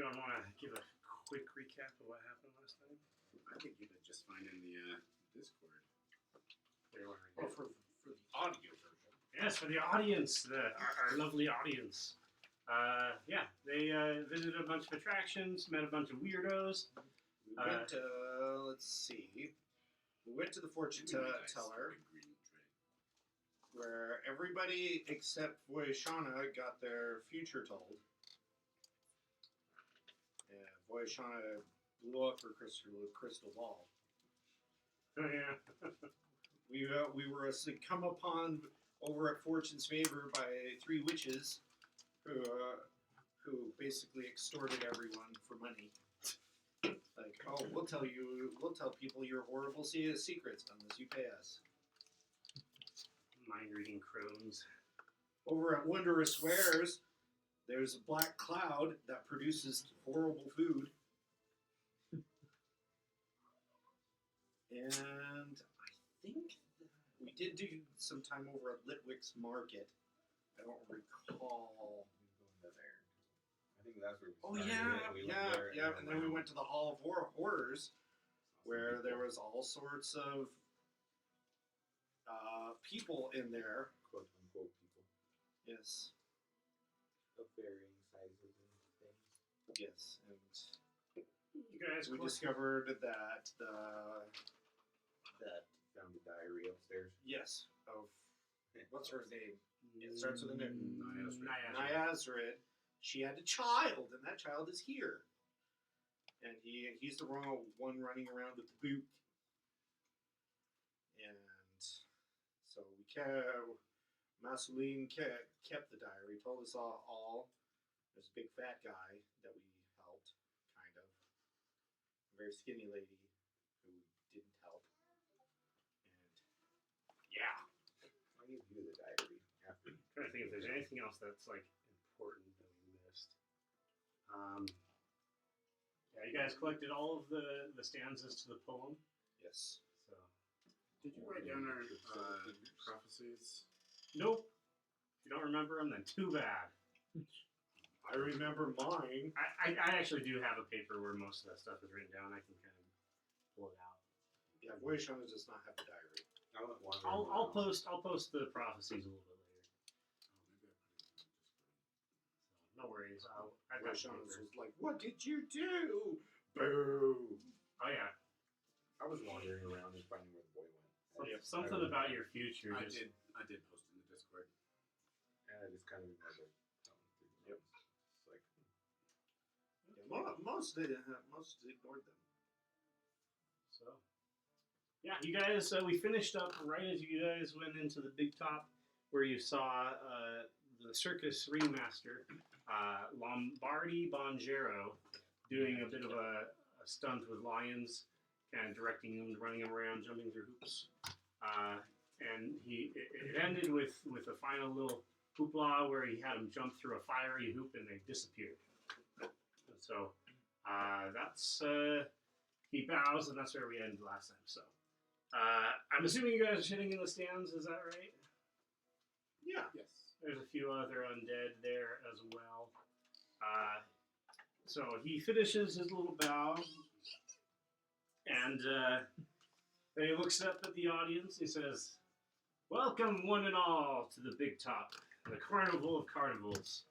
Anyone want to give a quick recap of what happened last time? I think you did just fine in the Discord. Well, for the audio version. Yes, for the audience, our lovely audience. Yeah, they visited a bunch of attractions, met a bunch of weirdos. We went to, let's see. We went to the fortune teller, where everybody except Voyashana got their future told. And Voyashana blew up her crystal ball. Oh, yeah. We were come upon over at Fortune's Favor by 3 witches who basically extorted everyone for money. Like, oh, we'll tell people your horrible secrets unless you pay us. Mind-reading crones. Over at Wondrous Wares, there's a black cloud that produces horrible food. And I think we did do some time over at Litwick's Market. I don't recall. I think that's where Oh we started. yeah. And then we went to the Hall of Horrors, where there was all sorts of people in there. Quote unquote people. Yes. Of varying sizes and things. Yes, and You guys we discovered that Found the diary upstairs. yes, of what's her name? It starts with an Nyazrid. Nyazrid. She had a child, and that child is here. And he's the wrong one running around with the boot. And so we Marceline kept the diary, told us all. There's a big fat guy that we helped, kind of. A very skinny lady who didn't help. And yeah. I give you the diary after. I'm trying to think if there's anything else that's like important that we missed. Yeah, you guys collected all of the stanzas to the poem. Yes. So Did you write down our prophecies? nope. If you don't remember them, then too bad. I remember mine. I actually do have a paper where most of that stuff is written down. I can kind of pull it out. Yeah, Voyashana does not have a diary. I went wandering I'll around. post the prophecies a little bit later. So no worries. I got the Voyashana paper. was like, "What did you do?" Boo. Oh yeah. I was wandering around and finding where the boy went. Yep. Something about your future. I Just, did post in the Discord. And I just kind of ignored it. Yep. It's like, Yeah, most ignored them. So, yeah, you guys, we finished up right as you guys went into the big top where you saw the circus ringmaster, Lombardi Bonjero, doing a bit of a stunt with lions, kind of directing them, running them around, jumping through hoops. And it ended with a final little hoopla where he had them jump through a fiery hoop and they disappeared. So that's he bows, and that's where we ended last time. So I'm assuming you guys are sitting in the stands. Is that right? Yeah. Yes. There's a few other undead there as well. So he finishes his little bow, and then he looks up at the audience. He says, "Welcome, one and all, to the big top, the Carnival of Carnivals.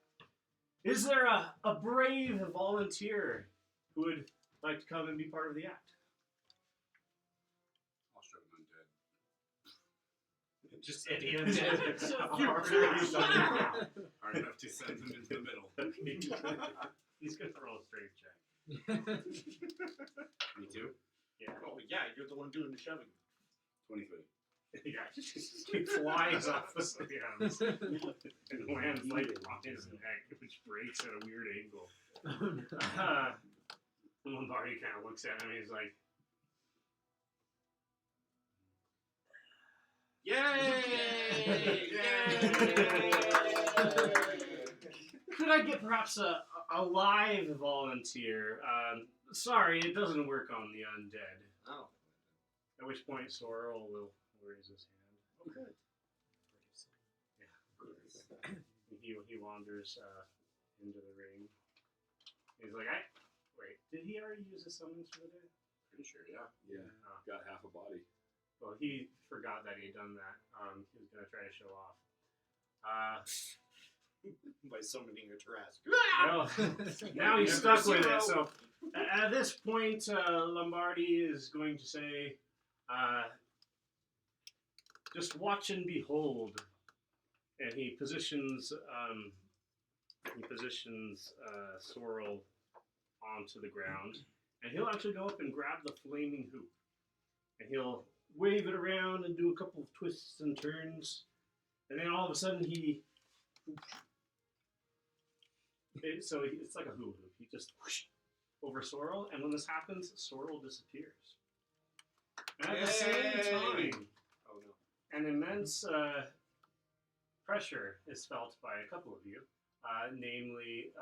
Is there a brave volunteer who would like to come and be part of the act?" I'll show him undead. Just any undead. Hard enough to send him into the middle. He's going to roll a strength check. Me too. Yeah. Oh yeah, you're the one doing the shoving. 23. Yeah, he flies off the stands and lands like on his neck, which breaks at a weird angle. Lombardi kind of looks at him and he's like, Yay! Yay! "Could I get perhaps a live volunteer? Sorry, it doesn't work on the undead." Oh. At which point Sorrel will raise his hand. Okay. Yeah. He wanders into the ring. He's like, wait, did he already use his summons for the day? Pretty sure, yeah. Yeah. Got half a body. Well, he forgot that he had done that. He was going to try to show off. By summoning a Trask. Well, now he's stuck with it. So at this point, Lombardi is going to say, just watch and behold. And he positions Sorrel onto the ground. And he'll actually go up and grab the flaming hoop. And he'll wave it around and do a couple of twists and turns. And then all of a sudden it's like a hula hoop. He just whoosh over Sorrel, and when this happens, Sorrel disappears. And at the same time, an immense pressure is felt by a couple of you, namely,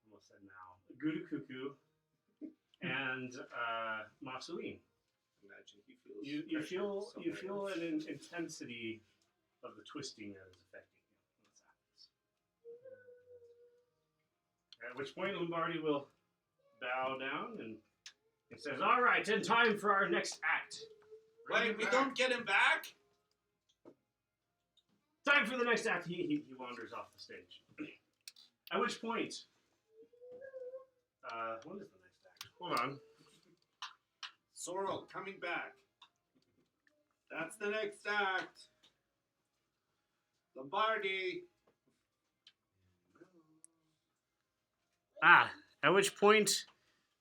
almost said now, Gudu Cuckoo and Masuline. Imagine he feels. You feel an intensity of the twisting that is affecting you when this happens. At which point Lombardi will bow down and he says, "All right, in time for our next act." Wait, we don't get him back? Time for the next act. He wanders off the stage. At which point, what is the next act? Hold on. Sorrel coming back. That's the next act. Lombardi. At which point,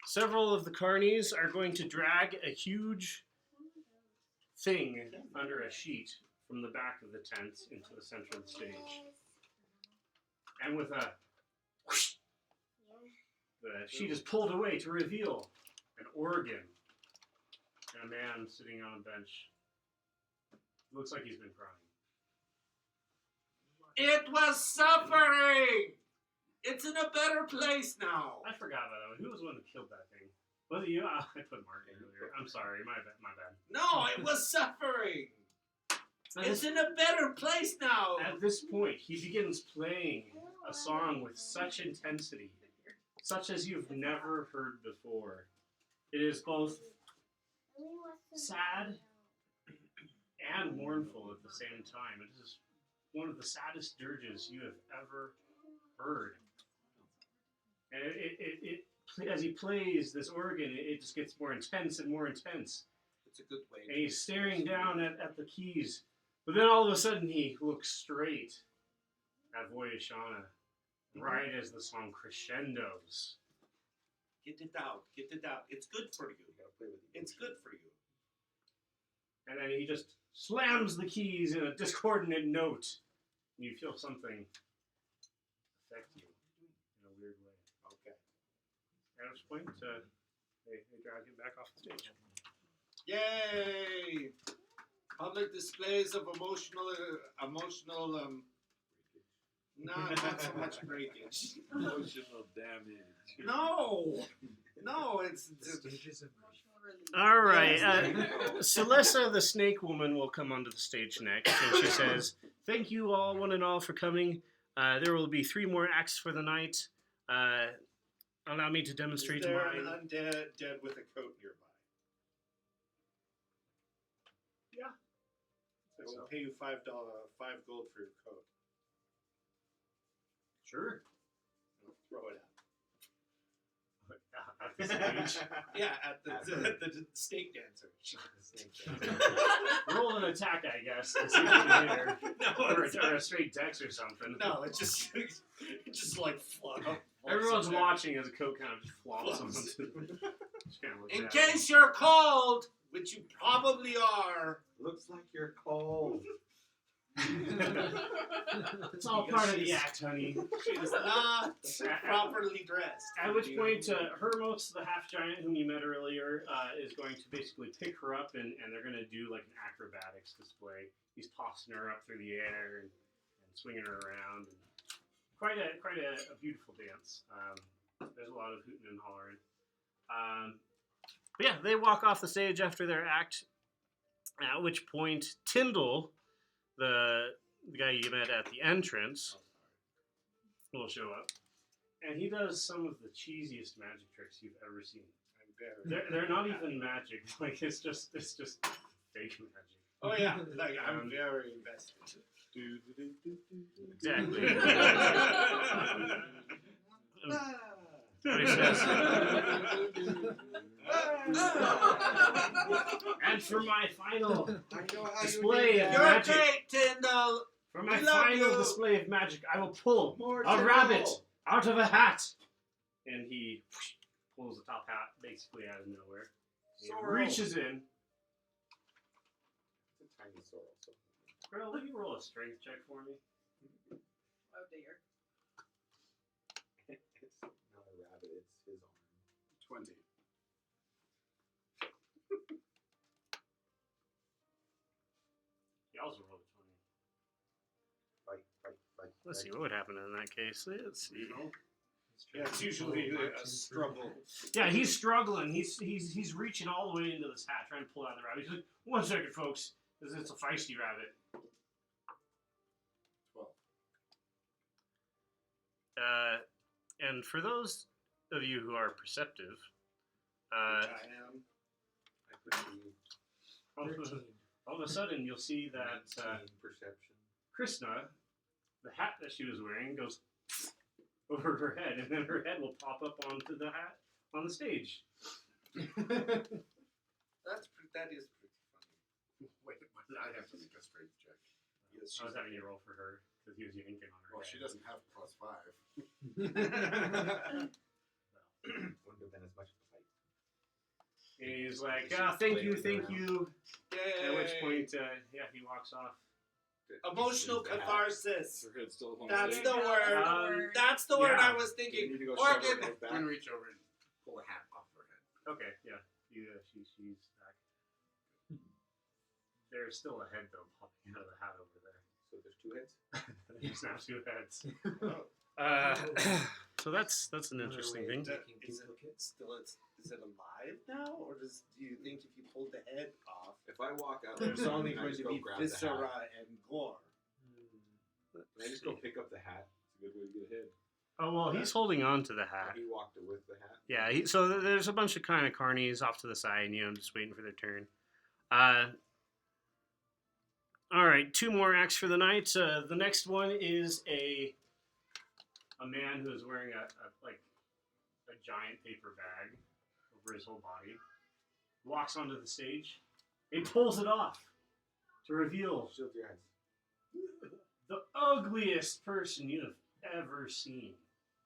several of the carnies are going to drag a huge thing under a sheet from the back of the tent into the center of the stage. And with a whoosh, the sheet is pulled away to reveal an organ and a man sitting on a bench. Looks like he's been crying. It was suffering! It's in a better place now. I forgot about that one. Who was the one that killed that thing? Was it you? I put Mark in earlier. I'm sorry. My bad. No, it was suffering. It's in a better place now. At this point, he begins playing a song with such intensity, such as you've never heard before. It is both sad and mournful at the same time. It is one of the saddest dirges you have ever heard. And it as he plays this organ, it just gets more intense and more intense. It's a good way. And he's staring down at the keys. But then all of a sudden he looks straight at Voyashana, right as the song crescendos. Get it out. It's good for you. It's good for you. And then he just slams the keys in a discordant note. And you feel something affect you in a weird way. Okay. At which point, they drag him back off the stage. Yay! Public displays of emotional, not so much breakage. Emotional damage. No, it's All right. Celessa, the snake woman, will come onto the stage next, and she says, "Thank you all, one and all, for coming. There will be 3 more acts for the night. Allow me to demonstrate Is there my." an undead dead with a coat nearby? Yeah. I will pay you $5 gold for your coat. Sure. I'll throw it At the stage. out. Yeah, at the snake dancer. Roll an attack, I guess. To see if you can hit her. No, Or it's a straight dex or something. No, it just like flop. Everyone's watching as a coat kind of just flops on Flops. them. Just kind of looks In at case you're cold, which you probably are. Looks like you're cold. It's all part of the act, honey. She is not properly dressed. At which point, Hermos, the half-giant whom you met earlier, is going to basically pick her up, and they're going to do like an acrobatics display. He's tossing her up through the air and swinging her around. And quite a beautiful dance. There's a lot of hooting and hollering. But yeah, they walk off the stage after their act, at which point Tyndall, the guy you met at the entrance, will show up. And he does some of the cheesiest magic tricks you've ever seen. I'm very. They're not even magic. Like it's just fake magic. Oh yeah, like I'm very invested. Exactly. What he says. And for my final display of You're magic, great, Tyndall. for my We love final you. display of magic, I will pull More a Tyndall. rabbit out of a hat. And he pulls the top hat basically out of nowhere. He Sorrow. reaches in. It's a tiny sorrel. So. Girl, will you roll a strength check for me? Oh dear. It's not a rabbit, it's his arm. 20. He also rolled a 20. Fight. Let's see, what would happen in that case? Let's see. Yeah, it's usually a struggle. Yeah, he's struggling. He's reaching all the way into this hat, trying to pull out the rabbit. He's like, 1 second, folks. It's a feisty rabbit. 12. And for those of you who are perceptive, Which I am. I put all of a sudden you'll see that 19 perception. Krishna, the hat that she was wearing, goes over her head, and then her head will pop up onto the hat on the stage. That is pretty funny. Wait, I have to make a strength check. Yes, I was having you roll for her because he was yanking on her Well, head. she doesn't have +5. Wouldn't have been as much of a fight. And he's like, thank you. At which point, he walks off. Emotional Is the hat- catharsis. Her head's still on That's stage. the word. That's the word yeah. I was Do you thinking. need to go Organ. shove her head I'm back? going to reach over and pull a hat off her head. Okay, yeah. She's back. There's still a head, though, popping out of the hat over there. So there's 2 heads? There's now 2 heads. Oh. So that's an interesting thing. Is it alive now, or do you think if you pulled the head off, If I walk out, there's only can I going just to go be grab the viscera hat? and gore? Can I just go pick up the hat? It's a good way to get ahead. Oh, well, he's holding on to the hat. He walked with the hat. Yeah, so there's a bunch of kind of carnies off to the side, just waiting for their turn. All right, 2 more acts for the night. The next one is a man who is wearing a giant paper bag over his whole body. Walks onto the stage. He pulls it off to reveal Shield your hands. the ugliest person you have ever seen,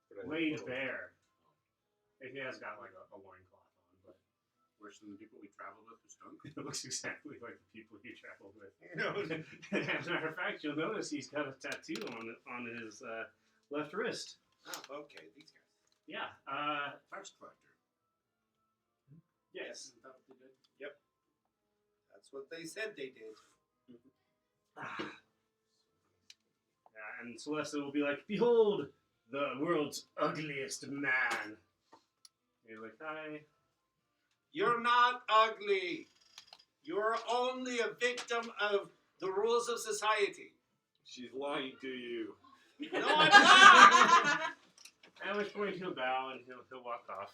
But I laid didn't bare. He has got like a loincloth on, but Worse than the people we traveled with who stunk. it looks exactly like the people he traveled with. As a matter of fact, you'll notice he's got a tattoo on his left wrist. Oh, okay, these guys. Yeah. First collector. Yes. Isn't that what they did? That's what they said they did. Yeah, and Celeste will be like, "Behold, the world's ugliest man." And you're like, "Hi." You're not ugly. You're only a victim of the rules of society. She's lying to you. No, I'm not. At which point he'll bow and he'll walk off.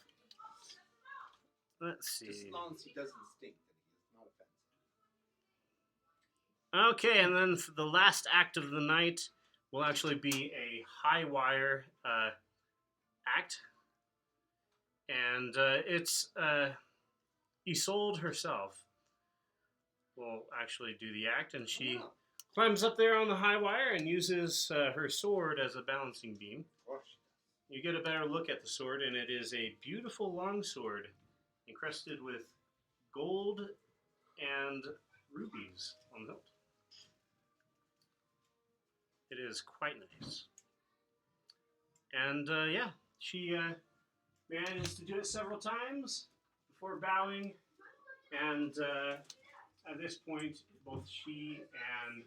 Let's Just see. as long as he doesn't stink, then he is not offensive. Okay, and then for the last act of the night will actually be a high wire act, and it's Isolde herself will actually do the act, and she Oh, climbs up there on the high wire and uses her sword as a balancing beam. gosh. You get a better look at the sword, and it is a beautiful long sword encrusted with gold and rubies on the hilt. It is quite nice. And she manages to do it several times before bowing. And at this point, both she and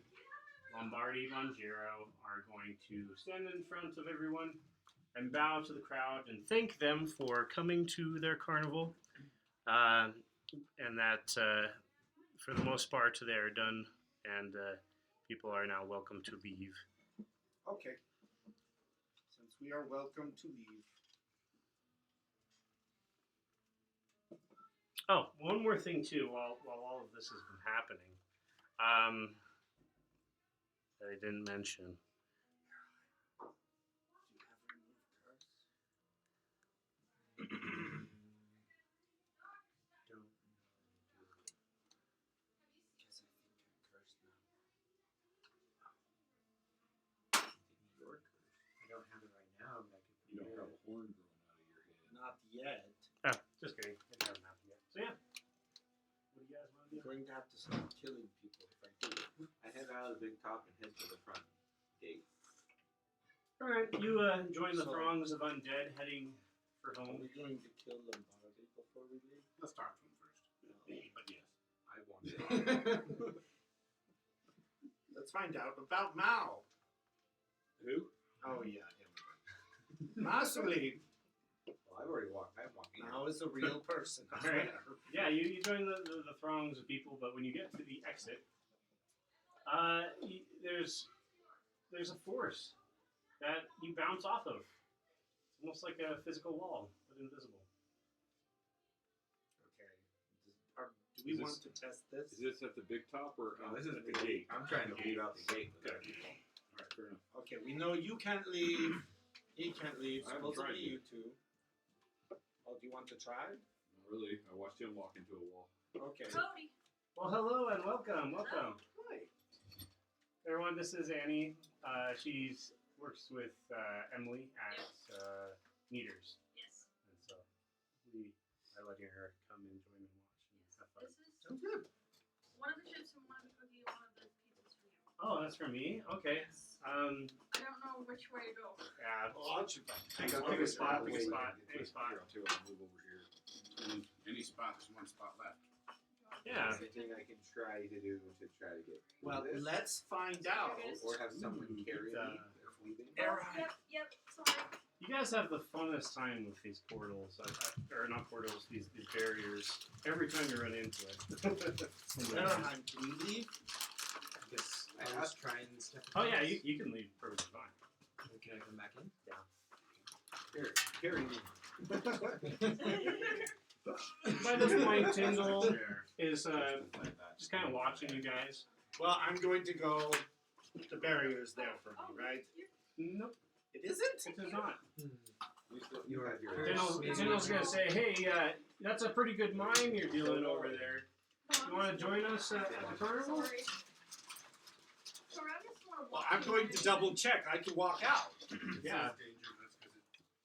Lombardi Mangero are going to stand in front of everyone and bow to the crowd and thank them for coming to their carnival. And that, for the most part, they are done, and people are now welcome to leave. Okay. Since we are welcome to leave. Oh, one more thing too. While all of this has been happening, that I didn't mention. I don't have it right now, but I could. You don't have a horn growing out of your head. Not yet. Oh, just kidding. It hasn't happened yet. So yeah. What do you guys want to I'm do? going to have to start killing people if I do. I head out of the big top and head to the front gate. All right, you join the So- throngs of undead heading for Are home. we going to kill Lombardi before we leave? Let's talk to him first. But yes. I want Let's find out about Mao. Who? Oh yeah, him. Massively, Well, I've already walked. I'm walking. Mao is a real person. I Alright. swear. Yeah, you join the throngs of people, but when you get to the exit, there's a force that you bounce off of. It's almost like a physical wall, but invisible. Okay. Do we Is want this- to test this? Is this at the big top or No, this is at the gate? I'm trying to leave out the gate. Okay. All right, fair enough. Okay, we know you can't leave. He can't leave. I haven't tried Supposedly yet. you two. Oh, do you want to try? Not really. I watched him walk into a wall. Okay. Cody. Well, hello and welcome. Hi. Everyone, this is Annie. She's works with Emily at Meters, Yes. and so I letting her come and join and watch and have fun. This is Sounds good. one of the chips from one of the cookie, one of the pizzas for you. Oh, that's for me. Okay. Yes. I I don't know which way to go. Yeah. Oh, I'll shoot back. Pick a spot. Pick a spot. Any spot. Here, I'll tell you what, I'll move over here. Any spot, there's one spot left. Yeah. Anything I can try to do to try to get Well, through this? let's find out. Or have someone carry me It's, if leaving. Alright. Yep, sorry. You guys have the funnest time with these portals, or not portals, these barriers. Every time you run into it. Erheim, can we leave? I guess I I was trying stuff. Oh yeah, you can leave perfectly fine. Can I come back in? Here, carry me. By this point, Tyndall There. is Like that. just kind of watching you guys. Well, I'm going to go. The barrier's there for me, right? Nope, It isn't. it does not. You still You are have your cursed. Tyndall's gonna say, hey, that's a pretty good mine you're dealing over there. You want to join us at the carnival? Sorry. Sorry, I just want to Well, I'm going to double check. I can walk out. Yeah. Danger, that's because it kind of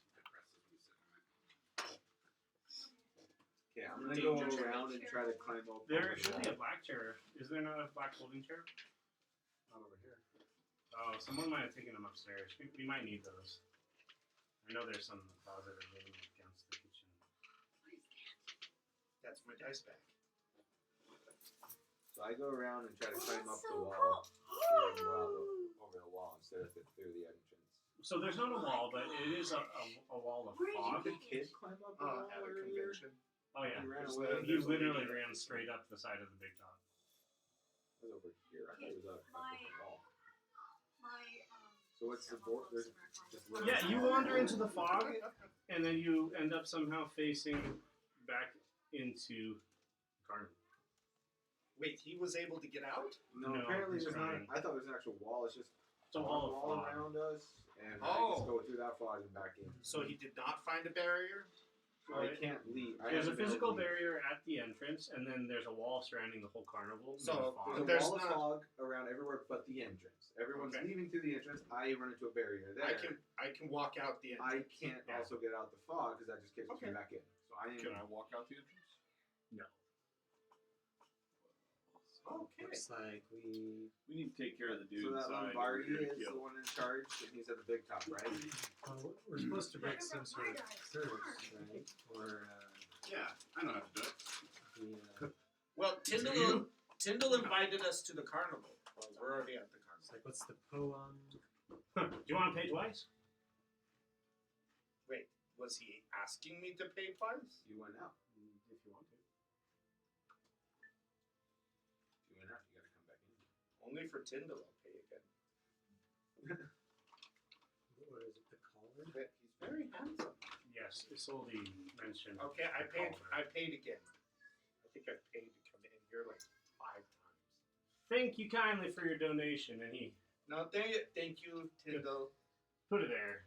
depresses when you sit on it. Okay, I'm gonna go around and try to climb over. There should be a black chair. Is there not a black folding chair? Not over here. Oh, someone might have taken them upstairs. We might need those. I know there's some in the closet or maybe against the kitchen. That's my dice bag. So I go around and try to climb up the so wall, cool. over the wall instead of through the entrance. So there's not a wall, but it is a wall of fog. Did the kid climb up the wall At a earlier? convention. Oh yeah. He ran There's away. the- He literally ran straight up the side of the big top. It was over here. I thought it was up the wall. My, So what's the board? There's just little- Yeah, you wander into the fog, and then you end up somehow facing back into Carnival. Wait, he was able to get out? No, No, apparently he's there's not. trying. I thought there was an actual wall. It's just It's a wall of fog. around us, and I Oh. just go through that fog and back in. So he did not find a barrier? I can't leave. I There's a haven't been able physical to leave. barrier at the entrance, and then there's a wall surrounding the whole carnival. So, in the There's fog. a There's wall of not- fog around everywhere but the entrance. Everyone's Okay. leaving through the entrance. I run into a barrier there. I can walk out the I entrance. can't Yeah. also get out the fog because that just kicks Okay. me back in. So I am. Can I walk out the entrance? No. Okay. Looks like we. We need to take care of the dude So that inside. Lombardi over here to is kill. the one in charge, and he's at the big top, right? Well, we're supposed to break some sort of curse, right? Or Yeah, I know how to do it. the. Well, Tyndall invited us to the carnival. Well, we're already at the carnival. It's like, what's the poem? Huh. Do you want to pay twice? Wait, was he asking me to pay twice? You went out. If you want to. You went out. You got to come back in. Only for Tyndall I'll pay again. What is it? The ransom. Yes, Isolde mentioned. Okay, I paid again. I think I paid to come in here like 5 times. Thank you kindly for your donation, and he No, thank you, Tyndall. put it there.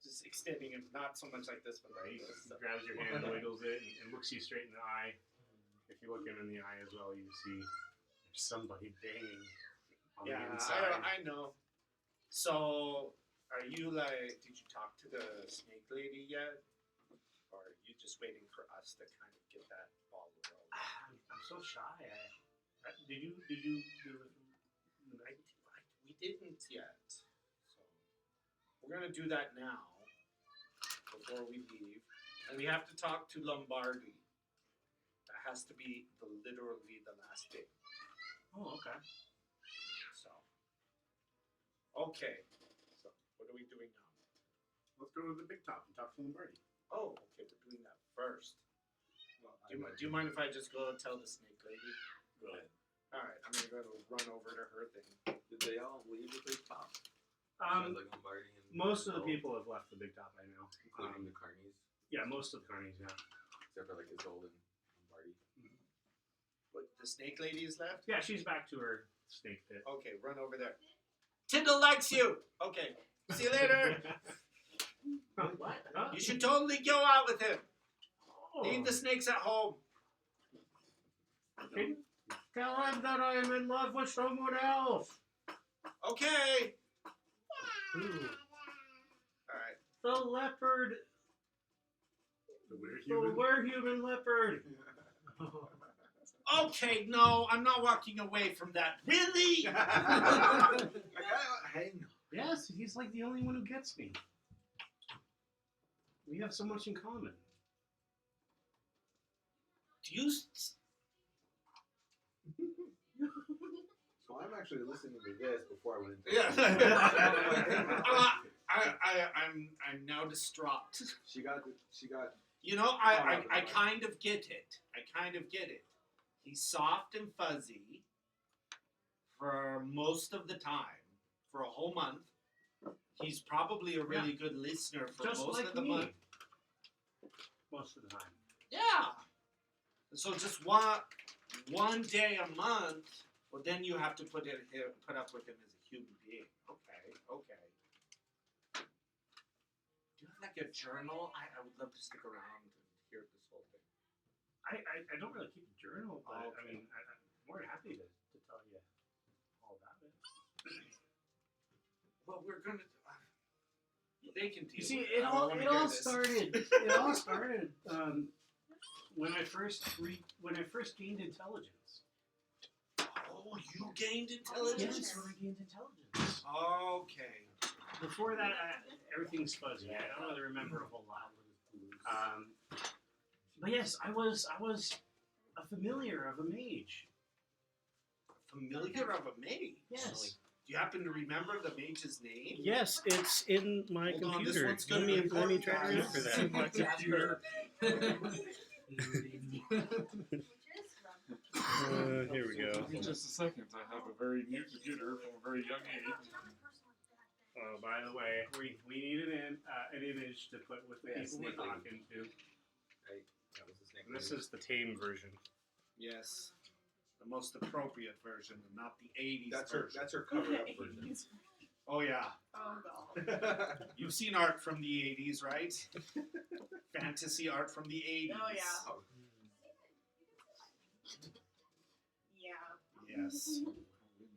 Just extending it, not so much like this, but Right? like He this. grabs your hand, wiggles it, and looks you straight in the eye. If you look him in the eye as well, you see there's somebody banging on Yeah, the inside. I know. So, are you like? Did you talk to the snake lady yet, or are you just waiting for us to kind of get that ball rolling? I'm so shy. Did you do it? We didn't yet. So we're gonna do that now before we leave, and we have to talk to Lombardi. That has to be literally the last day. Oh, okay. So, okay. So, what are we doing now? Let's go to the big top and talk to Lombardi. Oh, okay. We're doing that first. Well, Do you mind if I just go and tell the snake lady? Go ahead. All right, I'm gonna go run over to her thing. Did they all leave the big top? Um, Like Lombardi and most of the Isolde, people have left the big top by now. including the Carnies, Yeah, most of the carnies, yeah. except for like Isolde and Lombardi. What, the snake lady is left? Yeah, she's back to her snake pit. Okay, run over there. Tyndall likes you. Okay, see you later. What? Huh? You should totally go out with him. Oh. Leave the snakes at home. Okay. Tell him that I am in love with someone else. Okay. Ooh. All right. The leopard. The weird The human. were-human leopard. Okay, no, I'm not walking away from that. Really? Hang on. Yes, he's like the only one who gets me. We have so much in common. Do you? So I'm actually listening to this before I went into Yeah. I'm now distraught. She got You know, I kind of get it. I kind of get it. He's soft and fuzzy for most of the time, for a whole month. He's probably a really good listener for Just most like of the me. month. Most of the time. Yeah. So just one day a month. Well, then you have to put up with him as a human being. Okay. Do you have like a journal? I would love to stick around and hear this whole thing. I don't really keep a journal, but Oh, I okay. mean, I'm more than happy to tell you all about it. Well, we're gonna. They can deal. You see, with it I don't all wanna it hear all this. started. It all started when I first gained intelligence. Oh, you gained intelligence. Yes, when I gained intelligence. Okay. Before that, everything's fuzzy. I don't really remember a whole lot. But yes, I was a familiar of a mage. Familiar of a mage. Yes. Do you happen to remember the mage's name? Yes, it's in my Hold on, this computer. one's Let gonna me be let me important, try to guys. remember that. My computer. Here we go. In just a second, I have a very new computer from a very young age. Oh, by the way, we need an image to put with the Yeah, people we're snake lady. talking to. that was the snake. This lady. is the tame version. Yes. The most appropriate version, and not the 80s That's her. version. That's her cover up version. Oh, yeah. Oh god. You've seen art from the 80s, right? Fantasy art from the 80s. Oh yeah. Oh, Yeah. Yes.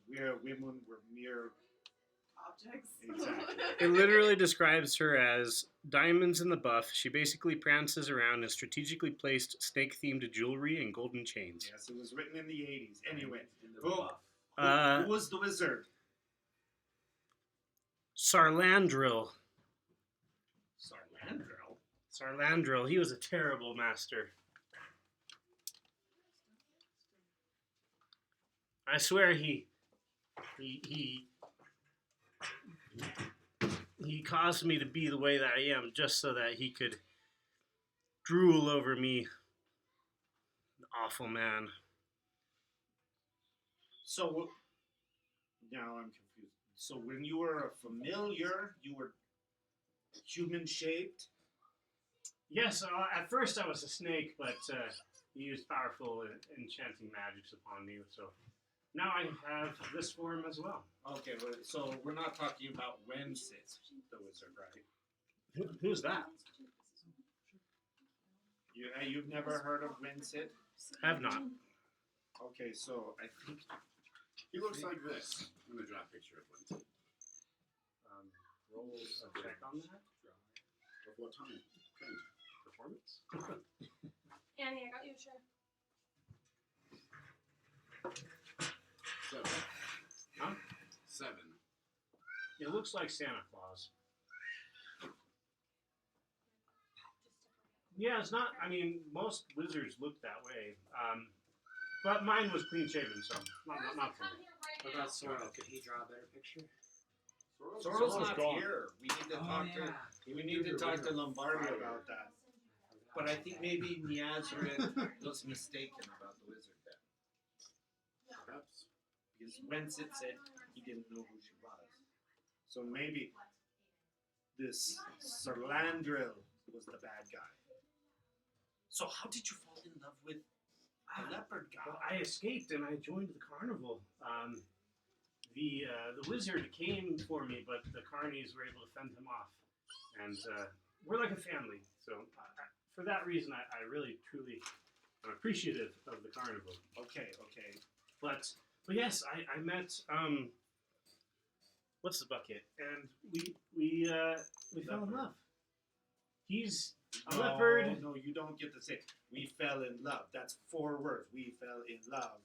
We're women, we're mere. Objects. Exactly. It literally describes her as diamonds in the buff. She basically prances around in strategically placed snake-themed jewelry and golden chains. Yes, it was written in the 80s. Anyway, in the who, buff. who was the wizard? Sarlandril. Sarlandril. Sarlandril. He was a terrible master. I swear he caused me to be the way that I am just so that he could drool over me. An awful man. So, now I'm confused. So when you were a familiar, you were human shaped? Yes, at first I was a snake, but he used powerful enchanting magics upon me, so now I have this form as well. Okay, so we're not talking about Wensit, the wizard, right? Who's that? You've never heard of Wensit? Have not. Okay, so I think He looks like this. I'm gonna draw a picture of one. Roll a check on that. Of what time? Kind. Performance. Annie, I got you a chair. 7. Huh? 7. It looks like Santa Claus. Yeah, it's not. I mean, most wizards look that way. But mine was clean shaven, so not for me. What about Sorrel? Could he draw a better picture? Sorrel's Sorrel's not gone. here. We need to talk to we need to talk to Lombardi about that. But I think maybe Niazarin was mistaken about the wizard then. Perhaps. Because Wensit said he didn't know who she was. So maybe this Sarlandril was the bad guy. So how did you fall in love with the leopard guy? Well, I escaped and I joined the carnival. The wizard came for me, but the carnies were able to fend him off, and we're like a family. So for that reason, I really truly am appreciative of the carnival. Okay. But yes, I met what's the bucket, and we fell in love. He's a leopard. No, you don't get to say we fell in love. That's 4 words. We fell in love.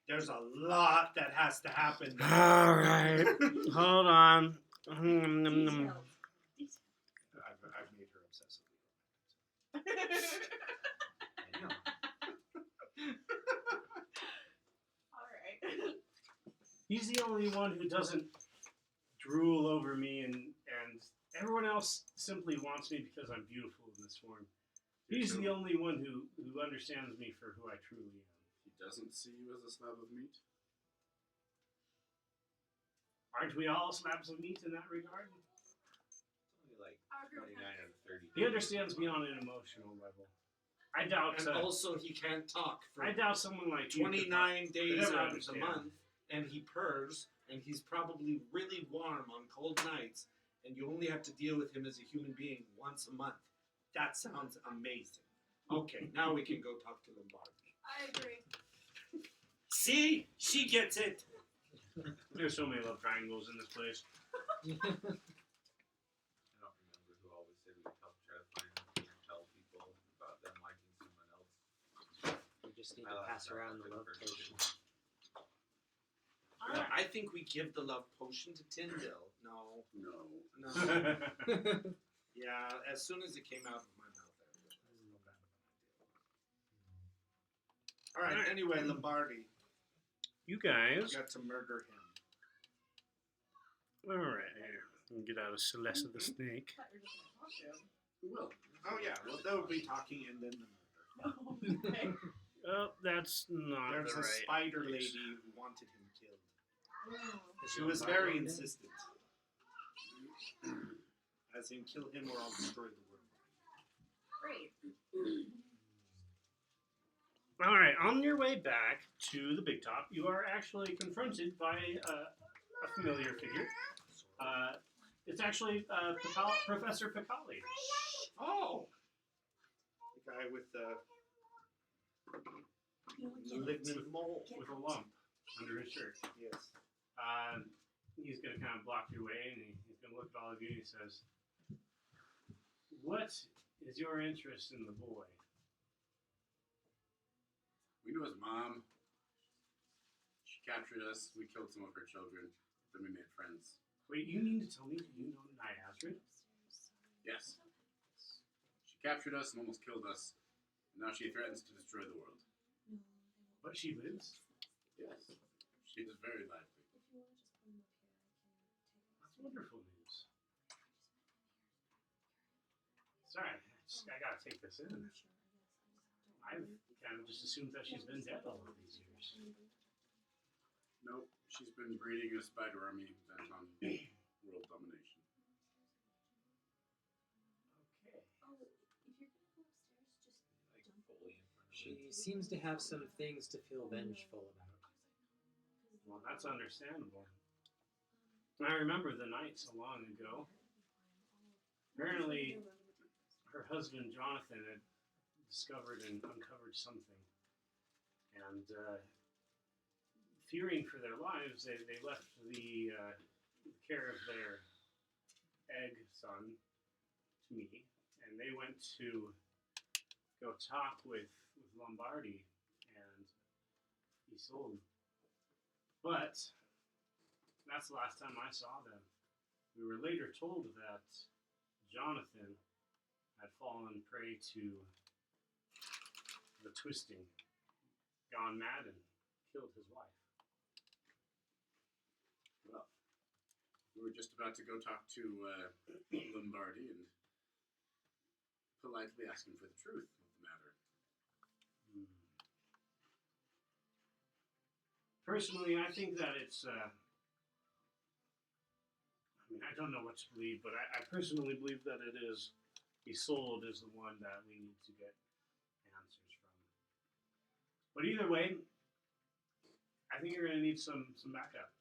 There's a lot that has to happen. All right, hold on. I've made her obsessively. Alright. He's the only one who doesn't drool over me, and everyone else simply wants me because I'm beautiful in this form. He's the only one who understands me for who I truly am. He doesn't see you as a slab of meat. Aren't we all slabs of meat in that regard? Only like Our group 29 out of 30. He understands me on an emotional level. I doubt. And also, he can't talk for I doubt someone like you could 29 days never out of the understand. month, and he purrs, and he's probably really warm on cold nights, and you only have to deal with him as a human being once a month. That sounds amazing. Okay, now we can go talk to Lombardi. I agree. See? She gets it. There's so many love triangles in this place. I don't remember who always said we help try to find and tell people about them liking someone else. We just need I to like pass that around the one love person. potion. Yeah, I think we give the love potion to Tyndall. No. No. Yeah, as soon as it came out of my mouth, I realized how bad of an idea it was. Alright, anyway, Lombardi. You guys. Got to murder him. All right, here. Let me get out of Celeste the Snake. Who will? Oh yeah, well they'll be talking and then the murder. Okay. Oh, that's not There's the a right spider place. lady who wanted him killed. Is She was very Lombardi in it? insistent. As in, kill him or I'll destroy the world. Great. All right, on your way back to the big top, you are actually confronted by a familiar figure. It's actually Professor Picali. Oh! The guy with the malignant mole. With a lump under his shirt. Yes. He's going to kind of block your way, and he's going to look at all of you, and he says, "What is your interest in the boy?" We knew his mom. She captured us. We killed some of her children. Then we made friends. Wait, you mean to tell me that you know Niazrid? Yes. She captured us and almost killed us. And now she threatens to destroy the world. But she lives? Yes. She is very lively. That's wonderful news. Sorry, I gotta take this in. I've kind of just assumed that she's been dead all of these years. Nope. She's been breeding a spider army bent on world domination. She seems to have some things to feel vengeful about. Well, that's understandable. I remember the night so long ago. Apparently, her husband Jonathan had discovered and uncovered something, and fearing for their lives, they left the care of their egg son to me, and they went to go talk with Lombardi, and he sold. But that's the last time I saw them. We were later told that Jonathan had fallen prey to the twisting, gone mad, and killed his wife. Well, we were just about to go talk to Lombardi and politely ask him for the truth of the matter. Personally, I think that it's. I don't know what to believe, but I personally believe that it is Isolde is the one that we need to get answers from. But either way, I think you're going to need some backup.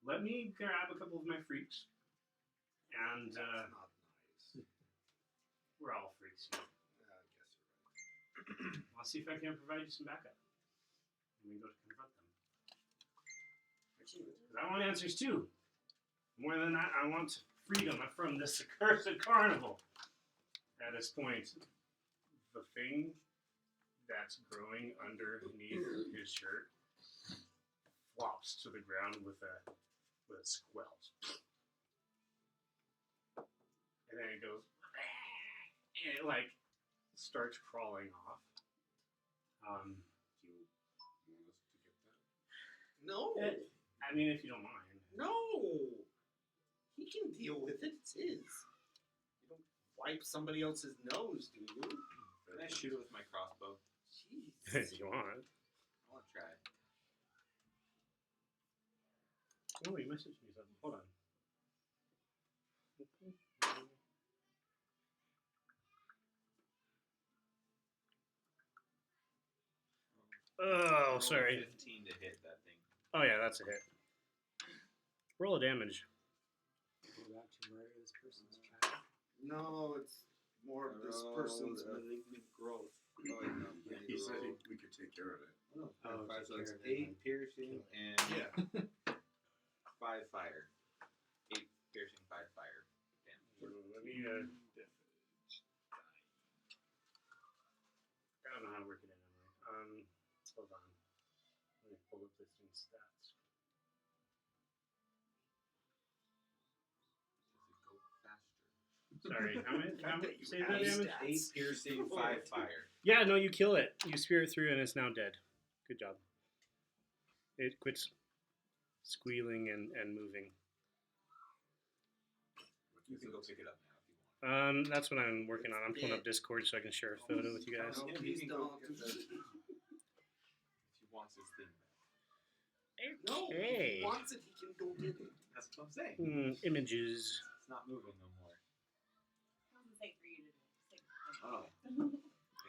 Let me grab a couple of my freaks, and That's not nice. we're all freaks here. Yeah, I guess you're right. I'll see if I can provide you some backup. And we go to confront them. Excellent. 'Cause I want answers too. More than that, I want freedom from this accursed carnival. At this point, the thing that's growing underneath his shirt flops to the ground with a squelch. And then it goes, and it like starts crawling off. Do you want us to get that? No, I mean, if you don't mind. no. He can deal with it. It's his. You don't wipe somebody else's nose, do you? Can I shoot it with my crossbow? Jeez. If you want. I want to try. Oh, you messaged me something. Hold on. Oh, Roll sorry. 15 to hit that thing. Oh, yeah, that's a hit. Roll a damage. We're about to murder this person's child. No, it's more of this person's malignant growth. Oh, wait, no. Yeah, he said we could take care of it. Oh, Oh, five, take so it's care of it 8 and piercing kill it. and Yeah. 5 fire. 8 piercing, 5 fire. Let me, I don't know how to work it in anyway. Hold on. Let me pull up this thing's stats. Does it go faster? Sorry, how many? Say that have damage? stats. 8 piercing, 5 fire. Yeah, no, you kill it. You spear it through and it's now dead. Good job. It quits squealing and moving. You can go pick it up now if you want. That's what I'm working on. I'm pulling up Discord so I can share a photo with you guys. No, Yeah, please you can go don't. get the- If he wants his thing back. No, if Okay. he wants it, he can go get it. That's what I'm saying. Images. It's not moving no more. Doesn't say for you to do. Say for Oh.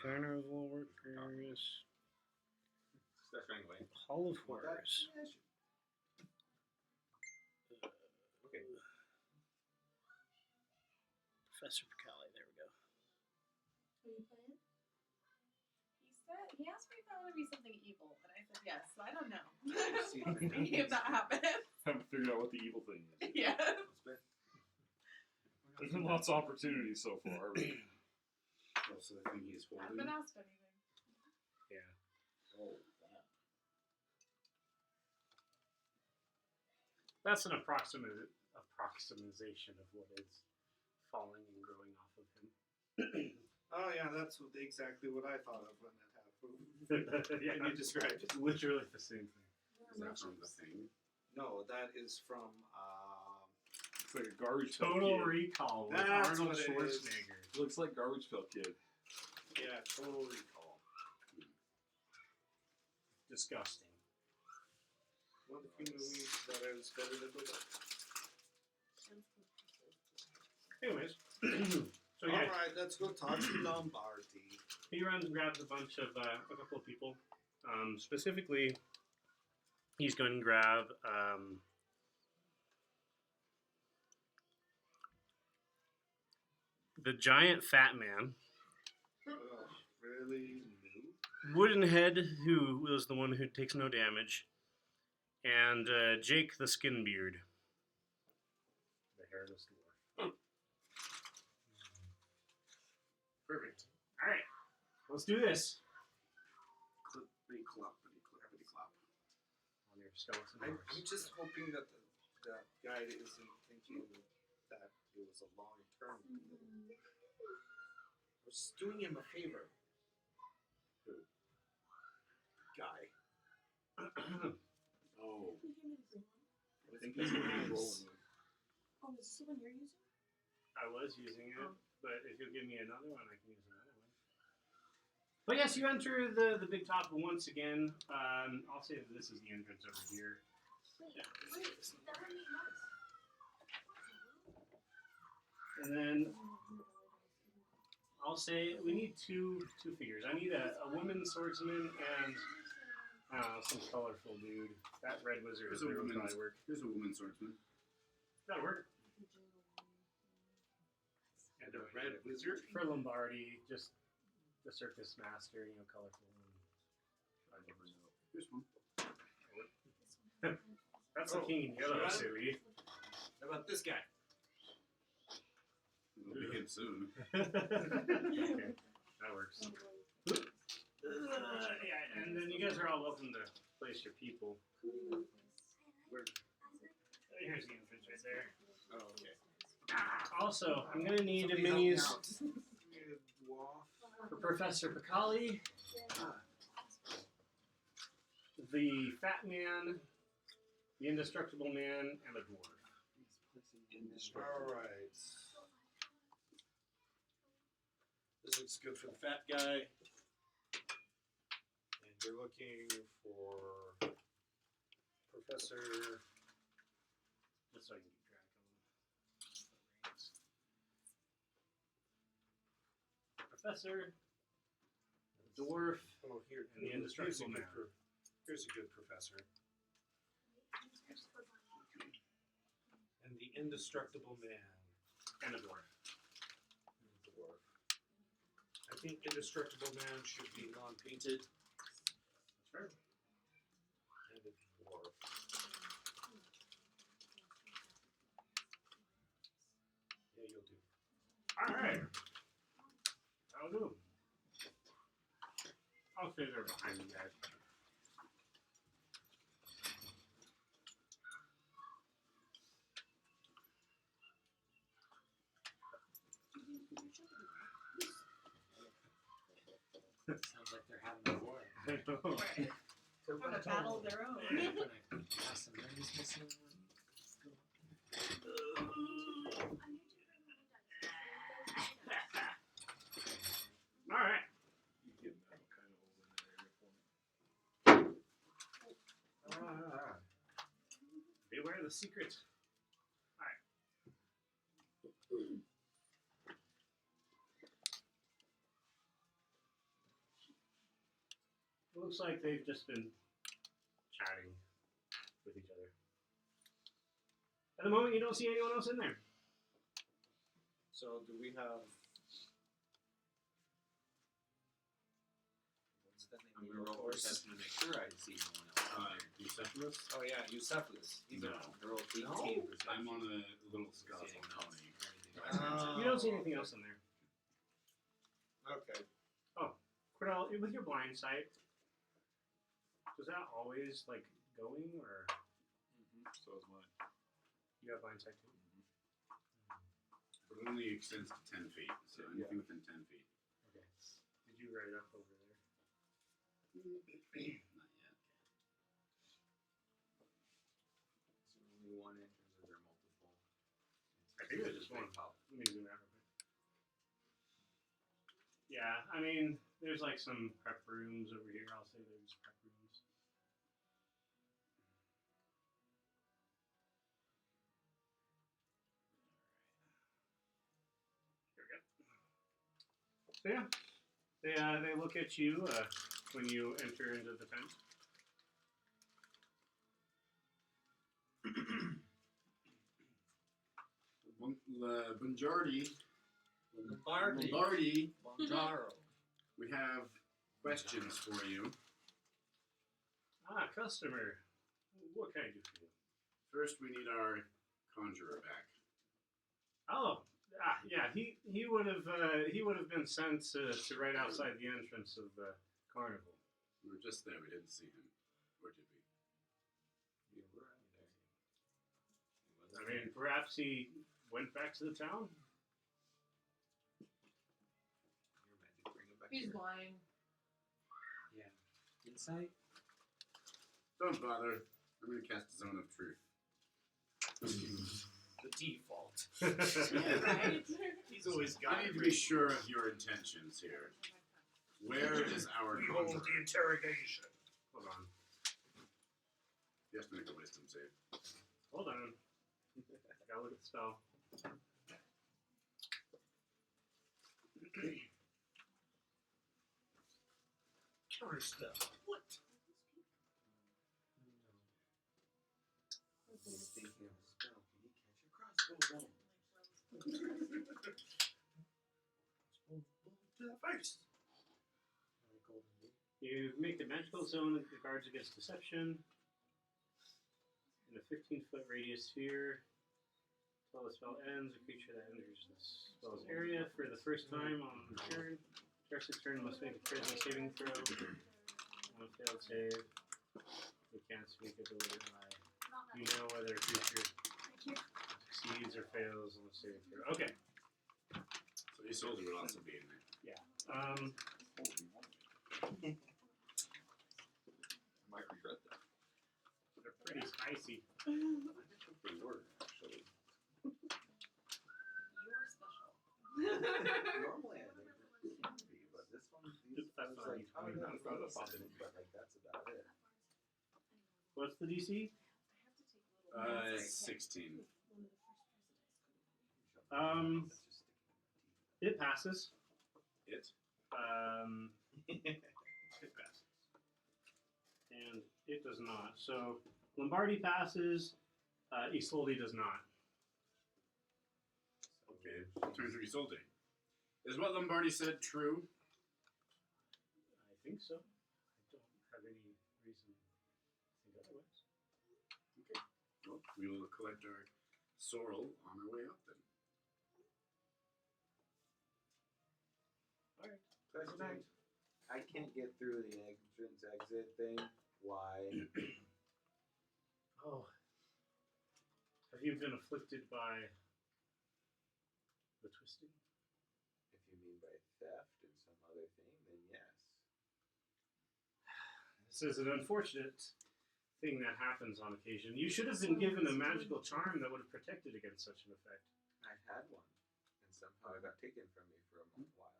Carnival workers. Starts running away. Hall of Want that? Horrors. Yeah, sure. Okay. Professor Picali, there we go. Are you playing? He asked me if I want to be something evil, and I said yes, so I don't know. See We'll if see if that happens. Haven't figured out what the evil thing is. Yeah. There's been lots of opportunities so far. Also, the thing he's I haven't been holding. asked anything. Yeah. Oh, That's an approximation of what is falling and growing off of him. Oh yeah, that's exactly what I thought of when that happened. Yeah, When you described it. it's literally the same thing. Is that from the thing? No, that is from. it's like a garbage pail Total kid. Recall with That's Arnold what it is. Schwarzenegger. Looks like garbage pail kid. Yeah, Total Recall. Disgusting. One of the few movies that I was better than the other. Anyways, so yeah, All right, let's go talk to Lombardi. he runs and grabs a couple of people. Specifically, he's going to grab the giant fat man, Really? Wooden Head, who was the one who takes no damage, and Jake the Skin Beard. The hairless dwarf. Perfect. All right, let's do this. Clippity clop, clippity clop. On your skeleton I'm horse. just hoping that the guide isn't thinking that it was a long-term deal. We're just doing him a favor. Who? Guy. Oh, I think that's what he's rolling with. Oh, is this the one you're using? I was using it, but if you'll give me another one, I can use another one. But yes, you enter the big top once again. I'll say that this is the entrance over here. Wait, that would be nice. And then I'll say we need two figures. I need a woman swordsman and some colorful dude. That red wizard There's is a there would woman's- probably work. here's a woman swordsman. That'll work. And a red wizard? For Lombardi, just the circus master, colorful. I never know. Here's one. That's the king in yellow, Right. silly. How about this guy? It'll be him soon. Okay, that works. Yeah, and then you guys are all welcome to place your people. Here's the entrance right there. Oh, okay. Also, I'm gonna need Somebody help me minis out. for Professor Picali, the Fat Man, the Indestructible Man, and a dwarf. Alright. This looks good for the fat guy. And you're looking for Professor. Just so I can keep track of them. Professor, the dwarf, Oh, here. and the Indestructible Man. Here's a good professor. And the Indestructible Man. And a dwarf. I think Indestructible Man should be non-painted. That's right. And a dwarf. Yeah, you'll do. Alright. That'll do. I'll stay there behind you guys. Sounds like they're having a war. On a battle of their own. Some enemies missing. Alright. You get that kind of over in that area for me. Beware the secret. Alright. Looks like they've just been chatting with each other. At the moment, you don't see anyone else in there. So, do we have. What's the name I'm of gonna your roll horse? perception to make sure I see no one else. Eucephalus? Oh, yeah, Eucephalus. He's No. a- Roll 18 No? perception. I'm on a little skeletal pony. You don't see anything else in there. Okay. Cordell, with your blind sight, does that always, going, or So is mine. you have blind sight too? But it only extends to 10 feet, so anything within 10 feet. Okay. Did you write it up over there? Not yet. Is there only one entrance or are there multiple? I think there's just Big one. pop. Let me zoom out real quick. Yeah, I mean, there's some prep rooms over here. I'll say there's prep rooms. Here we go. So yeah, They look at you when you enter into the tent. Bunjardi. Lombardi. Lombardi. Bonjaro. We have questions for you. Ah, customer. What can I do for you? First, we need our conjurer back. Oh, yeah. He would have been sent to right outside the entrance of the carnival. We were just there. We didn't see him. Where did we? You were out there. I mean, perhaps he went back to the town. Your magic bring him back He's here. lying. Yeah. Insight? Don't bother. I'm going to cast Zone of Truth. The default. Right? He's always got I need it. to be sure of your intentions here. Where is our Behold conjurer? the interrogation. Hold on. You have to make a wisdom save. Hold on. Gotta look at the spell. Counter spell. What? He's thinking of a spell. Can you catch a crossbow bolt? Face. Like golden boot. You make the magical zone that guards against deception in a 15-foot radius sphere. Until the spell ends, a creature that enters the spell's area for the first time on the turn. Tarsus' turn must make a charisma saving throw. On a failed save, you can't speak ability lie. You know whether a creature succeeds or fails on the saving throw. Okay. So your soldier would also be in there. I might regret that. They're pretty spicy. I think they were, actually. You're special. Normally I think they can be, but this one, these That's ones, not like, oh, even yeah, funny. it's not a but like, that's about it. What's the DC? 16. Um, That's just sticking It passes. It? It passes. And it does not. So Lombardi passes. Isolde does not. Okay. Turn to Isolde. Is what Lombardi said true? I think so. I don't have any reason to think otherwise. Okay. Well, we will collect our sorrel on our way out then. Alright. Question. I can't get through the entrance exit thing. Why? Oh. Have you been afflicted by the twisting? If you mean by theft and some other thing, then yes. This is an unfortunate thing that happens on occasion. You should have been given a magical charm that would have protected against such an effect. I had one, and somehow it got taken from me for a while.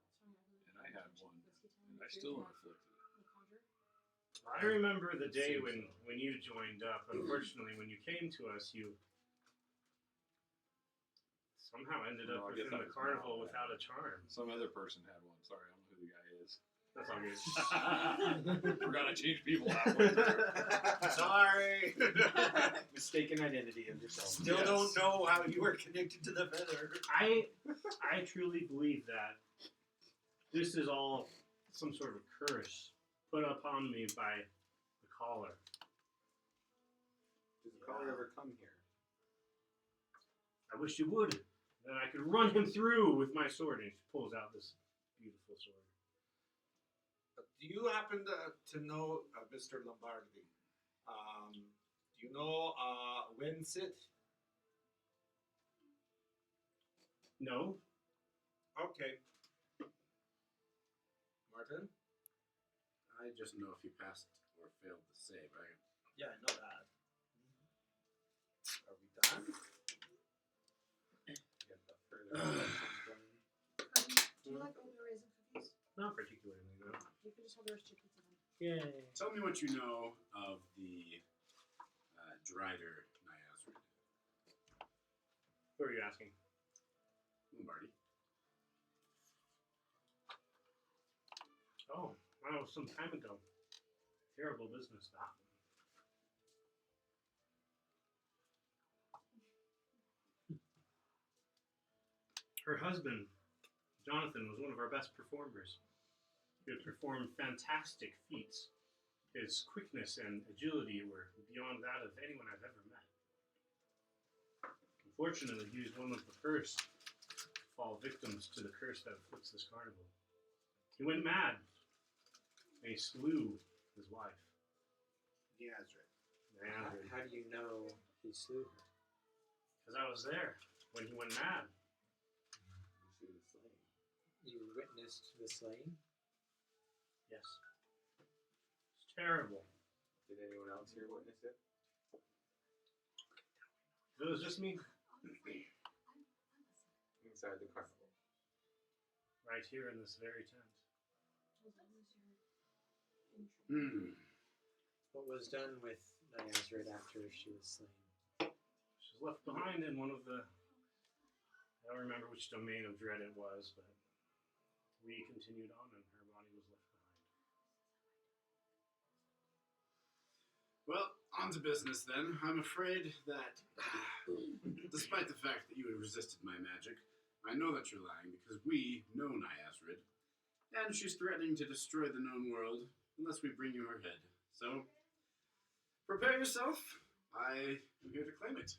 And I had one, and I still am afflicted. I remember the day when you joined up. Unfortunately, when you came to us, you somehow ended up No, I guess within that the was carnival Mal, without a charm. Some other person had one. Sorry, I don't know who the guy is. That's all good. Forgot I changed people halfway through. Sorry. Mistaken identity of yourself. Still don't know how you were connected to the feather. I truly believe that this is all some sort of curse put upon me by the caller. Does the caller ever come here? I wish you would. Then I could run him through with my sword. And she pulls out this beautiful sword. Do you happen to know Mr. Lombardi? Do you know Wensit? No. Okay. Martin? I just know if he passed or failed the save. Yeah, I know that. Are we done? Get the further questions done. Do you like oatmeal raisin cookies? Not particularly, no. You can just have the rest of your pizza then. Yay. Tell me what you know of the Drider Niazrid. Who are you asking? Lombardi. That was some time ago. Terrible business, that. Her husband, Jonathan, was one of our best performers. He would perform fantastic feats. His quickness and agility were beyond that of anyone I've ever met. Unfortunately, he was one of the first to fall victims to the curse that afflicts this carnival. He went mad, and he slew his wife. Yeah, that's right. How do you know he slew her? Because I was there when he went mad. She was slain. You witnessed the slaying? Yes. It's terrible. Did anyone else here witness it? If it was just me, Inside the carnival. right here in this very tent. What was done with Nyazrid after she was slain? She was left behind in one of the... I don't remember which domain of dread it was, but we continued on and her body was left behind. Well, on to business then. I'm afraid that, despite the fact that you have resisted my magic, I know that you're lying because we know Nyazrid, and she's threatening to destroy the known world unless we bring you her head. So, prepare yourself. I am here to claim it.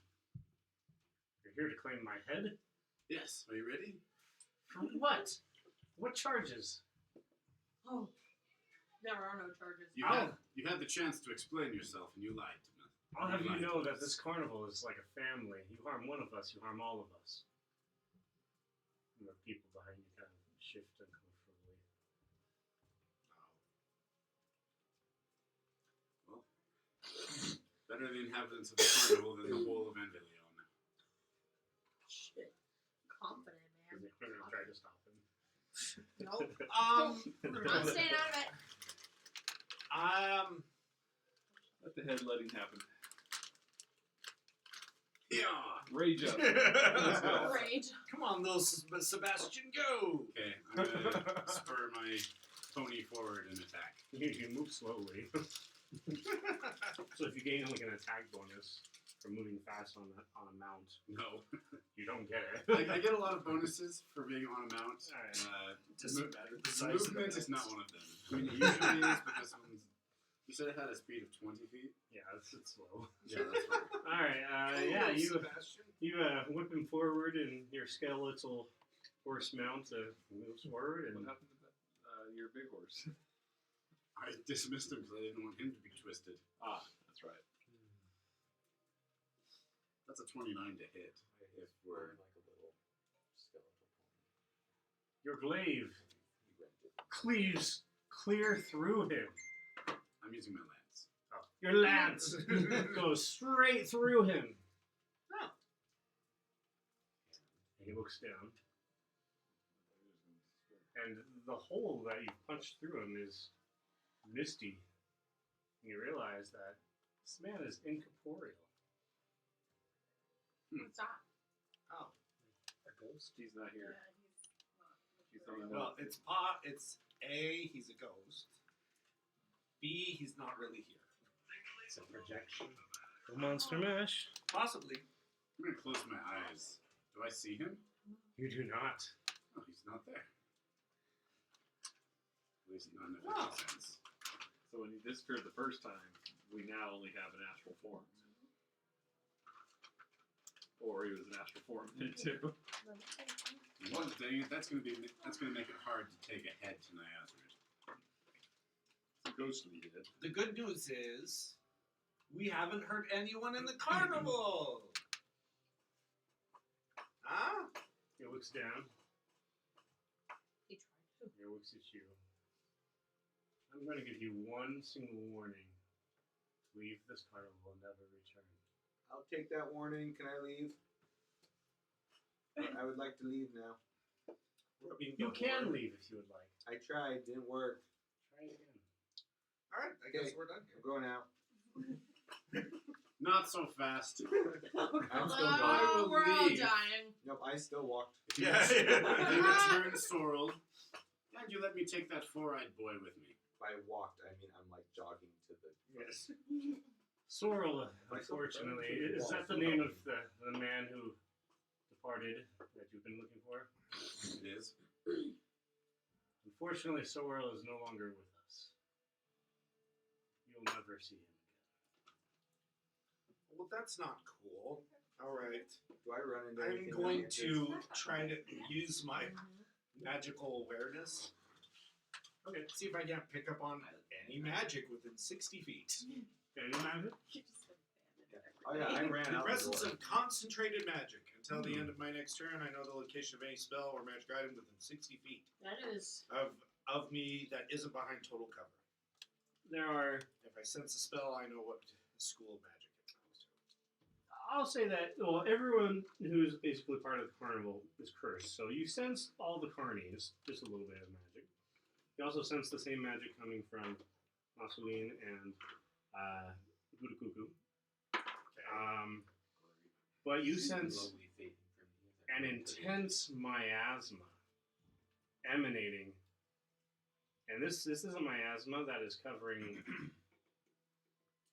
You're here to claim my head? Yes, are you ready? For what? What charges? Oh, there are no charges. You had the chance to explain yourself and you lied to me. I'll have you lied know to that us. this carnival is like a family. You harm one of us, you harm all of us. And the people behind you kind of shift uncomfortably. Well, better the inhabitants of the carnival than the whole of Anvillion. Shit. Confident, man. They're going to try to stop him. Nope. Um, I'm staying out of it. Let the headletting happen. Yeah. Rage up. Let's go. Rage. come on, little Sebastian, go! Okay, I'm gonna spur my pony forward and attack. You move slowly. So if you gain like an attack bonus for moving fast on a mount, No, you don't get it. I get a lot of bonuses for being on a mount. Alright. Doesn't matter the size of the Movement is mount. not one of them. I mean, it usually is, but this one's. You said it had a speed of 20 feet. Yeah, it's slow. Yeah, that's right. All right. Little You Sebastian. whip him forward, and your skeletal horse mount moves forward, and What happened to your big horse? I dismissed him because I didn't want him to be twisted. Ah, that's right. That's a 29 to hit. If we're like a little skeletal pony. your glaive He rented. cleaves clear through him. I'm using my lance. Oh, your lance goes straight through him. Oh. He looks down, and the hole that you punched through him is misty. You realize that this man is incorporeal. What's that? Oh. A ghost? He's not here. He's He's on the Well, it's A, he's a ghost. B, he's not really here. It's a projection. Monster Mash. Possibly. I'm gonna close my eyes. Do I see him? You do not. Oh, he's not there. At least none of it Oh. makes sense. So when he disappeared the first time, we now only have an astral form. Or he was an astral form then too. Well, dang it, that's gonna make it hard to take a head to Nyazrid. It's a ghostly head. The good news is, we haven't hurt anyone in the carnival! Huh? He looks down. He tried to. He looks at you. I'm going to give you one single warning. Leave this carnival and never return. I'll take that warning. Can I leave? I would like to leave now. You can leave if you would like. I tried. Didn't work. Try again. Alright, I guess we're done I'm here. going out. Not so fast. I'm still Oh, going. we're all leave. dying. Nope, I still walked. If you return Sorrel, and you let me take that four-eyed boy with me. by walked, I mean I'm like jogging to the. Yes. Sorrel, unfortunately, is that the name of the man who departed that you've been looking for? It is. Unfortunately, Sorrel is no longer with us. You'll never see him again. Well, that's not cool. All right. Do I run into I'm anything going that to try to use my magical awareness. Okay. See if I can't pick up on any magic within 60 feet. Can you imagine? You just sort of abandoned Oh yeah, I everybody. ran In the out presence the door. of concentrated magic. Until the end of my next turn, I know the location of any spell or magic item within 60 feet That is. of me that isn't behind total cover. There are. If I sense a spell, I know what school of magic it belongs to. I'll say that. Well, everyone who's basically part of the carnival is cursed. So you sense all the carnies, just a little bit of magic. You also sense the same magic coming from Masulin and Budakuku. But you sense an intense miasma emanating, and this is a miasma that is covering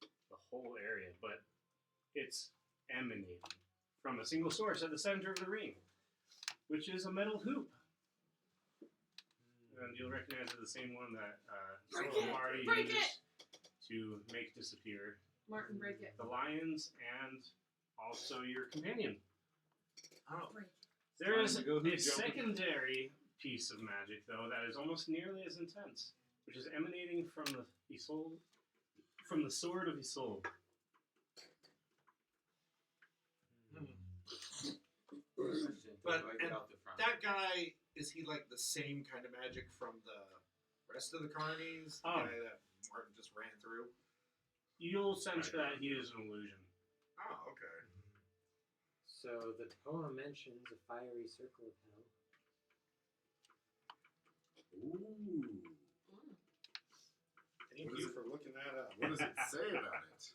the whole area, but it's emanating from a single source at the center of the ring, which is a metal hoop. And you'll recognize it the same one that Break Sorrel it! Marty Break used to make disappear Martin, break it. the lions and also your companion. Oh. Break it. There is Time to go a hoop jumping. secondary piece of magic, though, that is almost nearly as intense, which is emanating from the Isolde, from the sword of Isolde. But But- do I get and out the front? That guy, is he like the same kind of magic from the rest of the carnies? The Oh. guy that Martin just ran through? You'll sense that he is an illusion. Oh, okay. So the poem mentions a fiery circle of hell. Ooh. Thank What you is it? for looking that up. What does it say about it?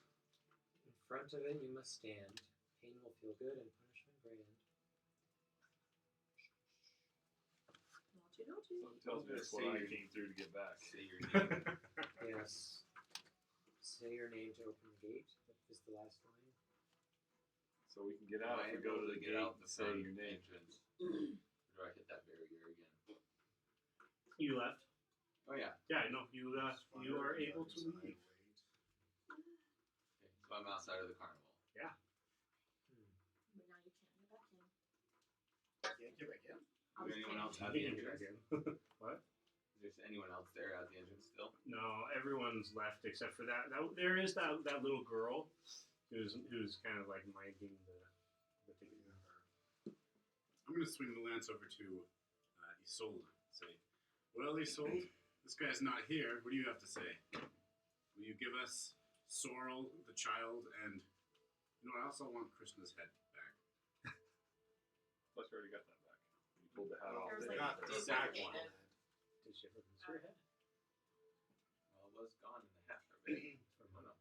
In front of it you must stand. Pain will feel good and punishment grand. Naughty, naughty. Something tells me that's what I came through to get back. Say your name. Yes. Say your name to open the gate. That is the last line. So we can get out. I If we go to able the get gate out and the say front your name. entrance. Or do I hit that barrier again? You left. Oh yeah. Yeah, no, you are able to leave. Okay. So I'm outside of the carnival. But now you can't get back in. Can't get back in. I'll Is just anyone say- else at the You can get entrance? back in. What? Is there anyone else there at the entrance still? No, everyone's left except for that. There is that little girl who's kind of like minding the ticket. I'm going to swing the lance over to Isolde. Say, well, Isolde, this guy's not here. What do you have to say? Will you give us Sorrel, the child, and you know, I also want Krishna's head back. Plus, we already got that back. You pulled the hat off. There's there. like Got the two sack separate one. heads. Did she ever lose her head? Well, it was gone in the hat already. Oh no.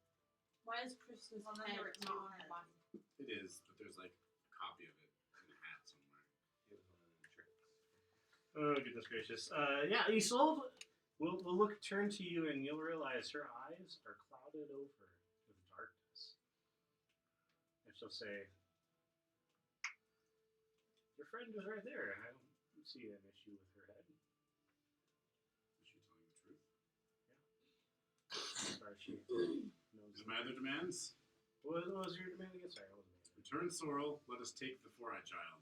Why is Christmas Well, head number two not on her head. body? It is, but there's like a copy of it in a hat somewhere. It was one of the tricks. Oh goodness gracious! Yeah, Isolde will turn to you, and you'll realize her eyes are clouded over with darkness, and she'll say, "Your friend is right there. I don't see an issue with her head." Is she telling the truth? As far as she knows. Is my other demands? What was your demand again? Sorry, I wasn't there. Return Sorrel, let us take the four-eyed child.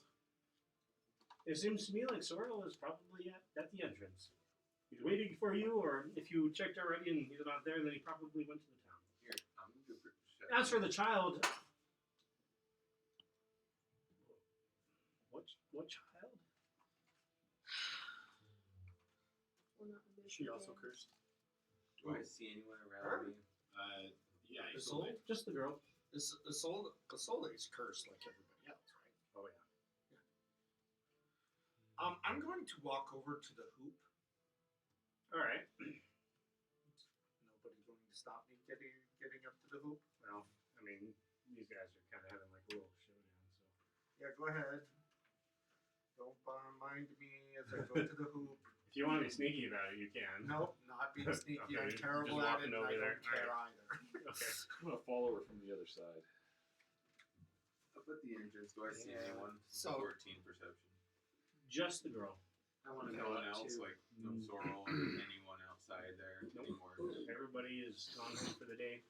It seems to me like Sorrel is probably at the entrance. He's waiting for you, or if you checked already and he's not there, then he probably went to the town. Here, I'm gonna do a perception. As for the child, what child? We're not in She business also again. cursed. Do I see anyone Her? around me? Yeah, Isolde? Isolde. Just the girl. Isolde is cursed like everybody else, right? Oh yeah. I'm going to walk over to the hoop. All right. Nobody going to stop me getting up to the hoop? Well, I mean, these guys are kind of having like a little showdown. So Yeah, go ahead. Don't mind me as I go to the hoop. If you want to be sneaky about it, you can. Nope, not being sneaky. Okay, I'm just terrible at walking it, and over I there. don't care either. Okay. I'm gonna follow her from the other side. Up at the entrance, do I see Yeah. anyone? So- 14 perception. Just the girl. I want to No go one up else, too. like no Sorrel or anyone outside there Nope. anymore. Everybody is gone home for the day.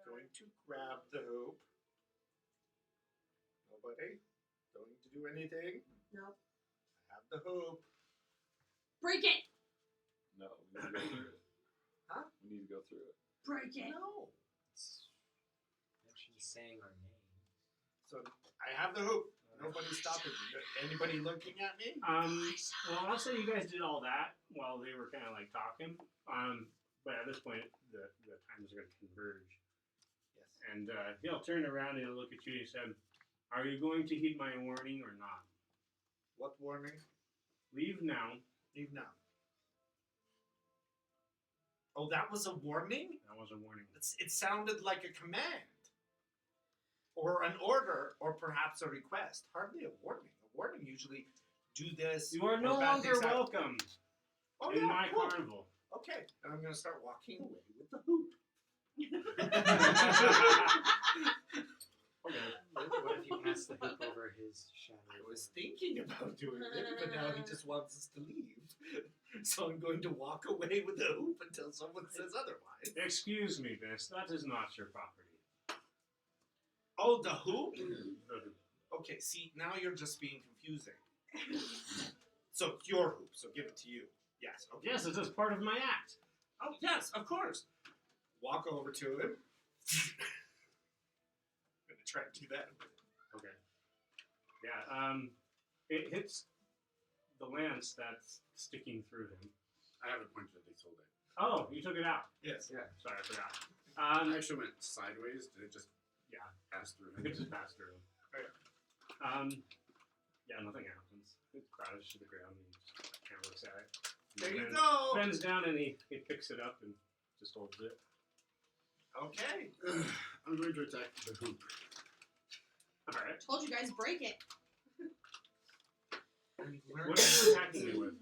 Going to grab the hoop. Nobody? Don't need to do anything. Nope. I have the hoop. Break it! No, we need to go through it. Huh? We need to go through it. Break it! No. Actually saying our name. So I have the hoop. Nobody's stopping me. Anybody looking at me? Well, I'll say you guys did all that while they were kind of like talking. But at this point, the times are going to converge. Yes. And he'll turn around and he'll look at you and he said, "Are you going to heed my warning or not? What warning? Leave now." Leave now. Oh, that was a warning? That was a warning. It sounded like a command. Or an order, or perhaps a request. Hardly a warning. A warning usually do this. You are or no bad longer things happen. welcome Oh, in yeah, my cool. carnival. Okay, and I'm going to start walking away with the hoop. Okay. What if you pass the hoop over his shadow? I was thinking about doing it, but now he just wants us to leave. So I'm going to walk away with the hoop until someone says otherwise. Excuse me, miss. That is not your property. Oh, the hoop? The- Okay, see, now you're just being confusing. So it's your hoop, so give it to you. Yes, okay. Yes, it is part of my act. Oh, yes, of course. Walk over to him. I'm going to try and do that. Okay. Yeah, it hits the lance that's sticking through him. I have a pointer. They sold it. Oh, you took it out. Yes. Yeah, sorry, I forgot. I actually went sideways. Did it just Yeah. pass through It him? just passed through him. Okay. Yeah, nothing happens. It crashes to the ground and he just kind of looks at it. There you Bends- go. Bends down and he picks it up and just holds it. Okay. I'm going to attack the hoop. Alright. Told you guys, break it. What are you attacking me with?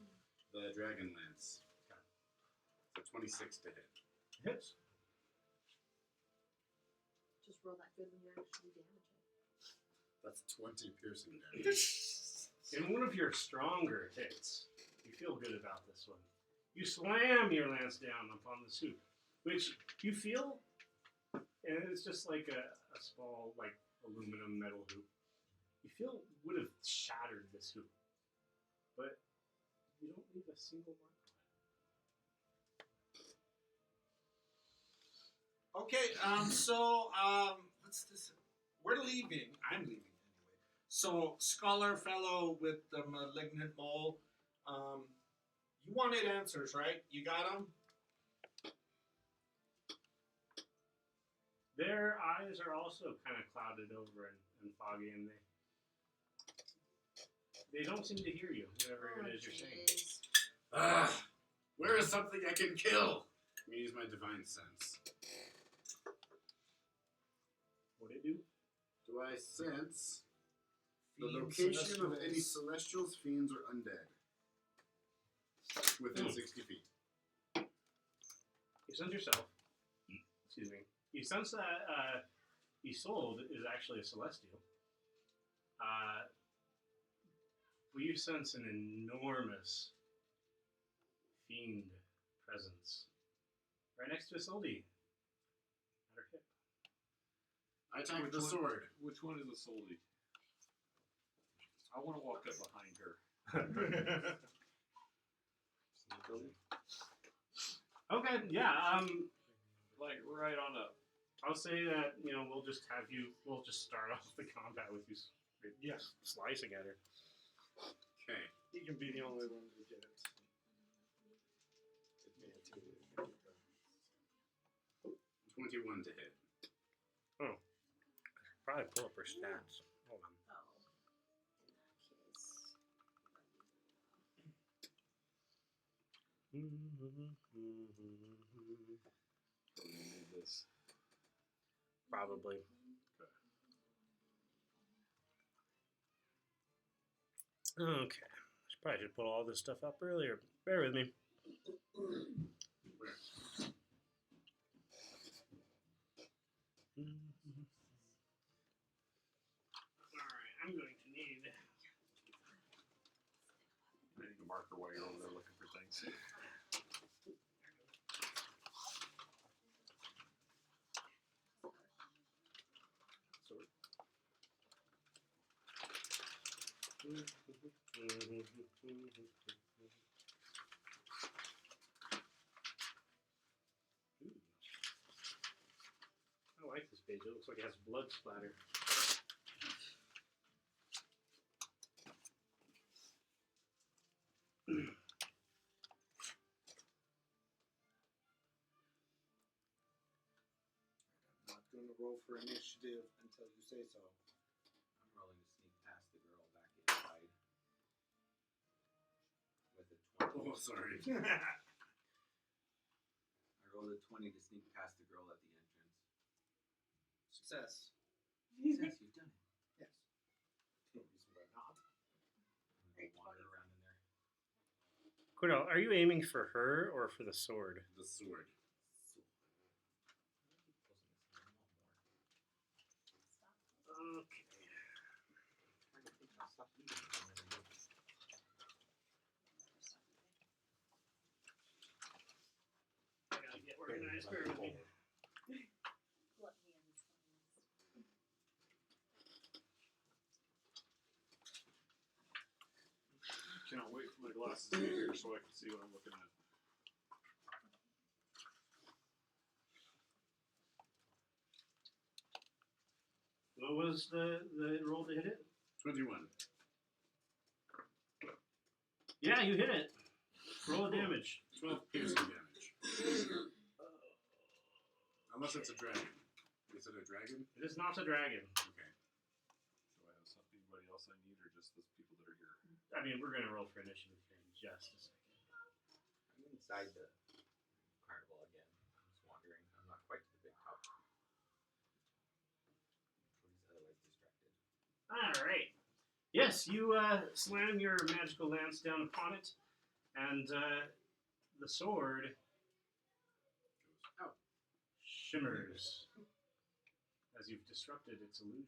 The dragon lance. So 26 to hit. Hits. Just roll that good when you actually damage it. That's 20 piercing damage. In one of your stronger hits, you feel good about this one. You slam your lance down upon the soup, which you feel, and it's just like a small, like, aluminum metal hoop. You feel would have shattered this hoop, but you don't leave a single mark on it. Okay, what's this? We're leaving. I'm leaving anyway. So, scholar fellow with the malignant mole, you wanted answers, right? You got them? Their eyes are also kind of clouded over and foggy, and they don't seem to hear you, whatever it is you're saying. Ah, where is something I can kill? I'm going to use my divine sense. What do you do? Do I sense the Fiends, location of any celestials. celestials, fiends, or undead within 60 feet? You sense yourself. Excuse me. You sense that Isolde is actually a celestial. Well, you sense an enormous fiend presence right next to Isolde. At her hip. I attack the sword. Which one is a Soldi? I want to walk up behind her. Okay, yeah. Like right on up. I'll say that we'll just start off the combat with you Yeah, slicing at her. Okay. he can be the only one to get it. 21 to hit. Probably pull up her stats. Hold on. Oh. In that case. Need this. Probably. Okay. Probably should pull all this stuff up earlier. Bear with me. Alright, I'm going to need. I need a marker while you're over there looking for things. I like this page. It looks like it has blood splatter. I'm not going to roll for initiative until you say so. I'm rolling to sneak past the girl back inside. With a 20. Oh, sorry. I rolled a 20 to sneak past the girl at the entrance. Success. Yes, you've done it. Yes. No reason why not. I'm gonna wander around in there. Cordell, are you aiming for her or for the sword? The sword. Okay. I gotta get organized. Bear with me. Can't wait for my glasses to get here so I can see what I'm looking at. What was the roll to hit it? 21. Yeah, you hit it. Roll a damage. 12 piercing damage. Unless it's a dragon. Is it a dragon? It is not a dragon. Okay. Do I have something, anybody else I need, or just the people that are here? I mean, we're gonna roll for initiative here in just a second. I'm inside the carnival again. I'm just wandering. I'm not quite to the big top. He's otherwise distracted. All right. Yes, you slam your magical lance down upon it, and the sword shimmers as you've disrupted its illusion.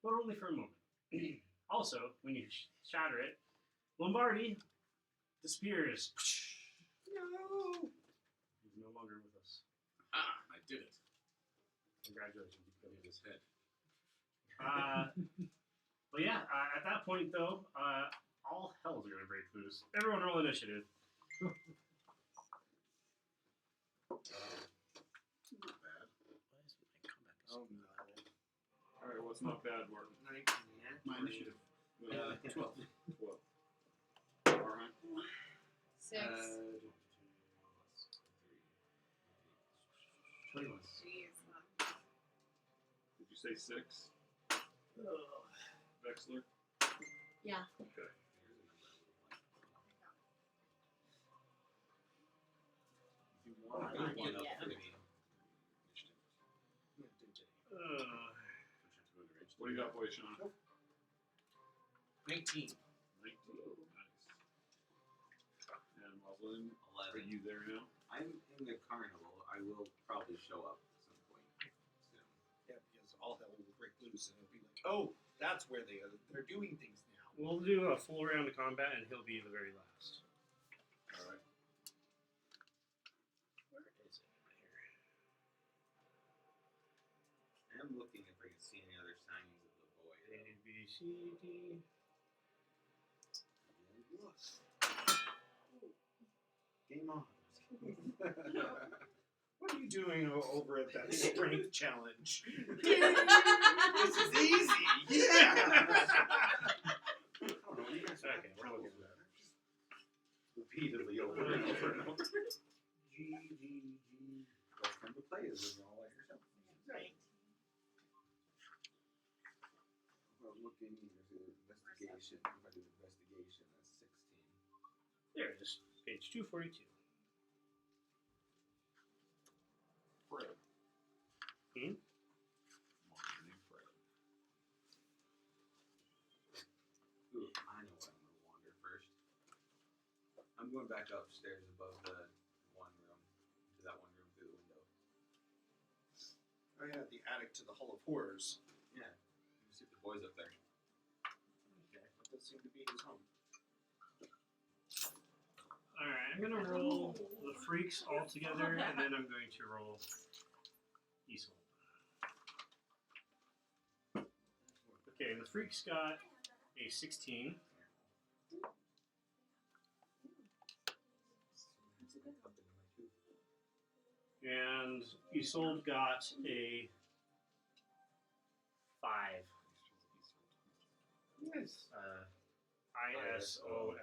But only for a moment. Also, when you shatter it, Lombardi disappears. No. He's no longer with us. Ah, I did it. Congratulations. Look at his head. But yeah, at that point though, all hell's gonna break loose. Everyone roll initiative. Not bad. Oh no. Alright, what's not bad, Martin? 19. My initiative. 12. 12. Alright. 6. 21. Jeez. Did you say 6? Vexler? Yeah. Okay. You want Not one up yet. for me. What do you got for you, Sean? 19. 19. Nice. And Muslin, are 11. you there now? I'm in the carnival. I will probably show up at some point soon. Yeah, because all hell will break loose and it'll be like, oh, that's where they're doing things now. We'll do a full round of combat, and he'll be the very last. Alright. Where is it? Here. I'm looking if I can see any other signs of the boy. A, B, C, D. Game on. What are you doing over at that strength challenge? This is easy. Yeah. Okay, we're looking at that. Repeatedly over and over and over. G, G, G. Best time to play is when you're all by yourself. Right. Well, looking, there's an investigation. If I do investigation, that's 16. There it is. Page 242. Fred. Hmm? Monster named Fred. going back upstairs above the one room, to that one room through the window. Oh yeah, the attic to the Hall of Horrors. Yeah, you see the boys up there. Okay, that does seem to be his home. Alright, I'm gonna roll the freaks all together, and then I'm going to roll Isolde. Okay, the freaks got a 16. And Isolde got a 5. Nice. ISOLDE.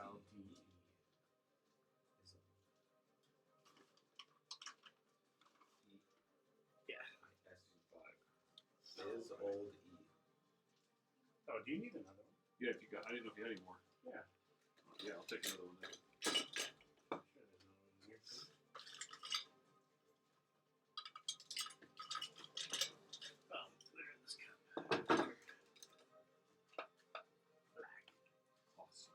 Yeah. Is old E. Oh, do you need another one? Yeah, if you got, I didn't know if you had any more. Yeah. Yeah, I'll take another one then. Oh, there it is. Awesome.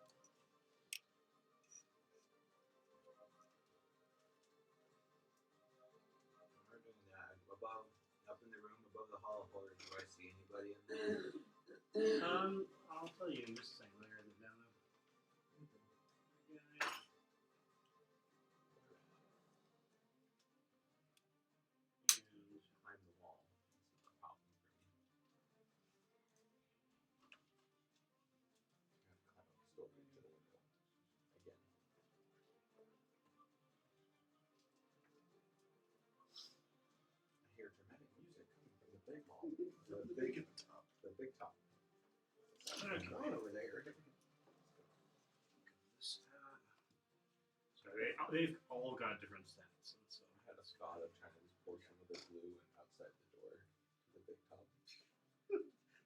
We're doing that. Above, up in the room above the Hall of Horrors, do I see anybody in there? I'll tell you in just a second. Let me write it down. Behind the wall. That's not a problem for me. I have to climb up the story into the window. Again. I hear dramatic music coming from the big hall. The big top. The big top. Okay. Right over there. So they've all got different stats. And so. I had a thought of trying to just pour some of the glue and outside the door to the big top.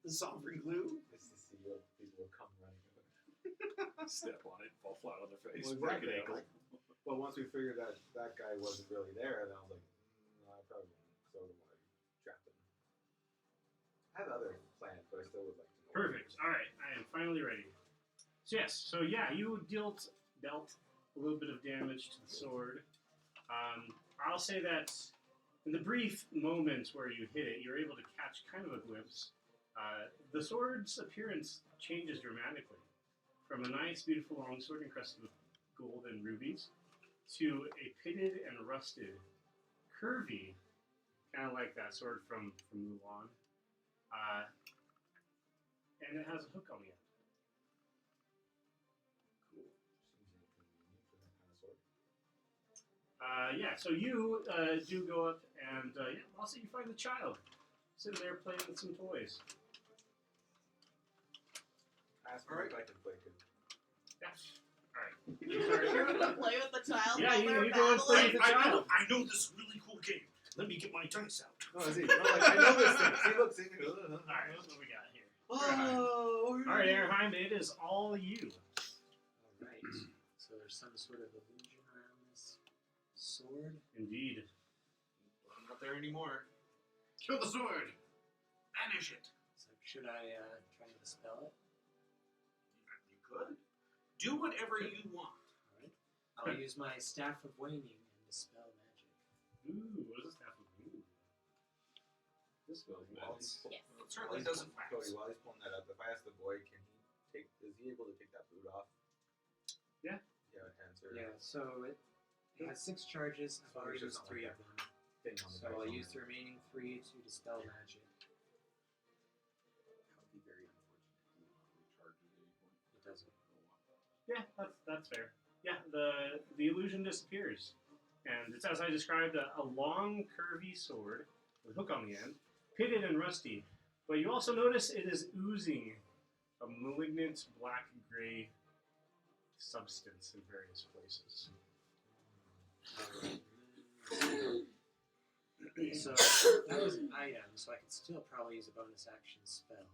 The sovereign glue? Just to see if people will come running over. Step on it, fall flat on their face, Well, break an exactly. ankle. Well, once we figured that that guy wasn't really there, then I was like, I probably won't. So I don't want to trap him. I have other plans, but I still would like to know. Perfect. All right, I am finally ready. So yes, so yeah, you dealt a little bit of damage to the sword. I'll say that in the brief moments where you hit it, you're able to catch kind of a glimpse. The sword's appearance changes dramatically, from a nice, beautiful longsword encrusted with gold and rubies to a pitted and rusted, curvy, kind of like that sword from Mulan. And it has a hook on the end. Cool. Seems inconvenient for that kind of sword. Yeah, so you do go up and yeah, also you find the child sitting there playing with some toys. Ask me if I can play good. Yeah. All right. You're gonna play with the child Yeah, while they're you go and play battling? with the child. I know this really cool game. Let me get my dice out. No, is he? No, like, I know this thing. He looks in here. All right, what do we got here? Oh, All right, Anaheim, it is all you. Alright. So there's some sort of illusion around this sword. Indeed. I'm not there anymore. Kill the sword. Banish it. So should I try to dispel it? You could. Do whatever you want. Alright. I'll use my Staff of Waning and dispel magic. Ooh, what does this have to do? This feels While nice. he's, Yes. Well, it certainly doesn't wax. Cody, while he's pulling that up, if I ask the boy, is he able to take that boot off? Yeah. Yeah, answer. Yeah, so it has 6 charges. I've So already there's used just 3 not of them. Thing on the So dice I'll on use the there. remaining 3 to dispel magic. That would be very unfortunate. Recharges at any point. It doesn't. Yeah, that's fair. Yeah, the illusion disappears, and it's as I described, a long, curvy sword with a hook on the end, pitted and rusty. But you also notice it is oozing a malignant black-gray substance in various places. So that was an item, so I could still probably use a bonus action spell.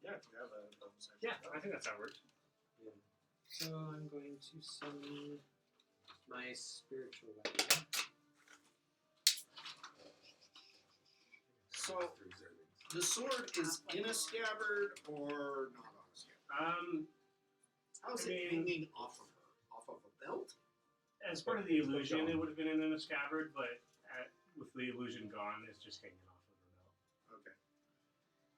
Yeah, if you have a bonus action. Yeah, I think that's how it works. Yeah. So I'm going to summon my spiritual weapon. So, 3 servings. the sword is in a scabbard or not on a scabbard? Um, How's I it mean- hanging off of her? of a belt? As part of the illusion, it would have been in a scabbard, but with the illusion gone, it's just hanging off of her belt. Okay.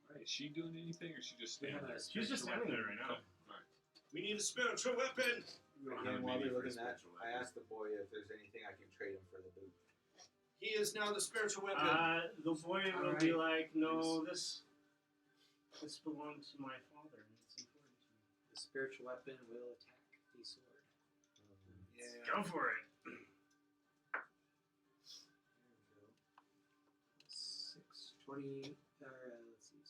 Right, is she doing anything, or is she just We standing have there? a She's just standing there right now. Alright. We need a spiritual weapon. don't have Again, a while baby they're for a looking at that, spiritual I weapon. asked the boy if there's anything I can trade him for the boot. He is now the spiritual weapon. The boy will be like, no, this belonged to my father, and it's important to me. The spiritual weapon will attack the sword. Yeah. Go for it. There we go. 6, 20, let's see,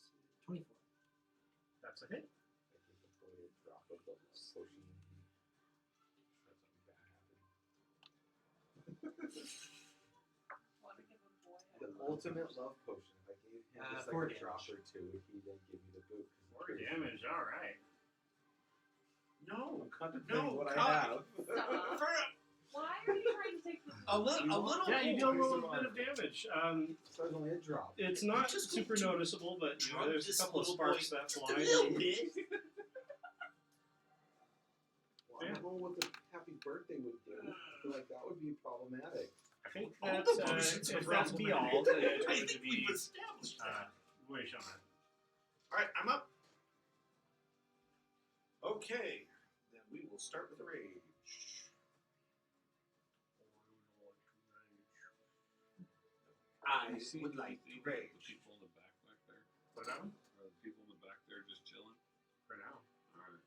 24. That's a hit. I give the boy a drop of the love potion. That's something bad happened. Want to give a boy The ultimate love potion. If I gave him just 4 like a drop damage. or two, he then give me the boot. 4 damage, alright. No. Contemplating what I God. have. Stop. Why are you trying to take this? A little. Yeah, you more. deal a little bit of damage. So it's only a drop. It's not Just super go to noticeable, but you know, drop there's a this couple of little sparks boy that just fly. a little bit. Well, I don't know what the happy birthday would do. I feel like that would be problematic. I think All that the potions if are that's be all, problematic. it's I going to think be we've established that. way shaman. All right, I'm up. Okay, then we will start with the rage. I You see would like anything to of rage. the people in the back there? What happened? Are the people in the back there just chilling? For now. Alright.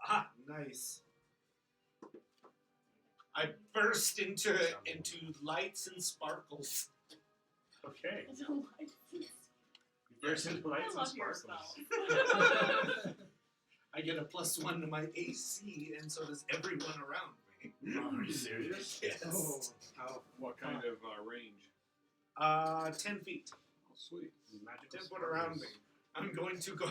Ah, nice. I burst into lights and sparkles. Okay. I don't like this. You burst into lights I and love your sparkles. spell. I get a +1 to my AC, and so does everyone around me. Are you serious? Yes. Oh, how What kind of range? 10 feet. Oh, sweet. Magical 10 foot around me. I'm going to go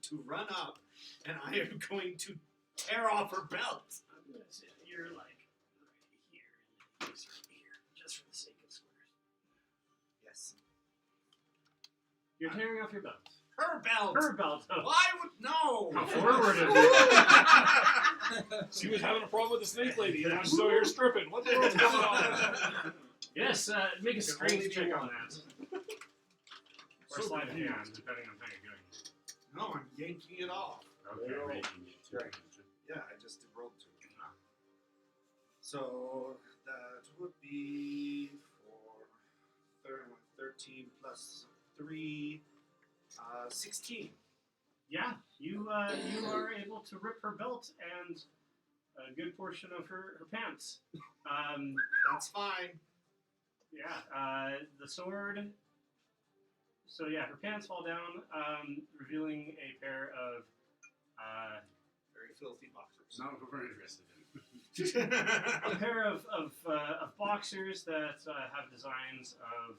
to run up, and I am going to tear off her belt. I'm gonna say that you're like right here, and he's right here, just for the sake of squares. Yes. You're tearing off your belt. Her belt. Her belt. Oh. Why would no? How forward of you. She was having a problem with the snake lady, and I'm still here stripping. What the world's going on? Yes, make a Can only strength be check on one. that. Or So sleight of confused. hand, depending on how you're doing it. No, I'm yanking it off. Okay. Roll. Making it too. Right. Yeah, I just rolled 2. So that would be for 13 plus 3, 16. Yeah, you are able to rip her belt and a good portion of her pants. That's fine. Yeah, the sword. So yeah, her pants fall down, revealing a pair of Very filthy boxers. Not what we're interested in. a pair of boxers that have designs of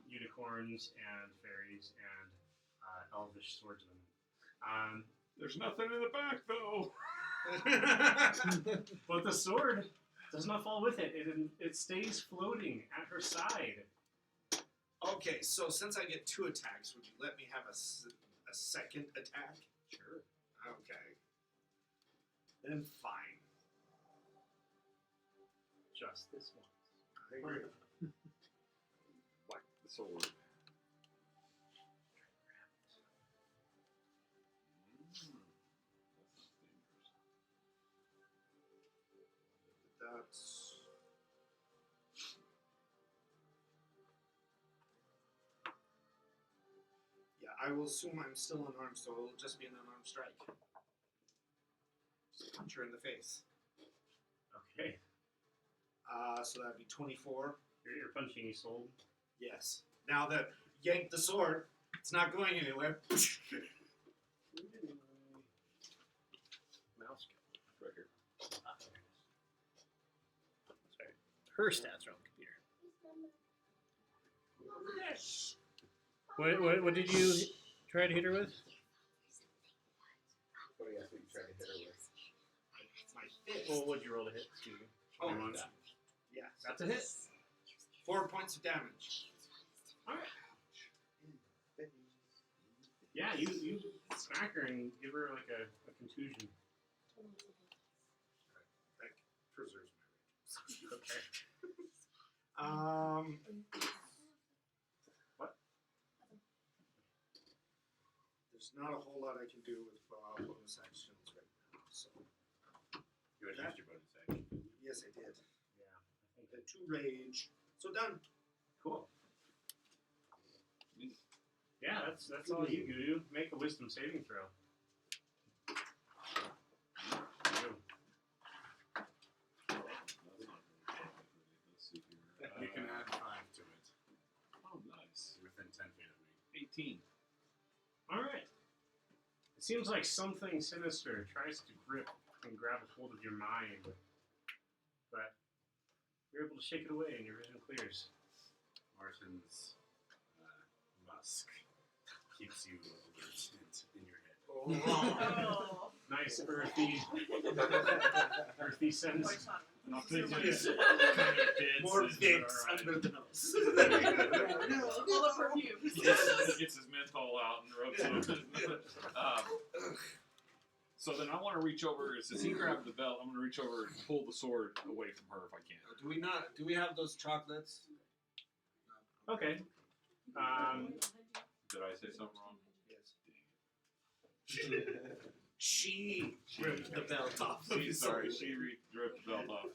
unicorns and fairies and elvish swordsmen. There's nothing in the back, though. But the sword does not fall with it. It stays floating at her side. Okay, so since I get 2 attacks, would you let me have a second attack? Sure. Okay. Then fine. Just this once. I agree. Whack the sword. That's... Yeah, I will assume I'm still unarmed, so it'll just be an unarmed strike. Just punch her in the face. Okay. So that'd be 24. You're punching you sold. Yes. Now that yank the sword, it's not going anywhere. Mouse. Right here. Sorry. Her stats are on the computer. What did you try to hit her with? Oh, yeah, that's what you tried to hit her with. My fist. Well, what'd you roll to hit? Excuse me. Oh, Once. yeah. Yes. That's a hit. 4 points of damage. Alright. Yeah, you smack her and give her like a contusion. That preserves my range. Okay. What? There's not a whole lot I can do with bonus actions right now. So You had used your bonus action. yes, I did. Yeah. I think The 2 rage. So done. cool. Yeah, that's all you can do. Make a wisdom saving throw. You. Let's see here. You can add 5 to it. Oh, nice. Within 10 feet of me. 18. All right. It seems like something sinister tries to grip and grab a hold of your mind, but you're able to shake it away and your vision clears. Martin's musk keeps you alert in your head. Oh. Nice earthy sense. Nothing More Vicks under the nose. All the perfumes. He gets his menthol out and rubs it on. So then I want to reach over. Since he grabbed the belt, I'm going to reach over and pull the sword away from her if I can. Do we have those chocolates? Okay. Did I say something wrong? She ripped the belt off. of his Sorry, sword. she ripped the belt off.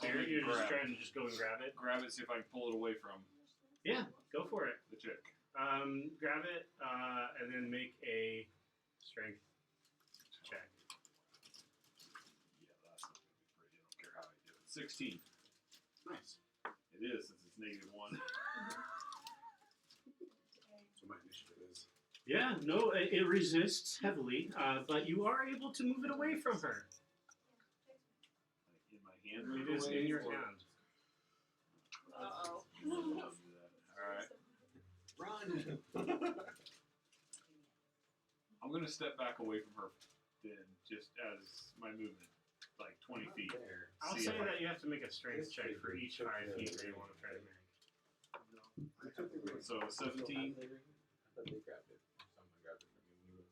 So you're just trying to just go and grab it? Grab it, see if I can pull it away from Yeah, go for it. the chick. Grab it, and then make a strength check. Yeah, that's not going to be pretty. I don't care how I do it. 16. Nice. It is, since it's -1. So my initiative is. Yeah, no, it resists heavily, but you are able to move it away from her. In my hand, It is in your hand. Uh-oh. Alright. Run! I'm going to step back away from her then, just as my movement. Like 20 feet. There. I'll See say if I- that you have to make a strength check for each 5 feet that you want to try to make. So 17. I thought they grabbed it. Someone grabbed it from you when you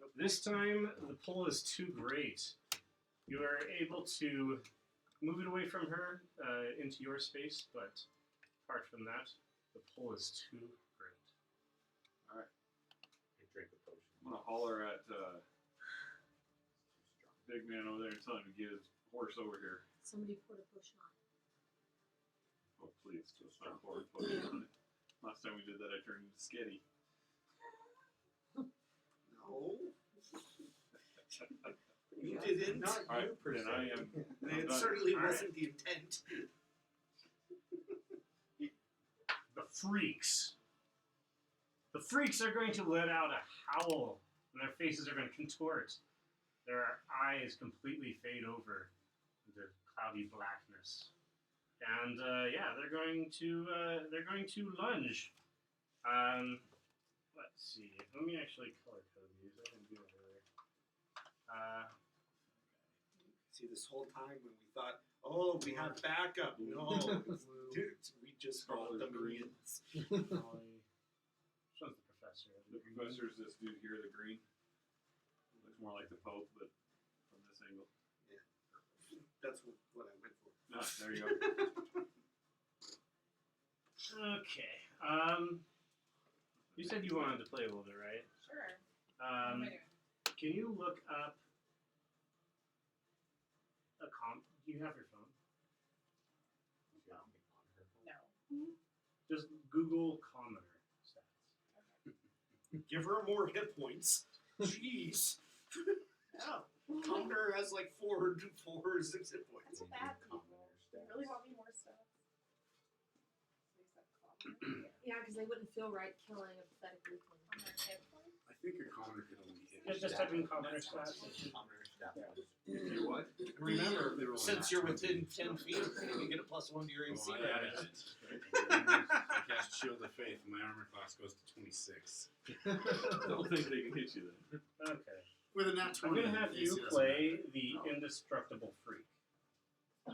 were This time, the pull is too great. You are able to move it away from her into your space, but apart from that, the pull is too great. They drink a potion. I'm going to holler at big man over there and tell him to get his horse over here. Somebody poured a potion on it. Oh, please, just not pour it on it. Last time we did that, I turned into Skitty. No. You didn't. Not Alright, you, per then se. I am. I'm It done. certainly All right. wasn't the intent. The freaks. The freaks are going to let out a howl, and their faces are going to contort. Their eyes completely fade over into cloudy blackness, and yeah, they're going to lunge. Let's see. Let me actually color code these. I didn't do it earlier. See, this whole time when we thought, oh, we have backup. No, dude, we just brought the Green. minions. Which one's the professor? The professor's this dude here, the green. Looks more like the Pope, but from this angle. That's what I went for. Ah, there you go. Okay. You said you wanted to play a little bit, right? Sure. What am I doing? Can you look up a do you have your phone? No. Just Google commoner stats. Give her more hit points. Jeez. Oh. Commoner has like four or 6 hit That's points. a bad people. You really want me more stuff? Yeah, because they wouldn't feel right killing a pathetic weakling. I think your commoner could only hit. Yeah, just type in commoner stats. You what? Remember, since you're within 10 feet of her, you get a +1 to your AC. Oh, I right added now. it. I cast Shield of Faith, and my armor class goes to 26. Don't think they can hit you then. Okay. With a nat 20. I'm going to have AC you doesn't play matter. the indestructible freak. Is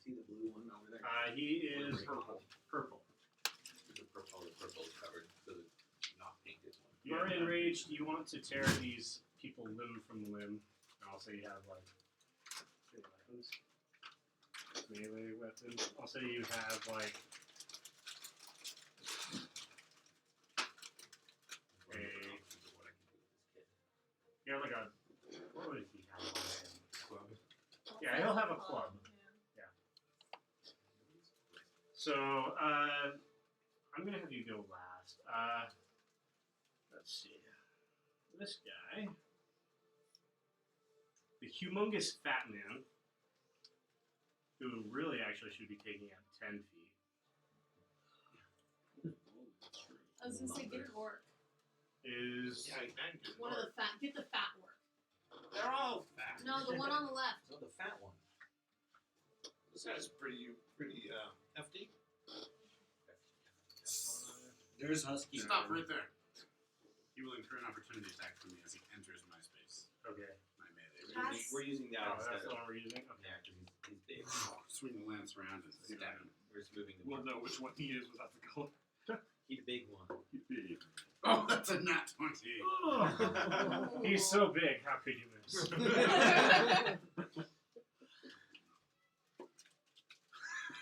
he the blue one over there? He is purple. The purple is covered, so it's not painted. You are enraged. You want to tear these people limb from limb. I'll say you have like three weapons. Melee weapons. I'll say you have like you have like a what would he have on him? Club. Yeah, he'll have a club. Yeah. So I'm gonna have you go last. Let's see. This guy, the humongous fat man, who really actually should be taking up 10 feet. I was gonna say get an orc. Is Yeah, I can do One of the fat. Get the fat orc. They're all fat. No, the one on the left. No, the fat one. This guy's pretty hefty. There's Husky. Stop right there. He will incur an opportunity attack from me as he enters my space. okay. My melee. Pass. We're using the Oh, outside. that's the one we're using. Okay. Yeah, because he's big. Swing the lance around and stab him. We're just moving the We'll know which one he is without the color. He's the big one. Oh, that's a nat 20. He's so big. How could you miss?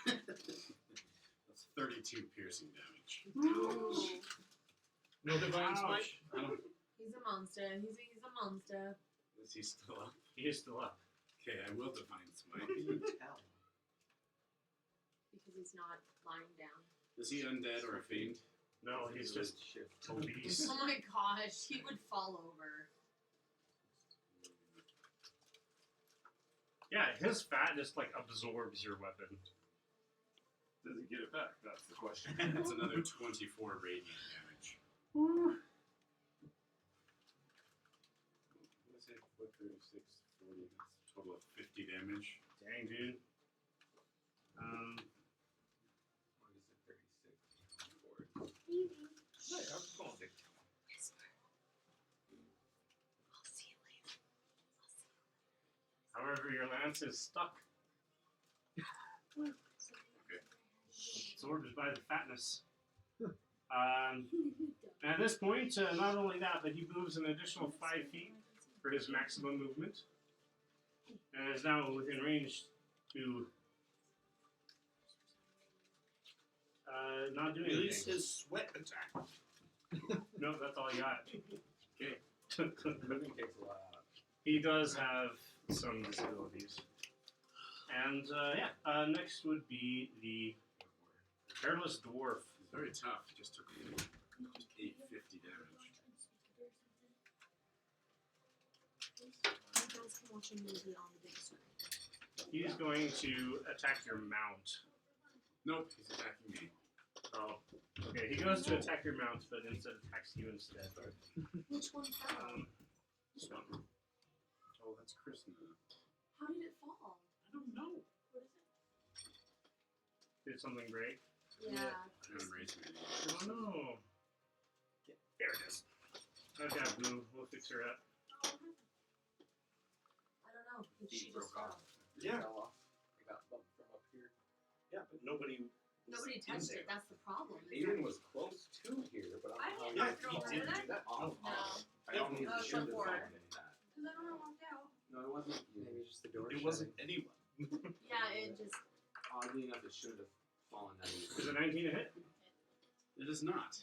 That's 32 piercing damage. No divine smite. Ouch. He's a monster. He's a monster. Is he still up? He is still up. Okay, I will divine smite. Tell. Because he's not lying down. Is he undead or a fiend? No, he's just obese. Oh my gosh, he would fall over. Yeah, his fat just like absorbs your weapon. Does he get it back? That's the question. That's another 24 radiant damage. Woo. What's it? What, 36, 40? That's a total of 50 damage. Dang, dude. What is it? 36. 4. I'll see you later. However, your lance is stuck. Absorbed by the fatness. And at this point, not only that, but he moves an additional 5 feet for his maximum movement, and is now within range to not do Release anything. his sweat attack. No, that's all he got. Okay. Moving takes a while. He does have some disabilities. And next would be the Hairless Dwarf. He's very tough. He just took 850 damage. You guys can watch a movie on the big screen. He's going to attack your mount. Nope, he's attacking me. Oh, okay. He goes to attack your mount, but instead attacks you instead. Which one fell? This one. Oh, that's Krishna. How did it fall? I don't know. What is it? Did something break? Yeah. I'm gonna raise my Oh no. There it is. Okay, Blue. We'll fix her up. I don't know. Did she just broke off. fell? Yeah. Fell off. It got bumped from up here. Yeah, but nobody. Nobody touched it. That's the problem. Aiden was close to here, but I don't I know how didn't Yeah, he did throw it in do that. off. No. I don't think Oh, it should have before. fallen in that. Because I don't know, walked out. No, it wasn't. Maybe just the door. It wasn't anyone. Yeah, it just. Oddly enough, it should have fallen that Is easy. it 19 to hit? It is not.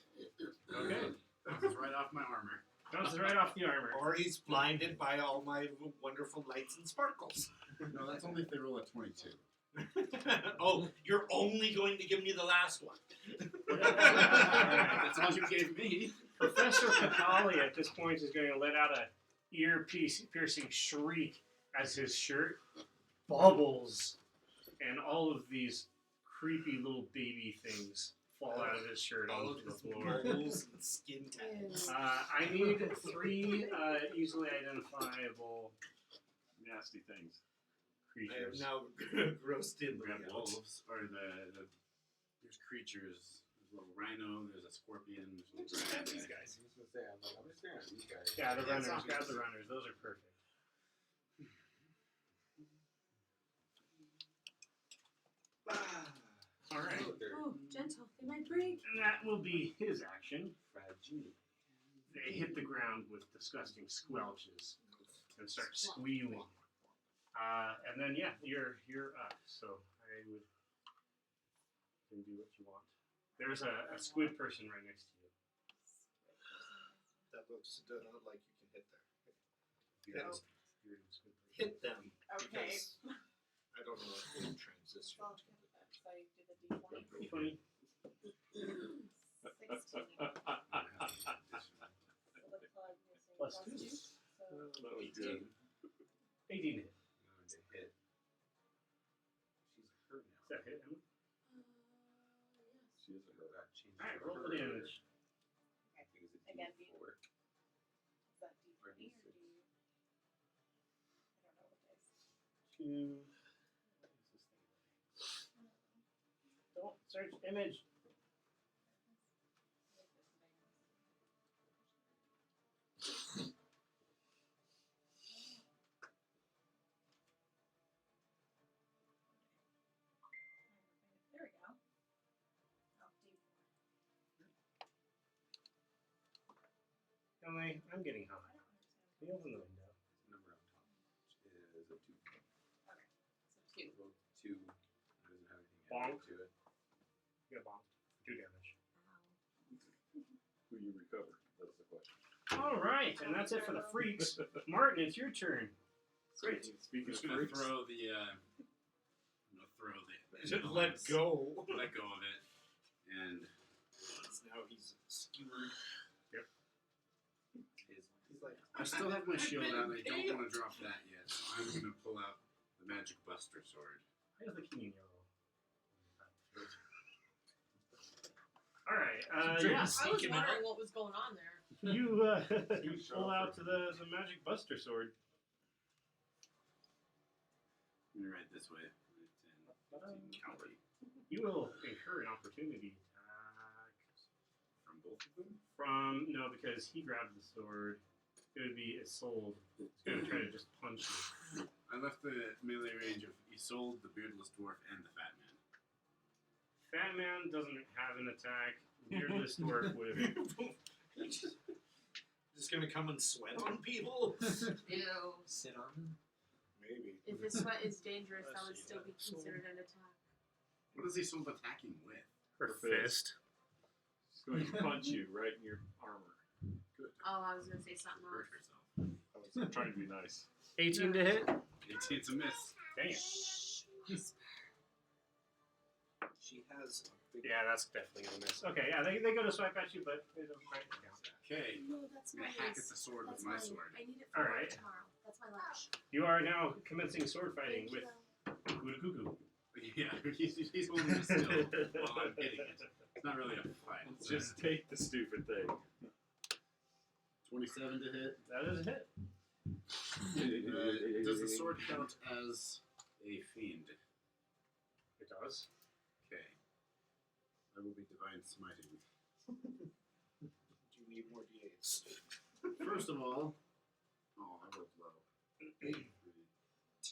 Okay. Bounces right off my armor. Bounces right off the armor. Or he's blinded by all my wonderful lights and sparkles. No, that's only if they roll a 22. Oh, you're only going to give me the last one. That's all you gave me. Professor Capali at this point is going to let out a ear-piercing shriek as his shirt bubbles, and all of these creepy little baby things fall out of his shirt All onto of the his floor. moles and skin tags. I need 3 easily identifiable Nasty things. I am creatures. now grossed in. We have wolves, or there's creatures. There's a little rhino, there's a scorpion, there's a little Just grab dragon. these guys. I was gonna say, I'm just staring at these guys. Yeah, the Yeah, runners. zombies. Grab the runners. Those are perfect. All right. Oh, they're Oh, gentle. They might break. And that will be his action. fragile. They hit the ground with disgusting squelches. and start squealing. And then yeah, you're up. So I would can do what you want. There's a squid person right next to you. That looks like you can hit there. You're Hit, you're in squid person. hit them. Okay. Because I don't know what transition. So you do the D20. 20. 16. Plus So 2. So That was good. 18 hit. No, to hit. She's hurt now. Is that hit, Emma? yes. She is a girl. That changes Alright, her roll for damage. I think it's a Again, D4. Is that D20 or D? I don't know what it is. 2. Don't search image. There we go. Oh, D4. Emily, I'm getting hot. I don't understand. Can you open the window? Number on top is a 2. So 2. Roll 2. It doesn't have anything Bonk. added to it. You got bombed. 2 damage. Who you recover? That's the question. Alright, and that's it for the freaks. Martin, it's your turn. Great. I'm Speaking just of gonna freaks, throw the. Let go. Let go of it, and Now he's skewered. He's like, I still have my shield out. And I don't want to drop that yet, so I'm gonna pull out the magic buster sword. Why is the king in yellow? Alright, yeah. I was wondering what was going on there. You, you pull out the magic buster sword. I'm gonna write this way. 10, 15, cowardly. You will incur an opportunity attack. From both of them? No, because he grabbed the sword. It would be Isolde. It's going to try to just punch you. I left the melee range of Isolde, the beardless dwarf, and the fat man. Fat man doesn't have an attack. Beardless dwarf would have. just gonna come and sweat on people? Ew. Sit on him. Maybe. If his sweat is dangerous, that would Let's see still be that. considered an attack. What is Isolde attacking with? Her fist. She's going to punch you right in your armor. Good. Oh, I was gonna say something Hurt else. herself. I'm trying to be nice. 18 to hit? It's a miss. Damn. She has a big. Yeah, that's definitely going to miss. Okay, yeah, they go to swipe at you, but they don't quite count. Okay. No, that's I'm my gonna hack at the sword That's with my mine. sword. I need it for Alright. work tomorrow. That's my lunch. You are now commencing sword fighting Thank with you. Kuda Cuckoo. Yeah, he's holding it still while I'm hitting it. It's not really a fight. It's Just take the stupid thing. 27 to hit. That is a hit. Does the sword count as a fiend? It does. Okay. I will be divine smiting. Do you need more D8s? First of all, I rolled low.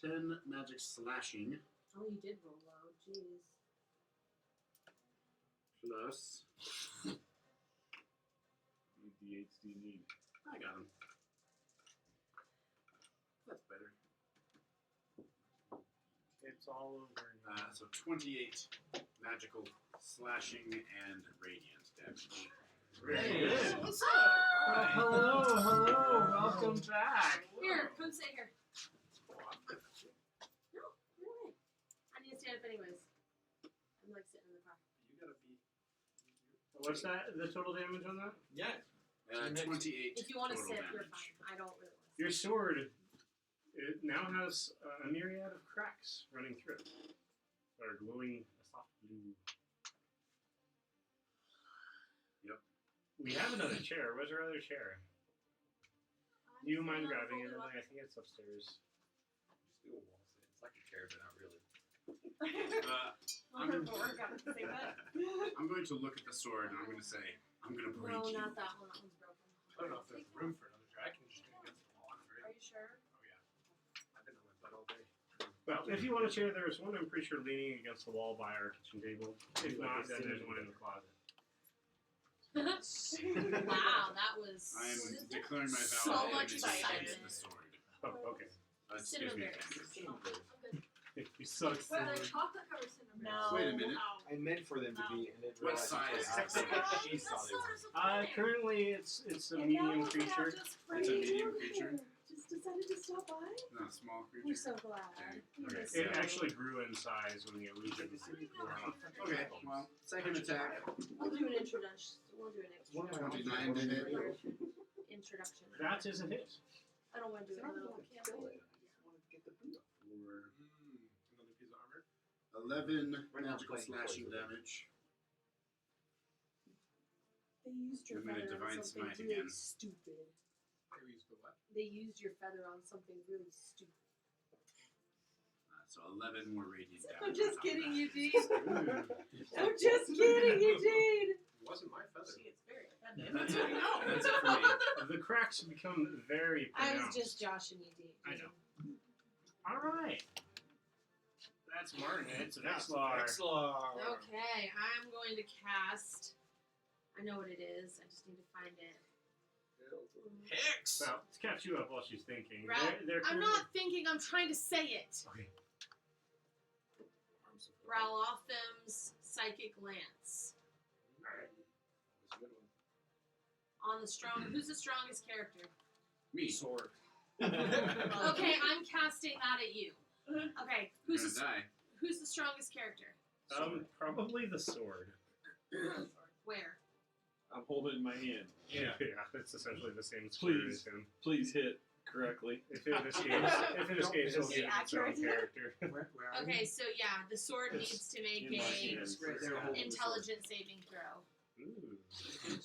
10 magic slashing Oh, you did roll low. Jeez. plus. How many D8s do you need? I got him. That's better. It's all over. So 28 magical slashing and radiant damage. Very good. What's Hello, welcome back. Here, come sit here. No, no way. I need to stand up anyways. I'm like sitting in the car. You gotta be. What's that? The total damage on that? Yeah. 28 If you want to total sit, damage. you're fine. I don't really want to sit. Your sword, it now has a myriad of cracks running through it that are glowing a soft blue. Yep. We have another chair. Where's our other chair? Do you mind grabbing it, Emily? I think it's upstairs. Just do a wall sit. It's like a chair, but not really. I'm going to look at the sword and I'm going to say, I'm going to break No, you. not that one. That one's broken. I don't know if there's room for another chair. I can just go against the wall. Are you sure? Oh yeah. I've been on my butt all day. Well, if you want a chair, there's one I'm pretty sure leaning against the wall by our kitchen table. If not, then there's one in the closet. Wow, that was I am declaring my so valor much against excitement. the sword. Oh, okay. Excuse me. Cinnamon berries. You suck. What are they chocolate covered cinnamon? No. Wait a minute. I meant for them to be, and then What realized size? after that she saw they were. Currently it's a medium creature. It's a medium creature. Just decided to stop by. Not a small We're creature. so glad. Okay. We're Okay. It so- actually grew in size when the illusion wore off. Okay, well, second attack. We'll do an introduction. We'll do an One of my 29 to hit. introduction. That is a hit. I don't want to do it. I in the don't middle want of to the kill campaign. it. I just want to get the boot off. For Another piece of armor. 11 Right now I'm magical playing slashing poison. damage. They used your I'm gonna feather divine on something smite really again. stupid. There used the what? They used your feather on something really stupid. So 11 more radiant damage. I'm on just top of kidding, that. Eugene. I'm just kidding, Eugene. It wasn't my feather. She gets very offended. That's it. That's it for me. The cracks become very I pronounced. was just joshing you, Eugene. I know. All right. That's Martin. It's Vexlar. Okay, I'm going to cast. I know what it is. I just need to find it. Hicks! Well, to catch you up while she's thinking. Ralph, they're I'm currently- not thinking. I'm trying to say it. Okay. Arms of Ralotham's Psychic Lance. All right. That was a good one. On the strong. Who's the strongest character? Me. Sword. Okay, I'm casting that at you. Okay, You're who's gonna die. the strongest character? Probably the sword. Where? I'm holding it in my hand. Yeah, it's essentially the same square Please. as him. Please hit correctly. If it escapes, it'll Is get it its own accurate? character. Where are Okay, so yeah, the sword It's needs to make in my a hand. They're holding the sword. intelligence saving throw. Ooh, some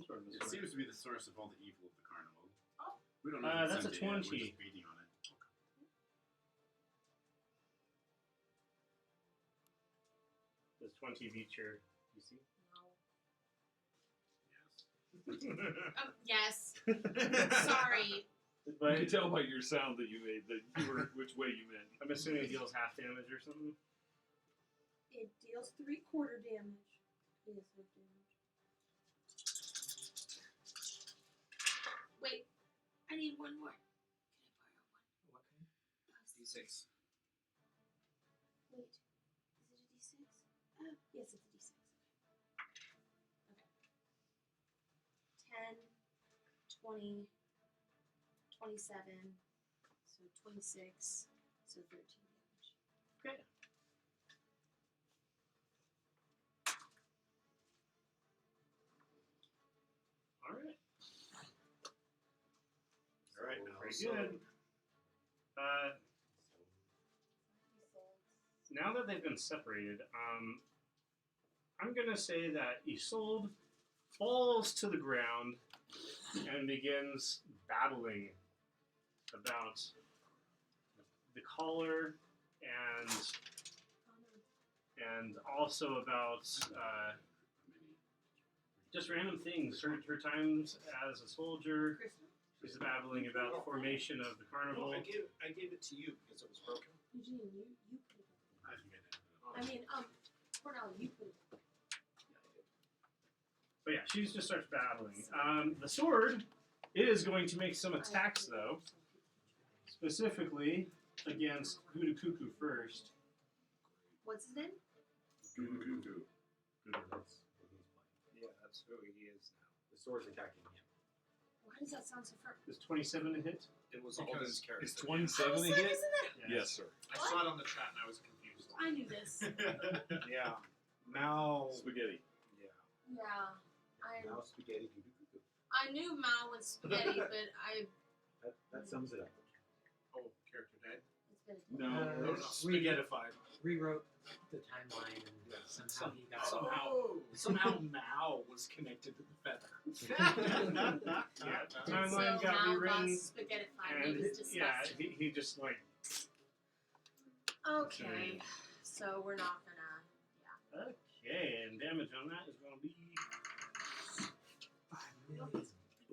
sort of a It sword. seems to be the source of all the evil of the carnival. Oh. We don't know if it's That's a sentient yet, 20. We're just beating on it. Does 20 beat your DC? Yes. Yes. Sorry. I But can tell by your sound that you made that you were which way you meant. I'm assuming it deals half damage or something. It deals 3/4 damage. Yes, 3 damage. Wait, I need one more. Can I borrow one? What kind? D6. Wait, is it a D6? Oh, yes, it's a D6. Okay. 10, 20, 27, so 26, so 13 damage. Okay. All right. All right, now. Very so- good. Now that they've been separated, I'm gonna say that Isolde falls to the ground and begins babbling about the collar and also about just random things. Her times as a soldier. She's babbling about the formation of the carnival. No, I gave it to you because it was broken. Eugene, you put it I forget it. I mean, Cornell, you put it But yeah, she just starts battling. The sword is going to make some attacks, though, specifically against Voodoo Cuckoo first. What's his name? Goo. That's what he's playing. Yeah, that's who he is now. The sword's attacking him. Why does that sound so far? Is 27 a hit? It was Because Alden's character. Is 27 I was a like, hit? isn't that? Yes, sir. I saw it on the chat and I was confused. I knew this. Yeah. Mal. Spaghetti. Yeah. Yeah. Now spaghetti goo goo goo. I knew Mal was spaghetti, but That sums it up. Oh, character dead? it's been No. No, spaghettified. Rewrote the timeline and somehow he got Somehow Mal was connected to the feather. Yeah, so timeline got Mal got rewritten, spaghettified. and He was disgusting. yeah, he just like Okay, so we're not gonna. okay, and damage on that is going to be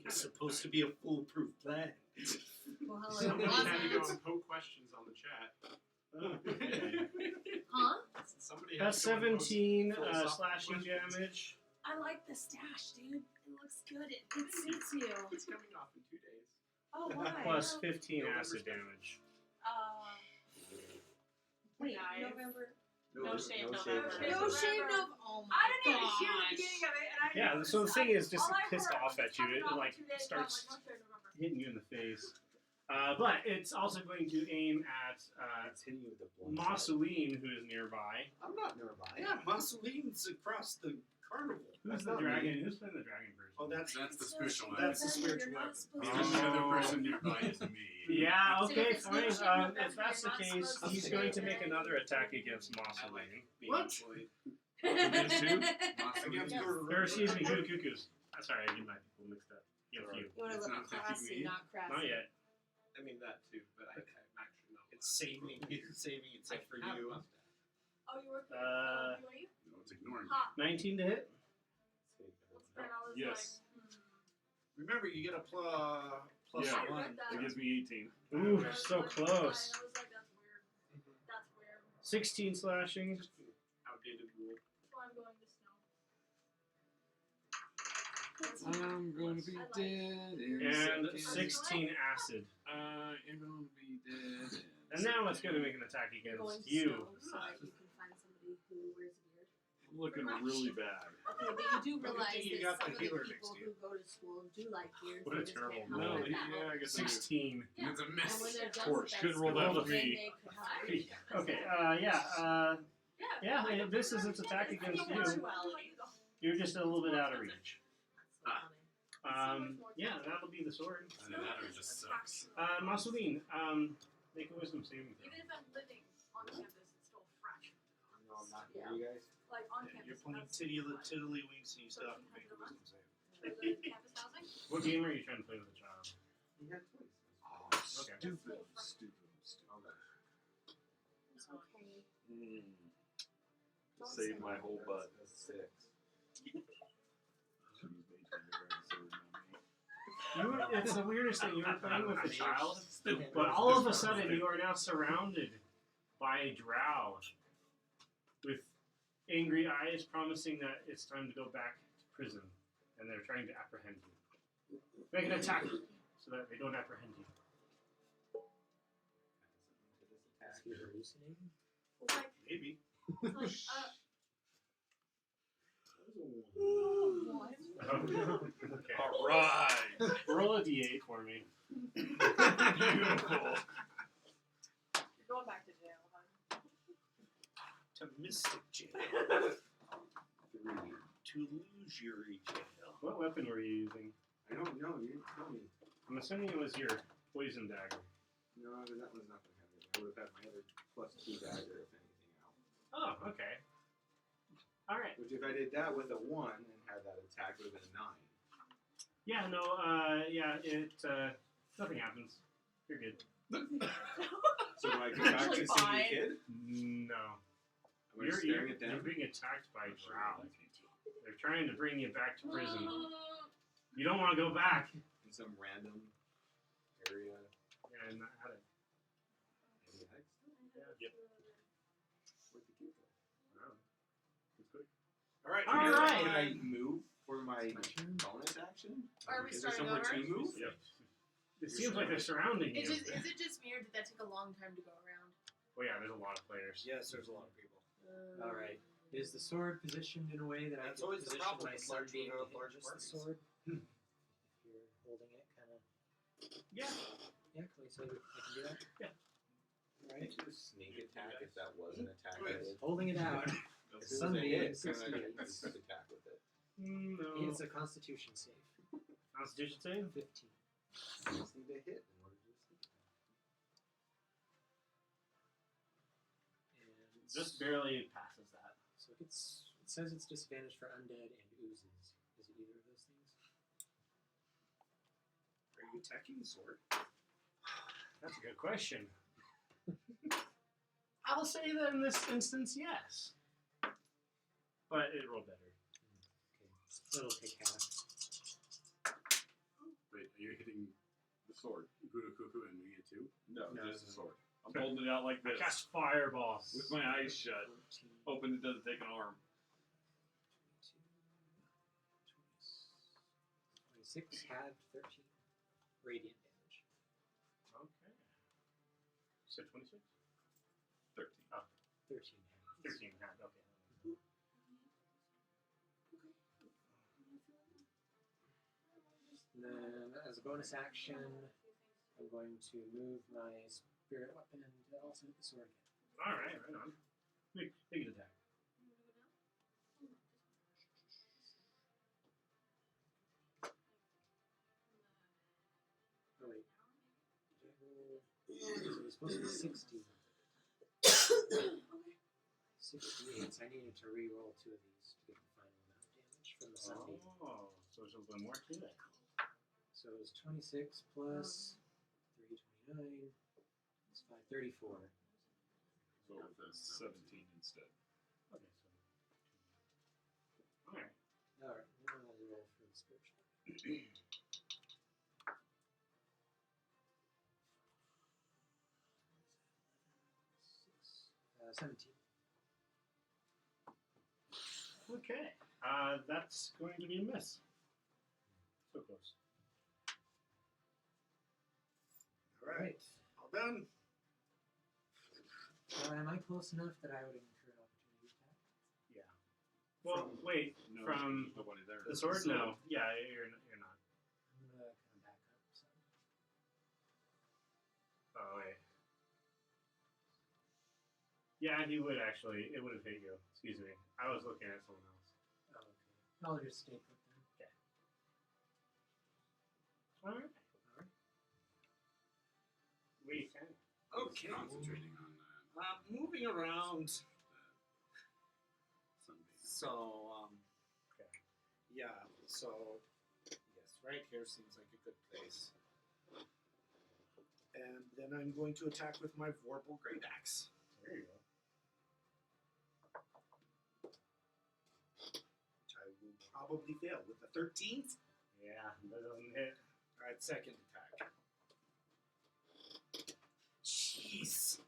It's supposed to be a foolproof plan. Well, hell, it Somebody had to go wasn't. and poke questions on the chat. Huh? Somebody had that's to go and post 17 philosophical slashing questions. damage. I like the stash, dude. It looks good. It suits you. It's coming off in 2 days. Oh, why? plus 15 acid damage. Wait, Nice. November. No shave no November. shave No November. shave November. Oh my I didn't even hear the gosh. beginning of it, and I Yeah, so the thing is, just all I pissed heard off was at you. coming It off like for 2 days, starts but I'm like, no shave November. hitting you in the face. But it's also going to aim at It's hitting you with the blunt. Mausoline, who is nearby. I'm not nearby. Yeah, Musoline's across the carnival. Who's That's the not dragon? Who's playing the dragon person? Oh, that's That's the spiritual That's the weapon. spiritual weapon. The only other person nearby is me. Yeah, So okay, if it's fine. no shave November, If that's the you're not case, supposed he's to going do to make that. another attack against Mausoline. Being What? employed. Against who? Against Yes. your Or excuse me, who Cuckoos? Sorry, I get my people mixed up. Against you. You want to It's look not attacking classy, me. not crassy. Not yet. I mean that too, but I'm actually not. it's saving except for you. Oh, you work Uh, BYU? No, it's ignoring me. Ha. 19 to hit? And I was Yes. like, Remember, you get a plus Yeah. I one. read that. It gives me 18. Ooh, I was so like, close. I was like, that's weird. That's weird. 16 slashing. Outdated rule. So I'm going to snow. I'm going to be I like dead in And seconds. 16 acid. I am going to be dead. And now it's going to make an attack You're going against to you. snow so that you can find somebody who wears a beard. I'm looking really bad. Okay, but you do Good realize thing you that got some the of the healer people next to who go to school do like beards. What a they just can't terrible help No, it roll. with that I guess I do. 16. And it's a And miss. when they're done course, with couldn't that roll that stuff, for then me. they could help. Okay, yeah, this is its attack against you. You're just a little bit out of reach. Yeah, that'll be the sword. Either that or it just sucks. Mausoline, make a wisdom saving throw. Even if I'm living on campus, it's still fresh. No, I'm not near you guys. Like on Yeah, campus. you're playing that's tiddlywinks and you still have to make a wisdom save. campus housing. What game are you trying to play with a child? You had twice. Oh, Okay. stupid. That's It's okay. Saved my whole butt. That's 6. It's the weirdest thing. You were playing with a child, but all of a sudden you are now surrounded by a drow with angry eyes promising that it's time to go back to prison, and they're trying to apprehend you. Make an attack so that they don't apprehend you. Is he hallucinating? It's like, Maybe. it's like, Okay. All right. Roll a d8 for me. Beautiful. you're going back to jail, huh? To Mystic Jail. 3. To Illusory Jail. What weapon were you using? I don't know. You didn't tell me. I'm assuming it was your poison dagger. No, that was not going to happen. I would have had my other +2 dagger, if anything, out. Oh, okay. All right. Which, if I did that with a 1 and had that attack, would have been a 9. Yeah, no, nothing happens. You're good. So do I go back Actually to see fine. the kid? No. Am I staring at You're them? being attacked by drow. They're trying to bring you back to prison. You don't want to go back. In some random area. Yeah, in the attic. In the attic? Yep. Where'd the kid go? Wow. That's quick. Alright. All Can right. I move for my bonus action? Are we Is there starting somewhere over? to move? Yep. It seems like they're surrounding you. Is it just me or did that take a long time to go around? Well, yeah, there's a lot of players. Yes, there's a lot of people. All right. Is the sword positioned in a way that That's I can always the position problem my with son large- being able to hit large just the parties. sword? If you're holding it, kind of. Yeah. Yeah, can we say I can do that? Yeah. All Right. right. Do a sneak attack if that was an attack. Right. I did. Holding it out. If it was a Sunbeam, hit, then I 68. could sneak attack with it. No. It's a Constitution save. Constitution save? 15. Just need a hit in order to do a sneak attack. And Just barely passes that. So it says it's disadvantaged for undead and oozes. Is it either of those things? Are you attacking the sword? That's a good question. I'll say that in this instance, yes. But it rolled better. Okay. It'll take half. Wait, are you hitting the sword? Guru Kuku and me too? No, No. just a sword. I'm holding it out like I this. cast Fireball. With my eyes shut. 14, Hoping it doesn't take an arm. 22, 26, halved, 13. Radiant damage. said 26? 13. Oh, 13 hands. 13 hand. Okay. And then, as a bonus action, I'm going to move my spirit weapon to also hit the sword again. All right, right on. Make an attack. Oh wait. So it's supposed to be 16. 68, so I needed to re-roll 2 of these to get the final amount of damage from the sunbeam. Oh, so there's a little more to it. So it was 26 plus 3, 29. It's 5, 34. So that's 17 instead. Okay, so. All right. Alright, now I'll roll for the spiritual. 17. Okay. That's going to be a miss. So close. Alright. All done. Am I close enough that I would incur an opportunity attack? Yeah. Well, wait. No, From there's nobody there. the sword? No. Yeah, you're not. I'm gonna kind of back up. So. Oh, wait. Yeah, he would actually. It would have hit you. Excuse me. I was looking at someone else. Oh, okay. I'll just stay put then. All right. Alright. We can. Okay. Concentrating on Moving around. sunbathing. So, Okay. yeah. So, yes, right here seems like a good place. And then I'm going to attack with my Vorpal Great Axe. There you go. Which I will probably fail with a 13. Yeah, that doesn't hit. Alright, second attack. Jeez.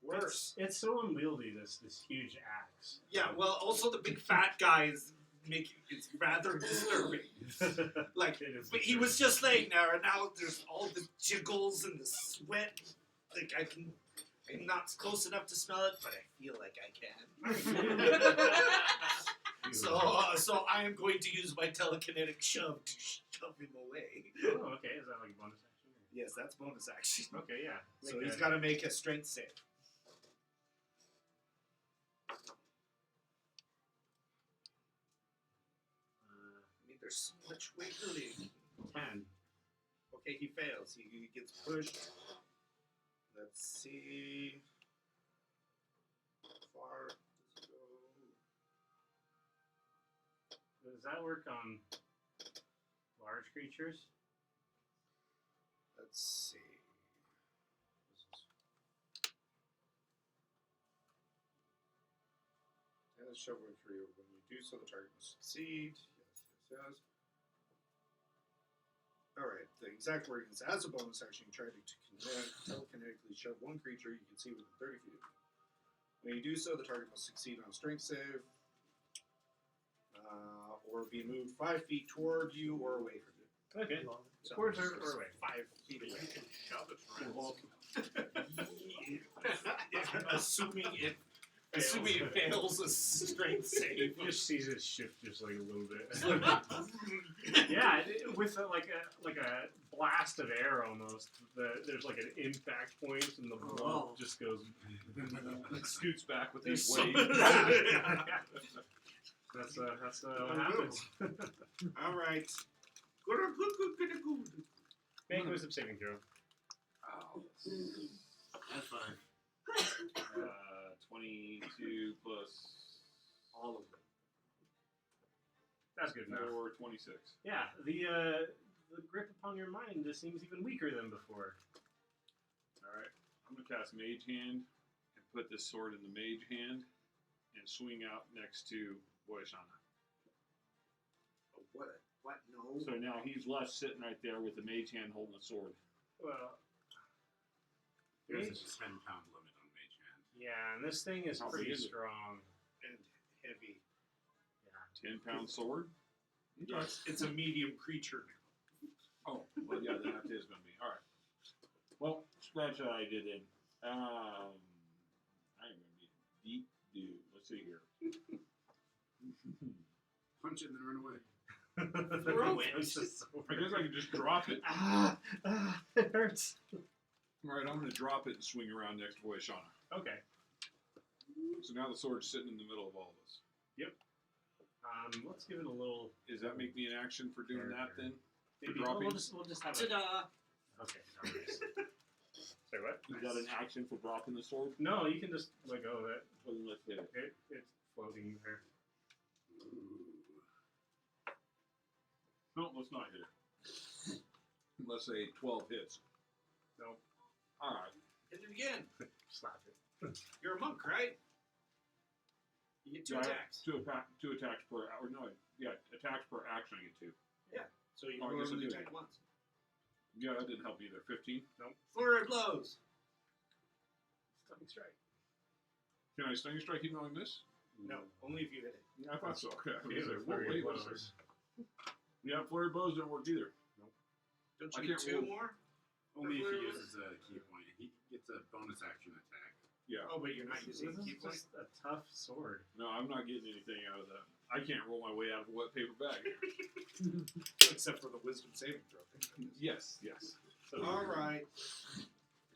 Worse. It's so unwieldy. This huge axe. Yeah, well, also the big fat guy is it's rather disturbing. Like, It is but he was just laying there, and now there's all the jiggles and the sweat. Like, I'm not close enough to smell it, but I feel like I can. So I am going to use my telekinetic shove to shove him away. Oh, okay. Is that like a bonus action? Or? Yes, that's bonus action. Okay, yeah. So Make he's that- got to make a strength save. I mean, there's so much wiggling. 10. Okay, he fails. He gets pushed. Let's see. How far does it go? Does that work on large creatures? Let's see. And show for you. When you do so, the target must succeed. Yes. Alright, the exact wording is, as a bonus action, you try to telekinetically shove one creature you can see within 30 feet of you. When you do so, the target must succeed on a strength save, or be moved 5 feet toward you or away from you. Okay. So, Towards or away? 5 feet away. Shove it around. Assuming it fails a strength save. You just sees it shift just like a little bit. Yeah, with like a blast of air almost. There's like an impact point, and the blood just goes. It scoots back with There's his so- weight. That's what happens. Alright. Good. Make a wisdom saving throw. Oh, that's fine. 22 plus All of them. That's good enough. 4, 26. Yeah, the grip upon your mind just seems even weaker than before. Alright, I'm going to cast Mage Hand and put this sword in the Mage Hand and swing out next to Boyashana. What? No. So now he's left sitting right there with the Mage Hand holding the sword. Well, There's a Mage- 10-pound limit on Mage Hand. yeah, and this thing is How big pretty is it? strong. And heavy. 10-pound sword? Yes, it's a medium creature now. Oh, well, yeah, then that is going to be. Alright. Well, scratch that I did in. I'm gonna be a deep dude. Let's see here. Punch it and then run away. Throw it. It's just so I guess I could just drop it. it hurts. Alright, I'm gonna drop it and swing around next to Shauna. Okay. So now the sword's sitting in the middle of all of us. Let's give it a little. Does that make me an action for doing that then? For Maybe dropping? we'll just have a. Ta-da! Okay. No worries. Say what? Is that an action for dropping the sword? No, you can just let go of it. Well, then let's hit it. It's floating there. No, let's not hit it. Let's say 12 hits. Nope. Alright. Hit it again. Slap it. You're a monk, right? You get 2 attacks. Two attacks per hour. No, yeah, attacks per action I get 2. So you Oh, I guess I normally do. attack once. Yeah, that didn't help either. 15. Flurry of blows. Stunning strike. Can I stunning strike even though I miss? No, only if you hit it. Yeah, I thought so. Okay. I was Yeah, like, flurry wait, of what's blows. this? Yeah, flurry of blows don't work either. Don't I you get can't 2 roll. more? Only if Flurry he of uses a key point. He gets a bonus action attack. Yeah. Oh, but you're not This using is key point? just a tough sword. No, I'm not getting anything out of that. I can't roll my way out of a wet paper bag. Except for the wisdom saving throw. Yes. So Alright.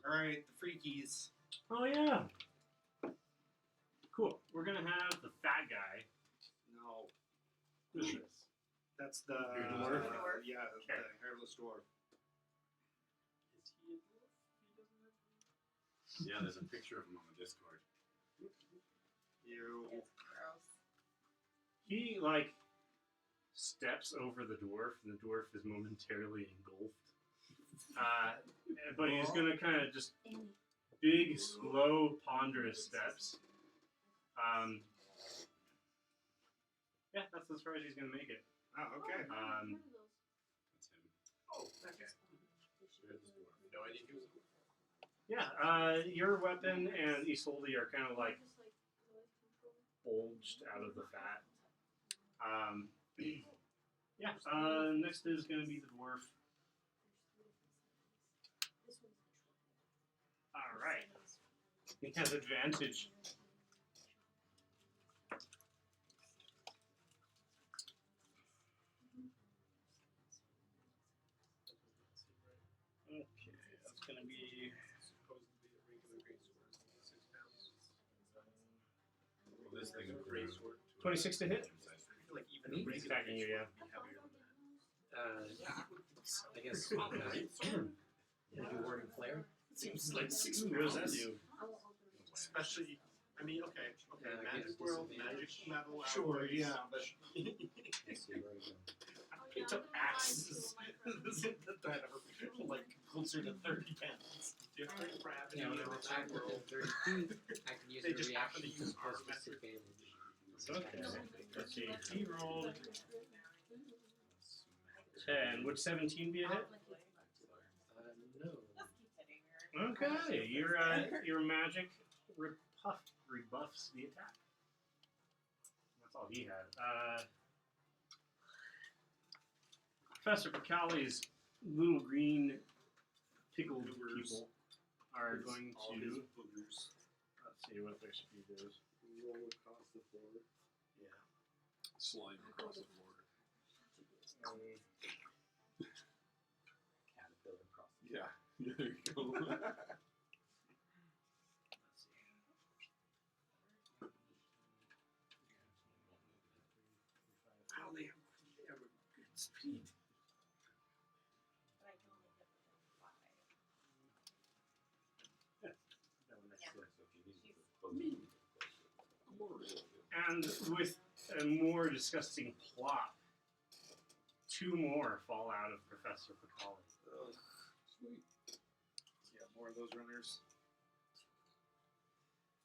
Alright, the freakies. Oh yeah. Cool. We're gonna have the fat guy. No. Who's this? That's the Dwarf? yeah, Okay. the hairless dwarf. Yeah, there's a picture of him on the Discord. You It's gross. He steps over the dwarf, and the dwarf is momentarily engulfed. But he's gonna kind of just big, slow, ponderous steps. Yeah, that's as far as he's gonna make it. Oh, okay. That's him. Oh, that guy. No idea who was Yeah, your weapon and Isolde are kind of bulged out of the fat. Next is gonna be the dwarf. All right, he has advantage. Okay, that's gonna be supposedly a regular great sword, 6 pounds. Well, this thing is great sword. 26 to hit. I feel like even Me? a regular Attacking you, great yeah. sword would be heavier than that. Yeah, I would think so. I guess. Come on, right? Do warding flare. Seems like 6 What does that pounds. do? Especially, I mean, okay, magic gives world, disadvantage. magic metal. Sure, alloys, yeah, but Let's see where we go. I picked up axes. that are closer to 30 pounds. Different gravity. Yeah, when I'm in attacked that world. within 30 feet, I can use They a just happen to reaction use to plus our method. disadvantage. Okay. Let's see. He rolled 10. Would 17 be a hit? No. Let's keep hitting her. Okay. Your magic rebuffs the attack. That's all he had. Professor Picali's little green pickled people are going All to. his boogers. Let's see what their speed is. Roll across the floor. Slime across the floor. Caterpillar cross. Yeah. There you go. Wow, they have a good speed. But I can only hit within 5. And with a more disgusting plot, 2 more fall out of Professor Picali. Sweet. Yeah, more of those runners.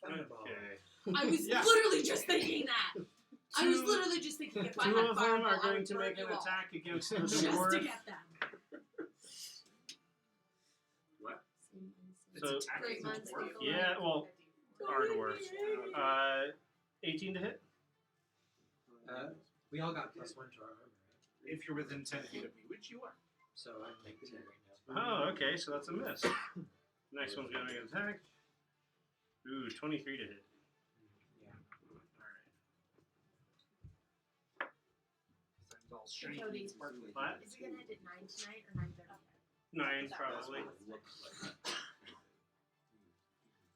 Okay. I was Yeah. literally just thinking that. I was Two- literally just thinking if I 2 had of them fireball, are I going would to burn make you an all. attack against the Just to dwarf. get them. What? So, It's attacking Great the minds dwarf. think yeah, well, our dwarves. 18 to hit. We all got +1 to our armor, right? If you're within 10 feet of me, which you are. So I'm like 10 right now. Oh, okay, so that's a miss. Next one's going to make an attack. Ooh, 23 to hit. Yeah. It's all Hey, shiny Cody. and sparkly. What? Is it gonna end at 9 tonight or 9:30? 9 That probably. was fast.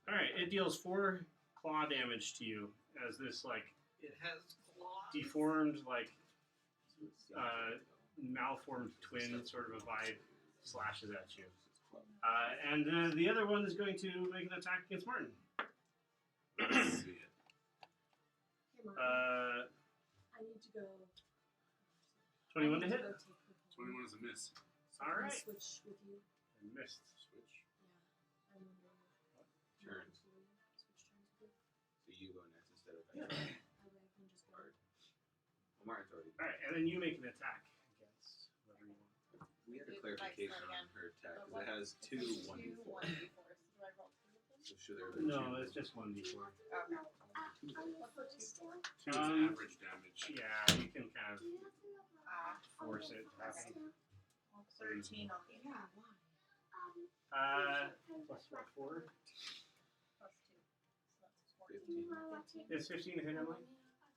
All right, it deals 4 claw damage to you as this like It has claws. deformed, like malformed twin sort of a vibe slashes at you. And the other one is going to make an attack against Martin. Let's see it. Hey, Martin, Uh, I need to go. 21 to I need hit. go take her home. 21 is a miss. So All can I right. switch with you. I missed. Switch. Yeah. I'm wondering. Turns. Switch turns with you. So you go next instead of Yeah. That way I can just go. Or- Well, Martin's already. All right, and then you make an attack against whatever you want. We had a Dude, clarification like, on her attack But because it has two Two 1d4. 1d4s. Do I roll 2 of them? So should there be No, two? it's just 1d4. Okay. What's the 2 for? 2 is Um, average damage. Yeah, you can kind of force it to happen. Okay. Well, 13 on the Yeah, attack. why? Plus what, 4? Plus 2. So that's 14. 15. It's 15 to hit, Emily.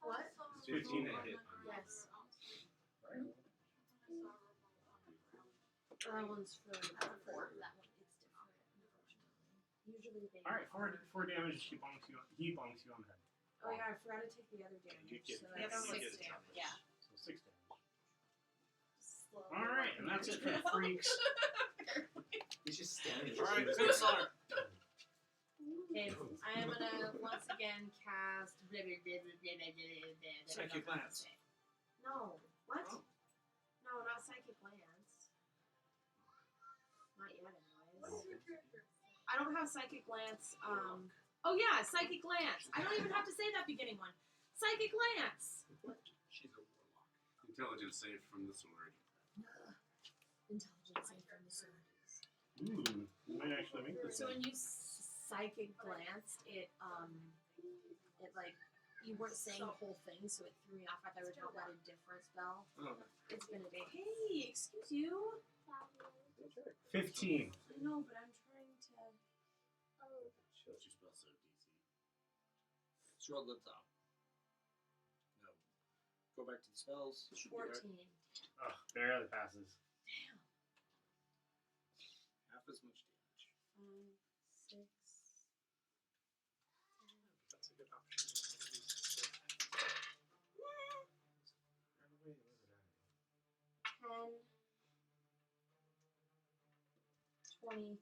What? 15 to hit. Yes. Right. That one's for 4. That one, it's different, unfortunately. Usually they. All right, 4 damage. He bonks you on the head. Oh yeah, I forgot to take the other damage. You get- so The other that's one You was get a 6 challenge. damage. Yeah. So 6 damage. Slowly All right, and that's it for the freaks. He's just standing All right, Pixar. Okay, I am gonna once again cast. Psychic Lance. No. What? Oh. No, not Psychic Lance. Not yet, anyways. I don't have Psychic Lance. Oh yeah, Psychic Lance. I don't even have to say that beginning one. Psychic Lance. She's a warlock. Intelligence save from the sword. Intelligence save from the sword. Ooh, you might actually make this. So when you Psychic Glance, it like you weren't saying the whole thing, so it threw me off. I thought we were talking about a different spell. Oh. It's been a day. Hey, excuse you. 15. I know, but I'm trying to. What's your spell save DC? Scroll to the top. No. Go back to the spells. It should be 14. right. Oh, barely passes. Damn. Half as much damage. 5, 6. That's a good option. 10, 23,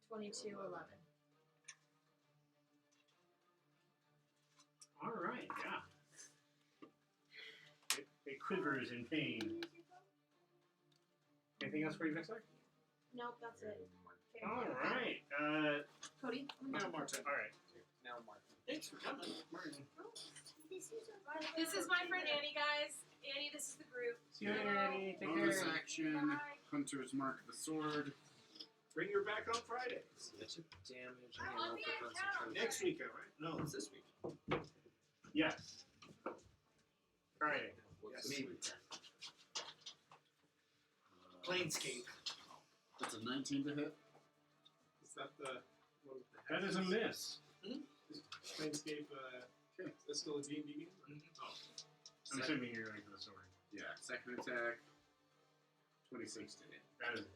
22, 11. All right, yeah. It quivers in pain. Anything else for you, Vixar? Nope, that's it. All right. Cody, Now, Martin. All right. Now Martin. Thanks for coming. Martin. this is my friend Annie, guys. Annie, this is the group. See you later, Annie. Take Bonus care. action. Hunter's mark the sword. Bring her back on Friday. That's a damage and roll for concentration. Next week, all right? No, it's this week. Yes. Friday. What's Yes. the Maybe. Planescape. That's a 19 to hit. Is that the one with the That is a miss. Planescape, is that still a D&D game? Oh. I'm assuming you're going for the sword. Yeah, second attack. 26 to hit. That is it.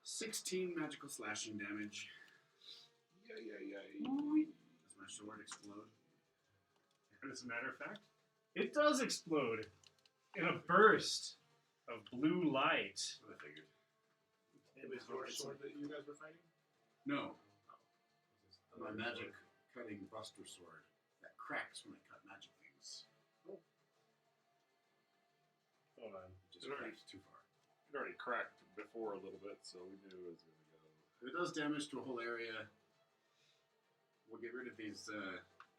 $16 magical slashing damage. Yeah. Does my sword explode? As a matter of fact, it does explode in a burst of blue light. That's what I figured. It was your sword that you guys were fighting? No. My magic cutting buster sword that cracks when I cut magic things. Hold on. Just Alright. cracks too far. It already cracked before a little bit, so we knew it was going to go. If it does damage to a whole area, we'll get rid of these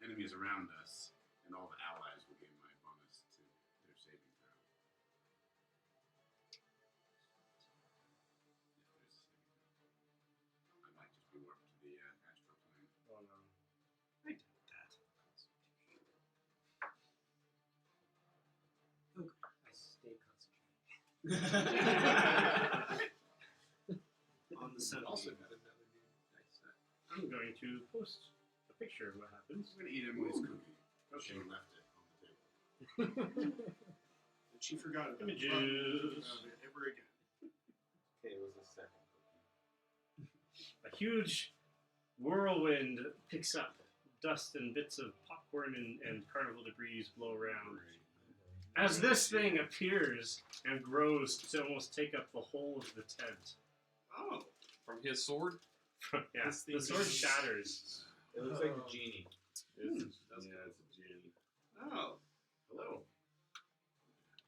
enemies around us, and all the allies will gain my bonus to their saving throw. If there's a saving throw. I might just be warped to the On the sun. Also got another new nice set. I'm going to post a picture of what happens. I'm gonna eat Emily's cookie. She left it on the table. And she forgot about it. Images. Ever again. Okay, it was the second cookie. A huge whirlwind picks up dust and bits of popcorn and carnival debris blow around. As this thing appears and grows to almost take up the whole of the tent. Oh. From his sword? Yeah, This thing the sword is- shatters. It looks like a genie. It's a genie. Oh. Hello.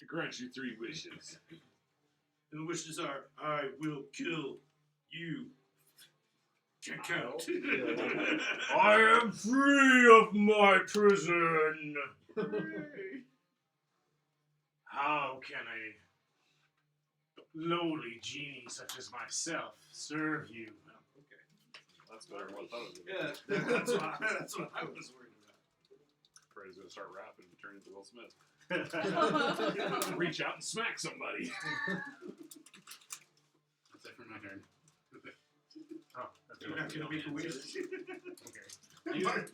I grant you 3 wishes. And the wishes are, I will kill you. Check out. I am free of my prison. How can a lowly genie such as myself serve you? That's better than what I thought it was. Yeah, that's what I was worried about. Freddy's gonna start rapping and turn into Will Smith. Oh, Reach out and smack somebody. That's it for my turn. that's You're not gonna make a wish. Okay.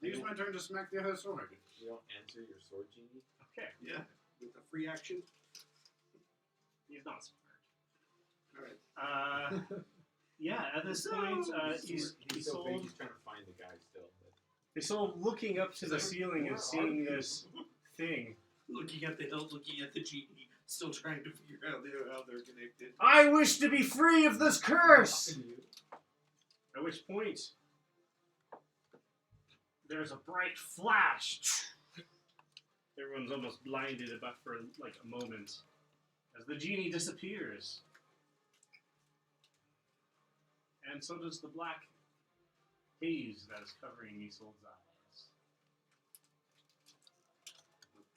Use my turn to smack the other sword. You don't answer your sword genie? Okay. Yeah, with a free action. He's not smart. All right. Yeah, at this point, he's He's so big, sold. he's trying to find the guy still. But He's sold looking up to the ceiling and seeing this thing. Looking at the hilt, looking at the genie, still trying to figure out how they're connected. I wish to be free of this curse! At which point, there's a bright flash. Everyone's almost blinded about for like a moment as the genie disappears. And so does the black haze that is covering Isolde's eyes.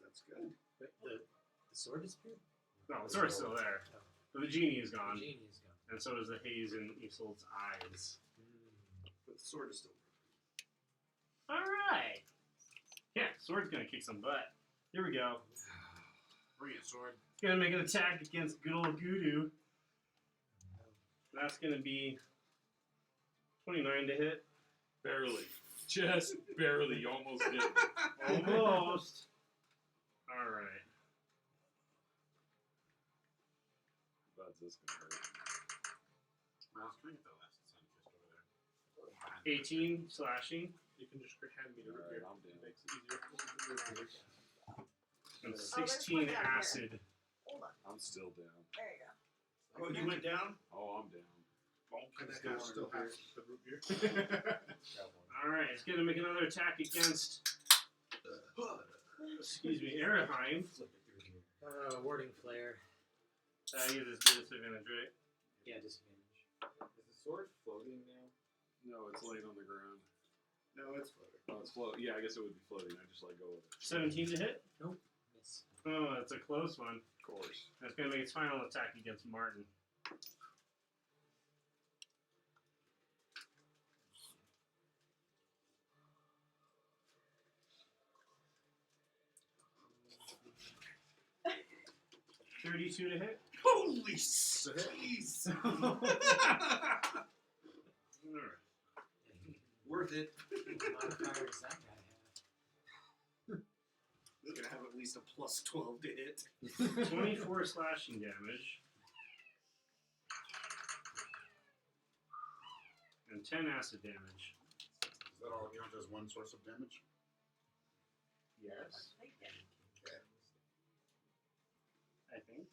That's good. Wait, the sword disappeared? No, the sword's still there. But the genie is The gone. genie is gone. And so is the haze in Isolde's eyes. But the sword is still. Alright! Yeah, sword's gonna kick some butt. Here we go. Bring it, sword. It's gonna make an attack against good old Gudu. That's gonna be 29 to hit. Barely. Just barely. You almost did. Almost. Alright. That's this gonna hurt. Well, I was trying to get that last sun fist over there. 18 slashing You can just hand me the root Alright, beer. I'm down. Makes it easier. and there's 16 one down here. acid. Hold on. I'm still down. There you go. Oh, you went down? Oh, I'm down. And This that guy guy still still has has the root beer. Got one. Alright, it's gonna make another attack against. Excuse me, Araheim. Flip it through here. Warding flare. Uses disadvantage, right? Yeah, disadvantage. Is the sword floating now? No, it's laying on the ground. No, it's floating. Oh, it's float. Yeah, I guess it would be floating. I just let go of it. 17 to hit? Miss. Oh, that's a close one. Of course. That's gonna make its final attack against Martin. $32 to hit. Holy jeez! Alright. Worth it. What modifier does that guy have? He's gonna have at least a plus 12 to hit. 24 slashing damage. And 10 acid damage. Is that all count as one source of damage? Yes, I think.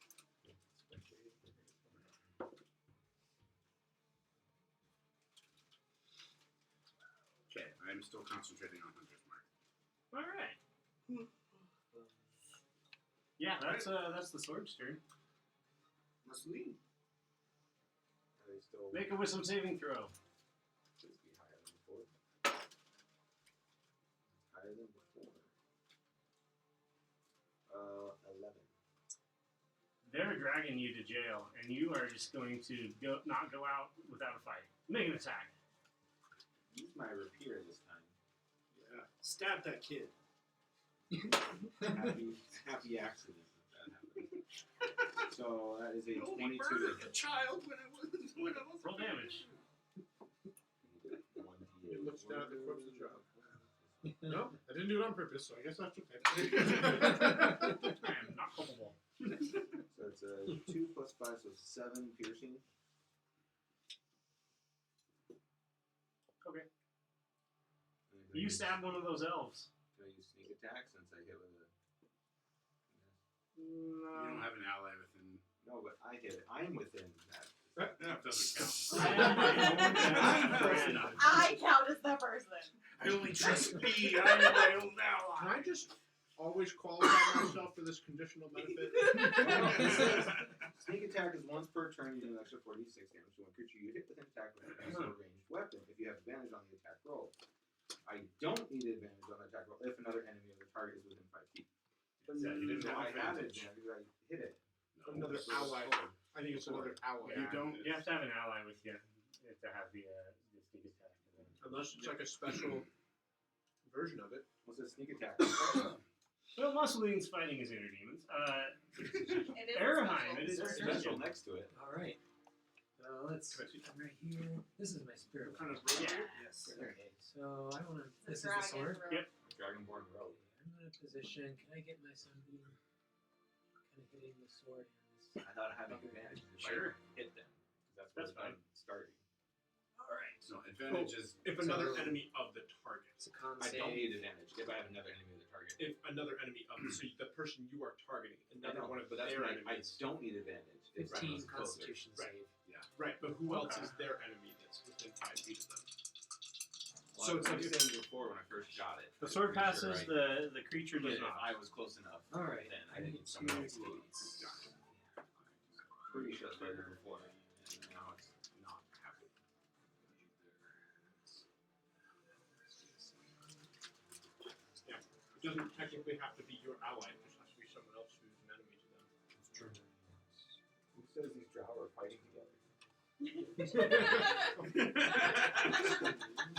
Okay, I'm still concentrating on Hunter's Mark. Alright. Yeah, that's the sword's turn. Must leave. Are they still? Make a wisdom saving throw. Please be higher than before. Higher than before. 11. They're dragging you to jail, and you are just going to not go out without a fight. Make an attack. Use my rapier this time. Yeah. Stab that kid. Happy accident. that happened. So that is a Only 22 to murdered a hit. child when I was Roll damage. 1d8. It looks down at the corpse of the child. No, I didn't do it on purpose, so I guess that's okay. I am not culpable. So it's a 2 plus 5, so 7 piercing. Okay. And do I You use- stab one of those elves. Do I use sneak attack since I hit with a? You don't have an ally within. No, but I hit it. I'm within that. That doesn't count. I count as the person. I only trust me. I'm my own ally. Can I just always qualify myself for this conditional benefit? Sneak attack is once per turn. You do an extra 46 damage to one creature you hit with an attack with a ranged weapon. If you have advantage on the attack roll, I don't need advantage on the attack roll if another enemy of the target is within 5 feet. Yeah, you didn't So have I had advantage. advantage. I hit it. Another ally. I think it's another ally. You don't. You have to have an ally with you to have the sneak attack. Unless it's like a special version of it. What's a sneak attack? Well, Musoline's fighting his inner demons. It is Eraheim, it is There's very special special. next to it. Alright. Let's see. I'm right here. This is my spirit. What kind of weapon. rogue? Yeah. Yes. Okay, so I want to. It's This a is the sword. dragon. Yep. Dragonborn rogue. I'm in a position. Can I get my sunbeam? Kind of hitting the sword and this. I thought I had an advantage if Sure. I hit them. That's That's what fine. I'm starting. Alright. No, advantage is If another enemy of the target. It's a con I save. don't need advantage if I have another enemy of the target. If another enemy of so the person you are targeting, another I know, one of but that's their right. I enemies. don't need advantage. If 15 someone's closer. Constitution Right. save. Right, but who else is their enemy that's within 5 feet of them? Well, So it's I like was saying before when I first got it. The I'm sword pretty passes, sure the creature I does hit if not. I was close enough. Alright. Then I I need need someone else to- to lead. Pretty sure that's what I did before. And now it's not happening. It doesn't technically have to be your ally, it just has to be someone else who's an enemy to them. It's true. Who says these drow are fighting together?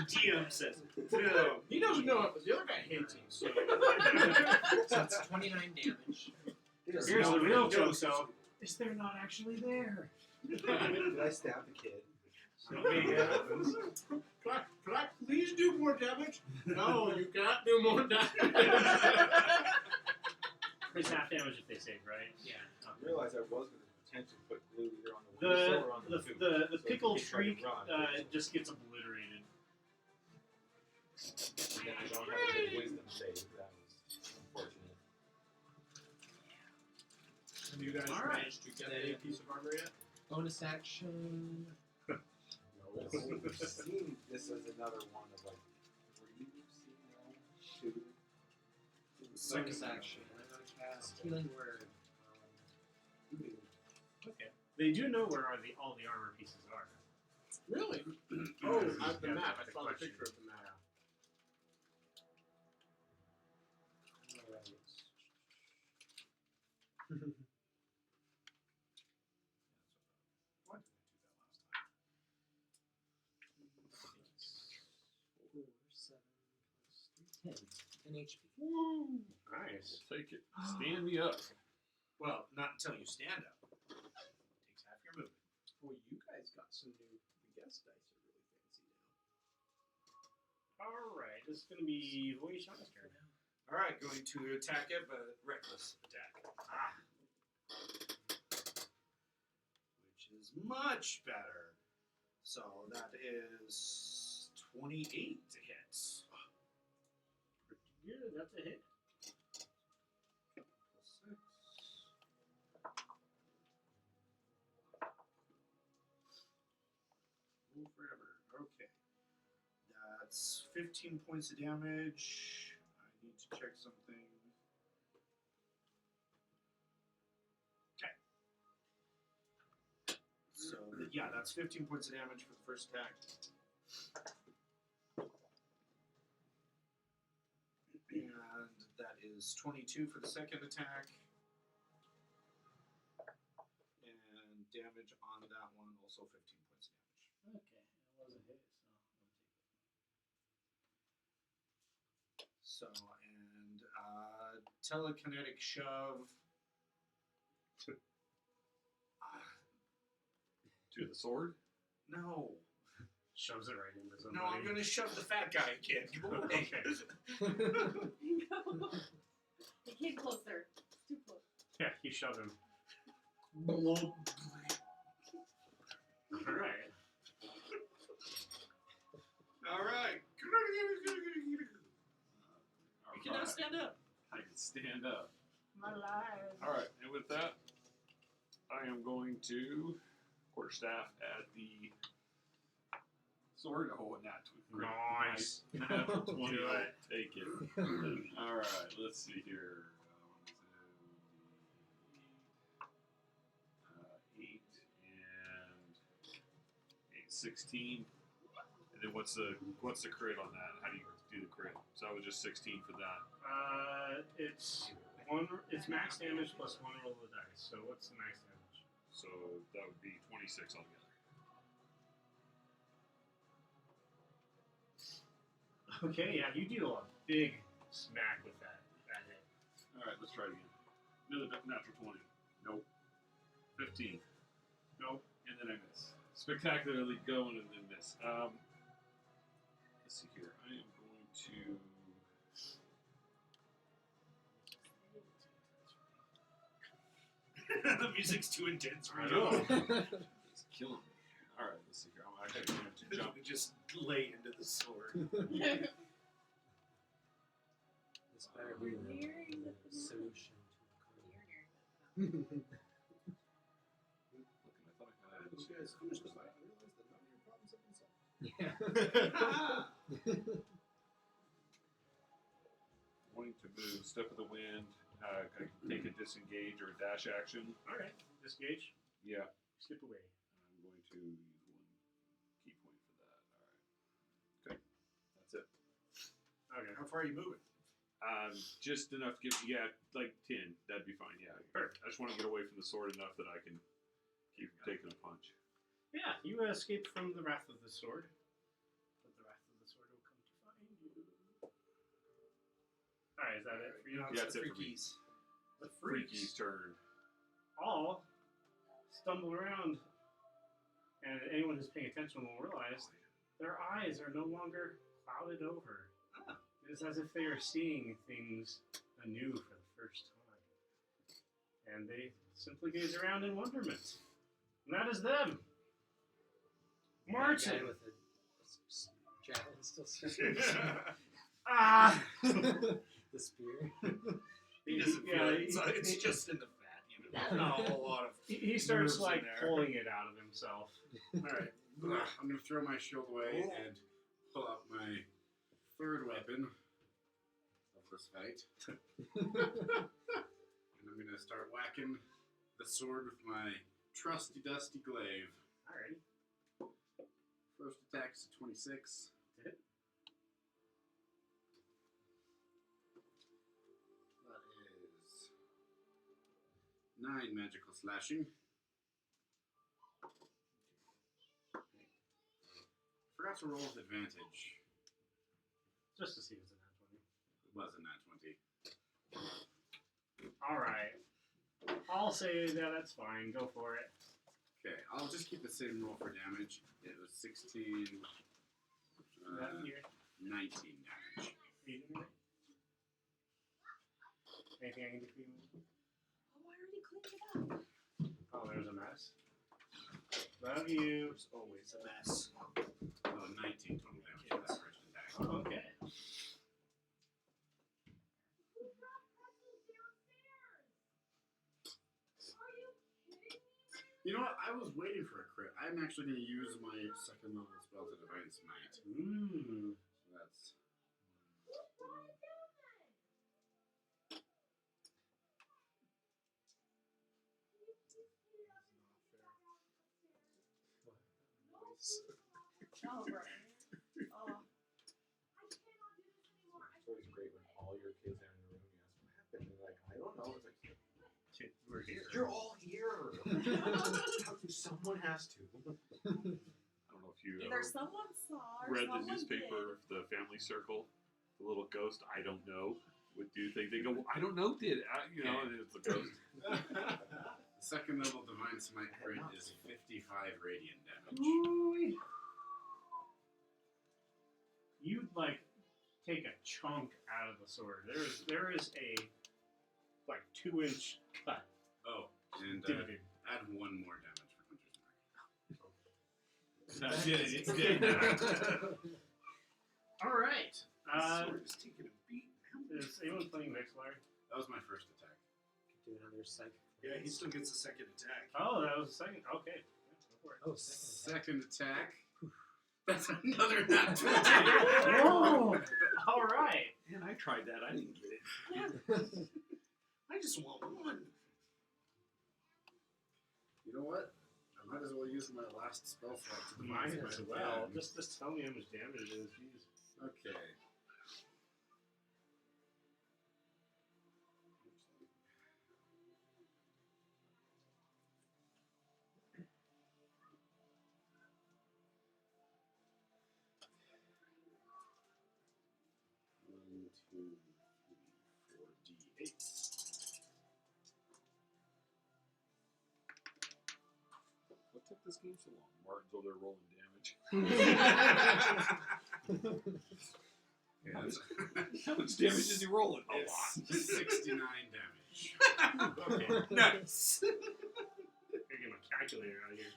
DM says it. He doesn't know it, but the other guy hates him, so. So it's 29 damage. Here's the real joke, though. Is there not actually there? Did I stab the kid? Can I please do more damage? No, you can't do more damage. It's half damage if they save, right? Yeah. I realized I was going to potentially put glue either on the The whistle or on the tube. the So if pickled he tried to shriek run, just gets obliterated. then I don't have a good wisdom save. That was unfortunate. Have you guys All right. managed to get a piece of armor yet? Bonus action. I've seen this as another one of like 3 2. Bonus action. I'm going to cast Healing Word. Okay. They do know where all the armor pieces are. Really? Oh, I have the Yeah, map. I that's the saw the question. picture of the map. Alright. Why did I do that last time? 4, 7 plus 3, 10. 10 HP. Woo! Nice. Take it. Stand me up. Well, not until you stand up. Takes half your movement. Well, you guys got some new guest dice are really fancy now. Alright, this is going to be Voyishan's turn. All right, going to attack it, but reckless attack. Which is much better. So that is 28 to hit. Pretty good, that's a hit. Plus 6. Move forever. Okay. That's 15 points of damage. I need to check something. Okay. So, yeah, that's 15 points of damage for the first attack. And that is 22 for the second attack. And damage on that one, also 15 points of damage. Okay, it was a hit, so So, and telekinetic shove To the sword? No. Shoves it right into somebody. No, I'm gonna shove the fat guy again. Go away. He came closer. Too close. Yeah, you shove him. Blow. Alright. Alright. You can now Alright. stand up. I can stand up. My life. Alright, and with that, I am going to quarterstaff at the sword. Oh, and that Nice. Natural 20. Do I'll it. take it. Alright, let's see here. 8 and 8, 16. And then what's the crit on that? How do you do the crit? So that was just 16 for that. It's max damage plus 1 roll of the dice. So what's the max damage? So that would be 26 altogether. Okay, yeah, you deal a big smack with that hit. Alright, let's try it again. Another natural 20. Nope. 15. Nope. And then I miss. Spectacularly going and then miss. Let's see here. I am going to. The music's too intense for I you. know. It's killing me. Alright, let's see here. I'm actually going to jump. Just lay into the sword. This better be the solution to Look, I thought I had You guys finished the fight. I realized that none of your problems have been solved. wanting to move. Step of the wind. I can take a disengage or a dash action. Alright, disengage. Yeah. Skip away. I'm going to use 1 key point for that. Alright. Okay. That's it. Okay. How far are you moving? Just enough to get, like 10. That'd be fine, yeah. Perfect. I just want to get away from the sword enough that I can keep taking a punch. Yeah, you escape from the wrath of the sword. But the wrath of the sword will come to find you. Alright, is that it for you? Yeah, that's it for me. Freakies. The freaks Freaky's turn. all stumble around, and anyone who's paying attention will realize their eyes are no longer clouded over. It is as if they are seeing things anew for the first time. And they simply gaze around in wonderment. And that is them. Martin! Guy with a javelin still sticking. Ah! The spear. He doesn't feel it. It's just in the fat, you know. Not a whole lot of. He starts nerves in like there. pulling it out of himself. Alright, I'm going to throw my shield away and pull out my third weapon of this fight. And I'm going to start whacking the sword with my trusty dusty glaive. Alrighty. First attack is a 26. Hit. That is 9 magical slashing. Forgot to roll with advantage. Just to see if it's a nat 20. It was a nat 20. Alright. I'll say that's fine. Go for it. Okay, I'll just keep the same roll for damage. It was 16, That here. 19 damage. You doing it? Anything I can do for you? Oh, I already cleaned it up. Oh, there's a mess. Love you. There's always a mess. 19 total damage for that first attack. Oh, okay. You know what? I was waiting for a crit. I'm actually going to use my second level spell to Divine Smite. Mmm. So that's. Oh, right. Oh. It's always great when all your kids are in the room. You ask what happened. They're like, I don't know. It's like, We're here. you're all here. Someone has to. I don't know if you Either someone saw or read the someone newspaper, the Family Circle, the little ghost, I don't know, would do things. They go, well, I don't know, did I? You know, and it's a ghost. The Second level Divine Smite crit is 55 radiant damage. Ooh. You'd like take a chunk out of the sword. There is a like 2-inch cut. Oh, and Dude. add 1 more damage for Hunter's Mark. That's it. It's dead now. All right. Sword is taking a beat. Is anyone playing Vexlar? That was my first attack. Do another psychic. Yeah, he still gets a second attack. Oh, that was the second. Okay. Yeah, go for it. Oh, second attack. Second attack. That's another nat 20. Whoa! All right. Man, I tried that. I didn't get it. I just want one. You know what? I might as well use my last spell slot to Might Divine as Smite well. again. Just tell me how much damage it is. Jeez. Okay. One, two, three, 4, D8. What took this game so long? Martin's over there rolling damage. Yeah, that's- How much damage is he rolling? A it's lot. 69 damage. Okay. Nice. You're getting a calculator out of here.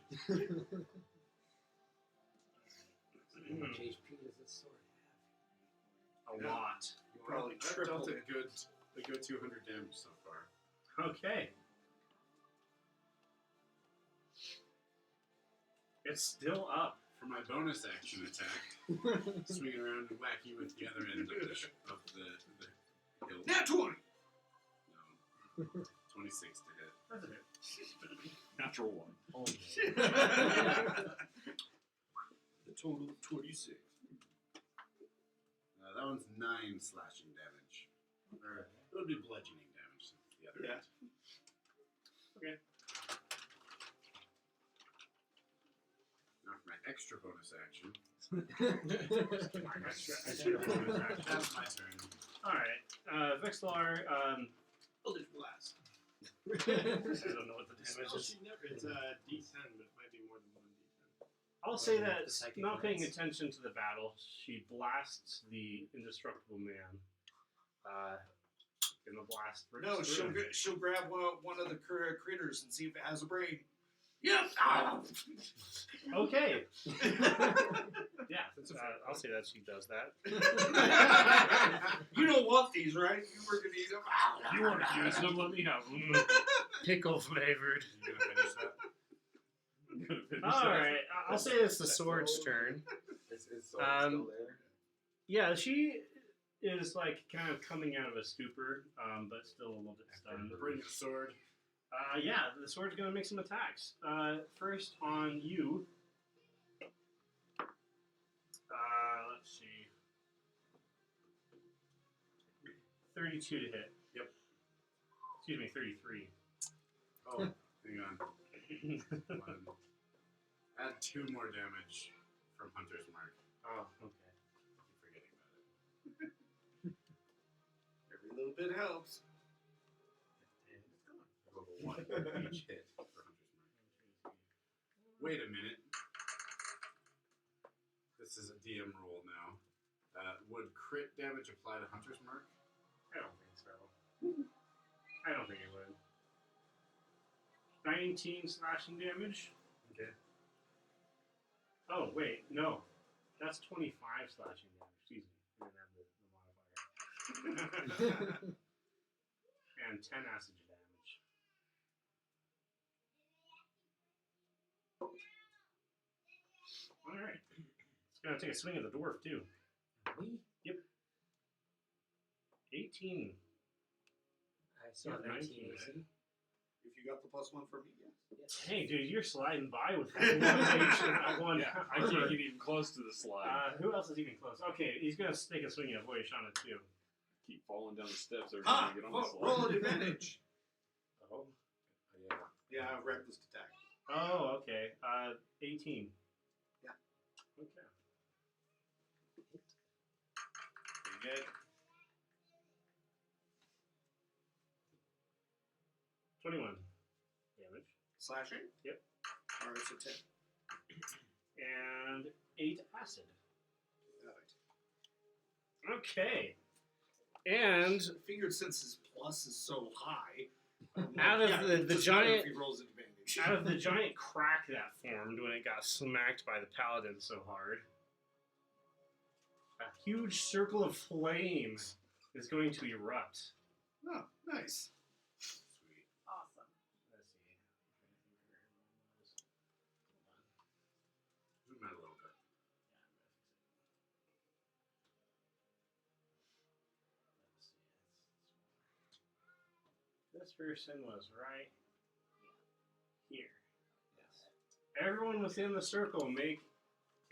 How much HP does this sword A Yeah. lot. You probably I've tripled dealt it. a good 200 damage so far. Okay. It's still up. For my bonus action attack, swinging around and whack you with the other end of the hill. Nat 20. No. 26 to hit. That's it. Natural one. The total of 26. That one's 9 slashing damage. Or it would be bludgeoning damage since the other Yeah. end. Okay. Now for my extra bonus action. That's my turn. Alright. Vexlar, Eldritch Blast. I don't know what the damage Spell is. sheet never. It's a D10, but it might be more than one D10. I'll say that, The psychic not paying lance. attention to the battle, she blasts the indestructible man. In the blast. No, rips she'll through. she'll grab one of the critters and see if it has a brain. Yep. Okay. Yeah, I'll say that she does that. You don't want these, right? You were gonna eat them. You want to use them? Let me have them. Pickle flavored. You gonna finish that? I'm gonna finish All that. right, I'll say it's the sword's turn. Is sword still there? Yeah, she is like kind of coming out of a stupor, but still a little bit stunned. Bring the sword. Yeah, the sword's gonna make some attacks. First on you. Let's see. 32 to hit. Yep. Excuse me, 33. Oh, hang on. One. Add 2 more damage from Hunter's Mark. Oh, okay. Keep forgetting about it. Every little bit helps. And it's gone. I rolled a 1 each hit for Hunter's Mark. Wait a minute. This is a DM rule now. Would crit damage apply to Hunter's Mark? I don't think so. I don't think it would. 19 slashing damage. Okay. Oh, wait, no. That's 25 slashing damage. Excuse me. I didn't have the modifier. And 10 acid damage. Alright. It's gonna take a swing at the dwarf, too. Me? 18. I still have Yeah, 19 19, AC. If you got the +1 for me, yes. Yes. Hey, dude, you're sliding by with that one page and that one. Yeah, I can't get even close to the slide. Who else is even close? Okay, he's gonna take a swing at Voish on it too. Keep falling down the steps every time I get on the slide. Roll an advantage. Oh. Yeah. Yeah, reckless attack. Oh, okay. 18. Yeah. Okay. Pretty good. 21 damage. Slashing? Yep. Alright, so 10. And 8 acid. Alright. Okay. And I figured since his plus is so high, out of the it doesn't matter giant if he rolls advantage. out of the giant crack that formed when it got smacked by the paladin so hard, a huge circle of flame is going to erupt. Oh, nice. Sweet. Awesome. Let's see. Zoom out a little bit. This person was right here. Yes. Everyone within the circle make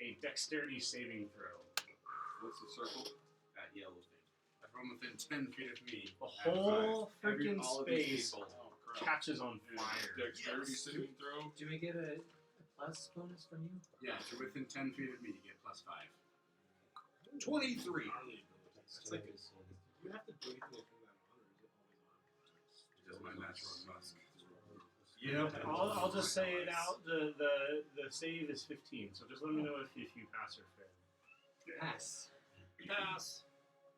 a dexterity saving throw. What's the circle? That yellow thing. Everyone within 10 feet of me. The at whole five. freaking All of these space people. Oh, crap. catches on fire. Dexterity saving throw. Do we get a plus bonus from you? Yeah, if you're within 10 feet of me, you get +5. 23. That's like you have to do anything to that on, or is it always on? It is my natural musk. Yep. I'll just say it out. The save is 15. So just let me know if you pass or fail. Pass. Pass.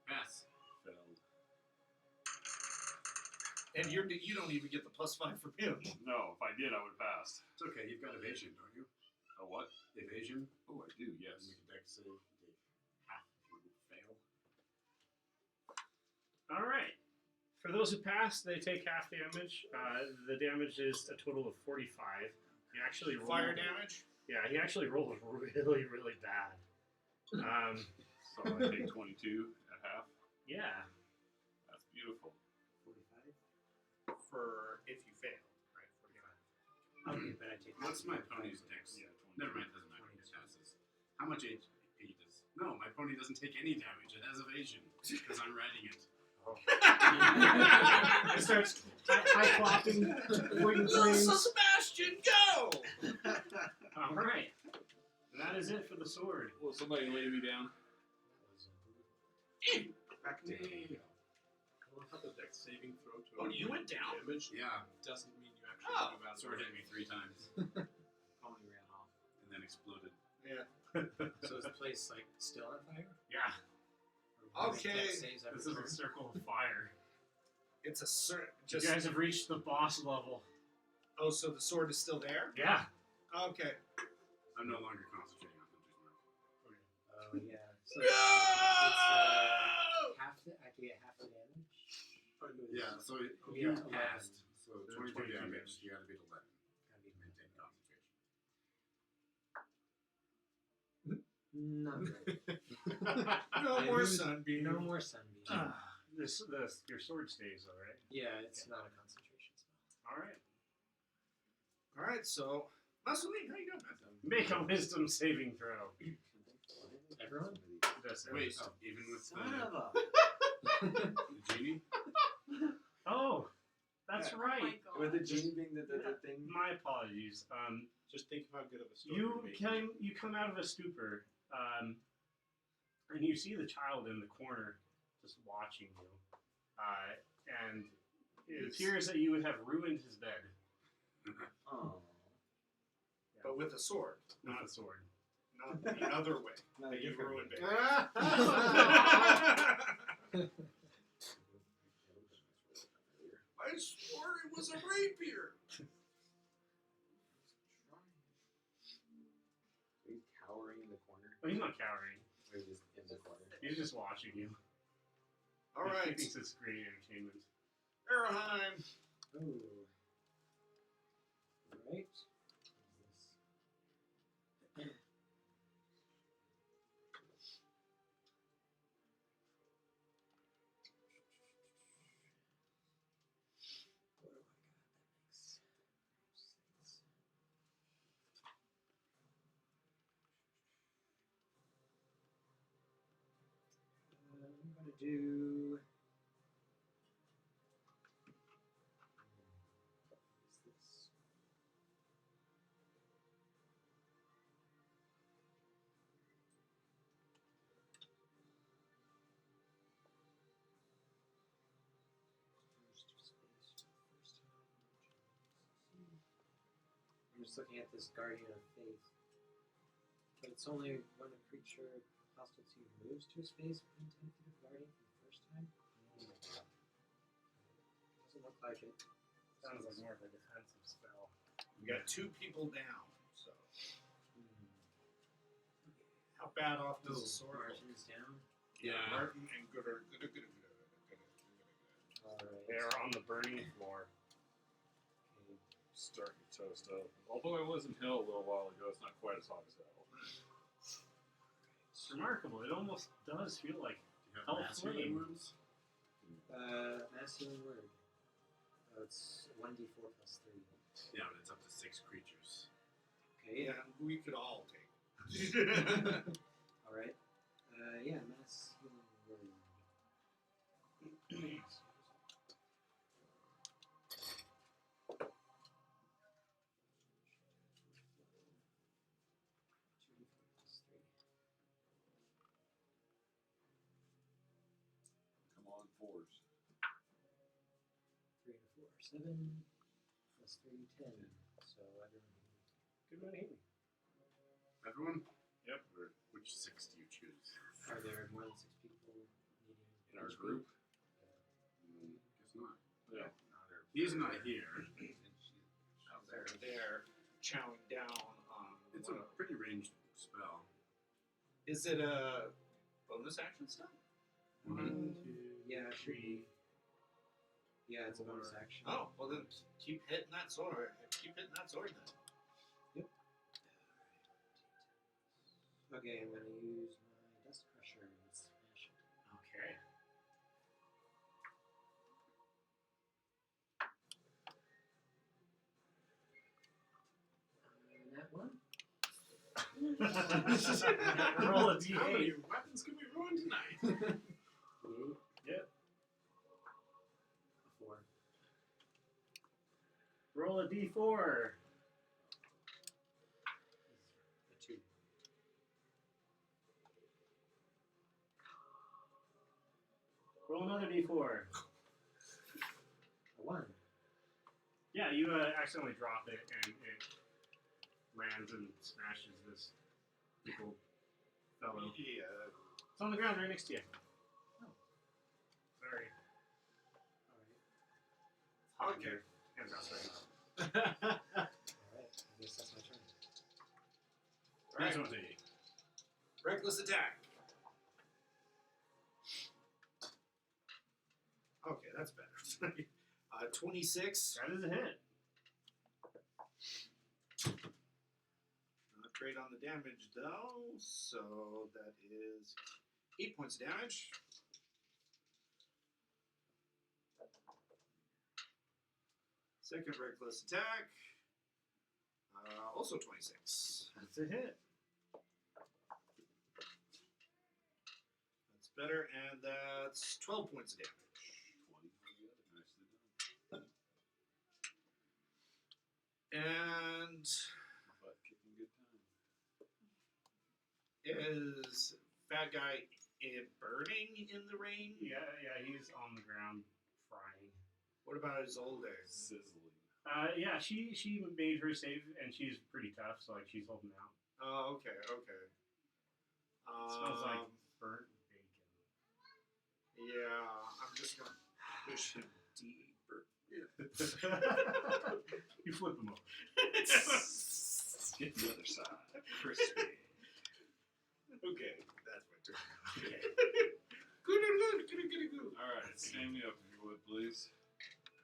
Pass. Failed. And you don't even get the +5 from him. No, if I did, I would pass. It's okay, you've got evasion, don't you? A what? Evasion? Oh, I do, yes. Make a dex save. You take half if you fail. All right. For those who pass, they take half damage. The damage is a total of 45. He actually rolled, Fire damage? Yeah, he actually rolled really, really bad. So I take 22 at half. Yeah. That's beautiful. 45? For if you fail, right? 45. Okay, but I take. What's my pony's dex? Yeah, 22. Never mind, doesn't matter. It passes. How much HP does? No, my pony doesn't take any damage. It has evasion because I'm riding it. It starts high flopping, pointing flames. Sebastian, go! All right. And that is it for the sword. Will somebody lay me down? Back to I love how the dex saving throw to Oh, you went down? damage Yeah, doesn't mean you actually move out of the sword way. hit me 3 times Pony ran off. and then exploded. Yeah. So is the place like still on fire? Yeah. Or does it Okay. dex saves every This is turn? a circle of fire. It's a certain. You guys have reached the boss level. Oh, so the sword is still there? Yeah. Okay. I'm no longer concentrating on Hunter's Mark. Oh yeah. So it's half the. I can get half the damage. Yeah, so Yeah, you 11. passed. So 22 22 damage. damage. You gotta beat 11. Gotta be Maintain concentration. not good. No I more lose- sunbeam. No more sunbeam. Your sword stays, all right? Yeah, it's not a concentration spell. All right. All right, so Mussolini, how you doing, man? Make a wisdom saving throw. Everyone? That's it. Wait, even with a. the genie? Oh, that's Oh right. my god. With the genie being the thing. My apologies. Just think of how good of a story you're making. You come out of a stupor, and you see the child in the corner just watching you, and it appears that you have ruined his bed. Oh. But with a sword, Not a sword. not the other way. Not That a you different ruined it. I swore it was a rapier. He's cowering in the corner. Oh, he's not cowering. Or just in the corner. He's just watching you. All He right, thinks it's great entertainment. Erheim. Ooh. Right. What do I got that makes 6? I'm gonna do. What is this? First space for the first time. just looking at this Guardian of Faith. But it's only when a creature hostile to you moves to a space within 10 feet of Guardian for the first time. Doesn't look like it. Sounds like more of a defensive spell. We got 2 people down, so. How bad off does the sword look? Martin's down. Yeah. Martin and Gooder. Alright. They're on the burning floor. Okay. Starting to toast up. Although I was in hell a little while ago, it's not quite as hot as hell. It's remarkable. It almost does feel like You have Hell mass flame. healing wounds? Mass healing word. It's 1d4 plus 3. Yeah, but it's up to 6 creatures. Okay. Yeah, we could all take. Alright. Yeah, mass healing word. Come on, fours. 3 and a 4. 7 plus 3, 10. So everyone. good amount of healing. Everyone? Yep. Or which 6 do you choose? Are there more than 6 people needing In our each group? group? Guess not. Yeah. He's not here. Out there, they're chowing down on. It's a pretty ranged spell. Is it a bonus action stuff? 1, 2, Yeah, it should 3. be. Yeah, it's a bonus action. Oh, well then keep hitting that sword. Keep hitting that sword then. Okay, I'm gonna use my Dust Crusher and smash it. Okay. That one? Roll a How d8. many weapons can we ruin tonight? D8. Yep. A 4. Roll a d4. A 2. Roll another d4. A 1. Yeah, you accidentally drop it and it lands and smashes this little fellow. Yeah. It's on the ground right next to you. Oh. Sorry. Alright. Okay. Hands outside. Alright, I guess that's my turn. Alright. 20. Reckless attack. Okay, that's better. 26. That is a hit. Not great on the damage though, so that is 8 points of damage. Second reckless attack. Also 26. That's a hit. That's better, and that's 12 points of damage. 20 on the other. Nicely done. And Butt kicking good time. is bad guy burning in the rain? Yeah, he's on the ground frying. What about his old days? Sizzling. Yeah, she made her save and she's pretty tough, so like she's holding out. Oh, okay, okay. It smells like burnt bacon. Yeah, I'm just gonna push him deeper. You flip him over. Get the other side. Crispy. Okay, that's my turn. Okay. Good. Alright, stand me up if you would, please.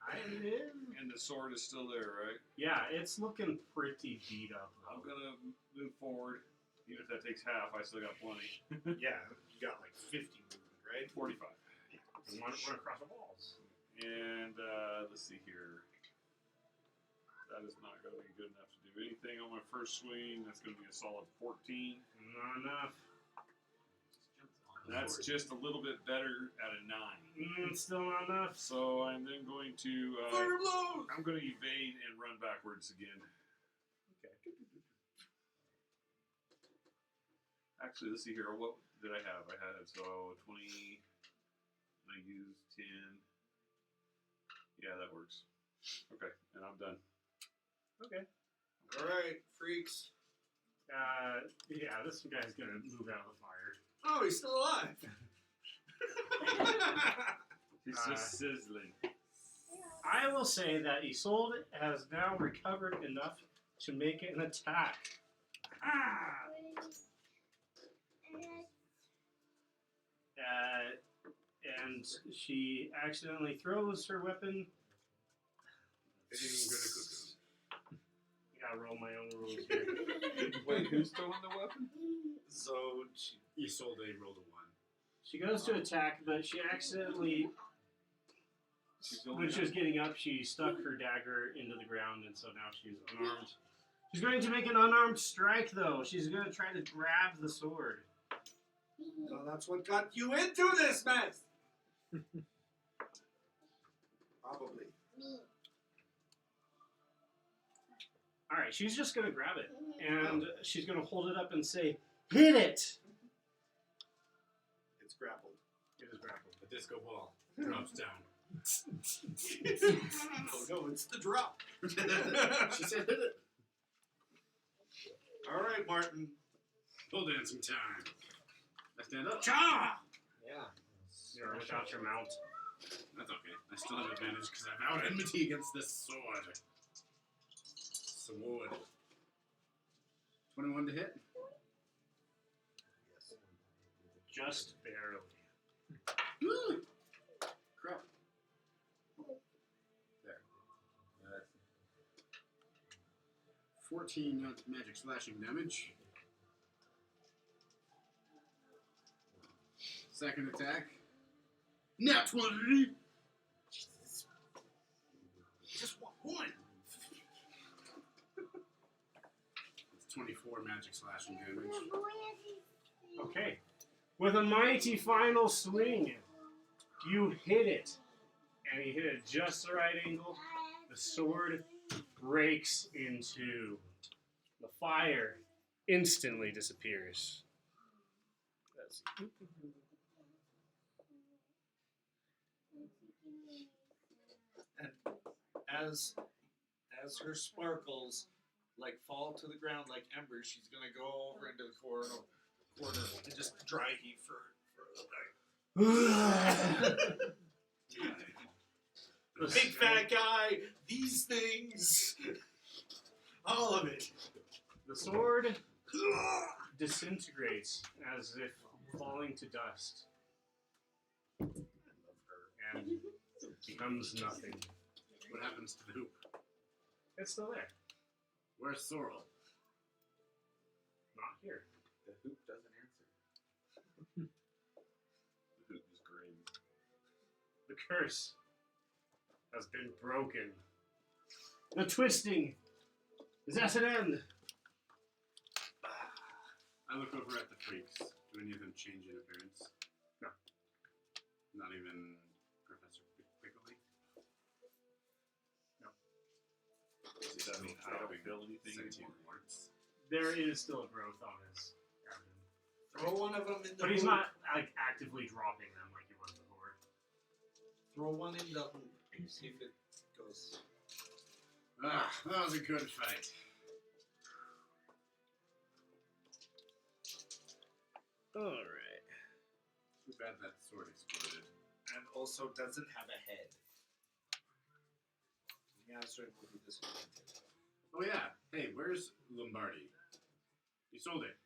I am. And the sword is still there, right? Yeah, it's looking pretty beat up. I'm Though. gonna move forward. Even if that takes half, I still got plenty. Yeah, you got like 50 movement, right? 45. And run across the walls. And let's see here. That is not going to be good enough to do anything on my first swing. That's going to be a solid 14. Not enough. That's just a little bit better at a 9. Still not enough. So I'm then going to Fire blows! I'm going to evade and run backwards again. Okay. Actually, let's see here. What did I have? I had 20. I used 10. Yeah, that works. Okay, and I'm done. Okay. I'm All right, freaks. Yeah, this guy's gonna move out of the fire. Oh, he's still alive. He's just sizzling. I will say that Isolde has now recovered enough to make an attack. Ah! And she accidentally throws her weapon. I gotta roll my own rules here. Wait, who's throwing the weapon? So Isolde rolled a 1. She goes to attack, but she accidentally, when she was getting up, she stuck her dagger into the ground, and so now she's unarmed. She's going to make an unarmed strike, though. She's going to try to grab the sword. no, that's what got you into this mess. Probably. All right, she's just going to grab it, and she's going to hold it up and say, "Hit it!" It's grappled. It is grappled. The disco ball drops down. Oh no, it's the drop. She said hit it. All right, Martin. Full dancing time. I stand up. Cha! Yeah. You're without your mount. That's okay. I still have advantage because I have enmity against this sword. Sword. 21 to hit. Just barely. Woo! Crap. There. 14 magic slashing damage. Second attack. Nat 20! Just one. It's 24 magic slashing damage. Okay. With a mighty final swing, you hit it. And you hit it just the right angle. The sword breaks in two. The fire instantly disappears. That's And as her sparkles like fall to the ground like embers, she's gonna go over into the corner and just dry heat for the big fat guy. These things, all of it. The sword disintegrates as if falling to dust. And becomes nothing. What happens to the hoop? It's still there. Where's Sorrel? Not here. The hoop doesn't answer. The hoop is green. The curse has been broken. The twisting is at an end. I look over at the freaks. Do any of them change in appearance? No. Not even Professor Pickly? No. Does that mean I don't feel anything Sentient anymore? warts. There is still a growth on his abdomen. Throw one of them in the But he's hoop. not like actively dropping them like he was before. Throw one in the hoop. See if it goes. Ah, that was a good fight. Alright. Too bad that sword exploded. And also doesn't have a head. Yeah, so it will be disappointed. Oh yeah. Hey, where's Lombardi? You sold it.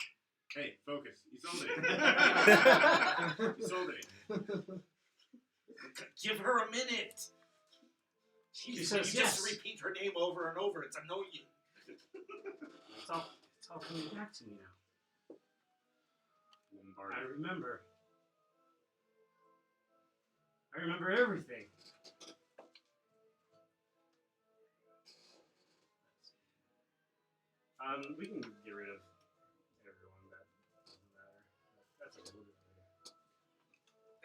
Hey, focus. You sold it. You sold it. Give her a minute. She says you yes. just repeat her name over and over. It's annoying. It's all coming back to me now. Lombardi. I remember everything. We can get rid of everyone. That doesn't matter. That's a little bit later.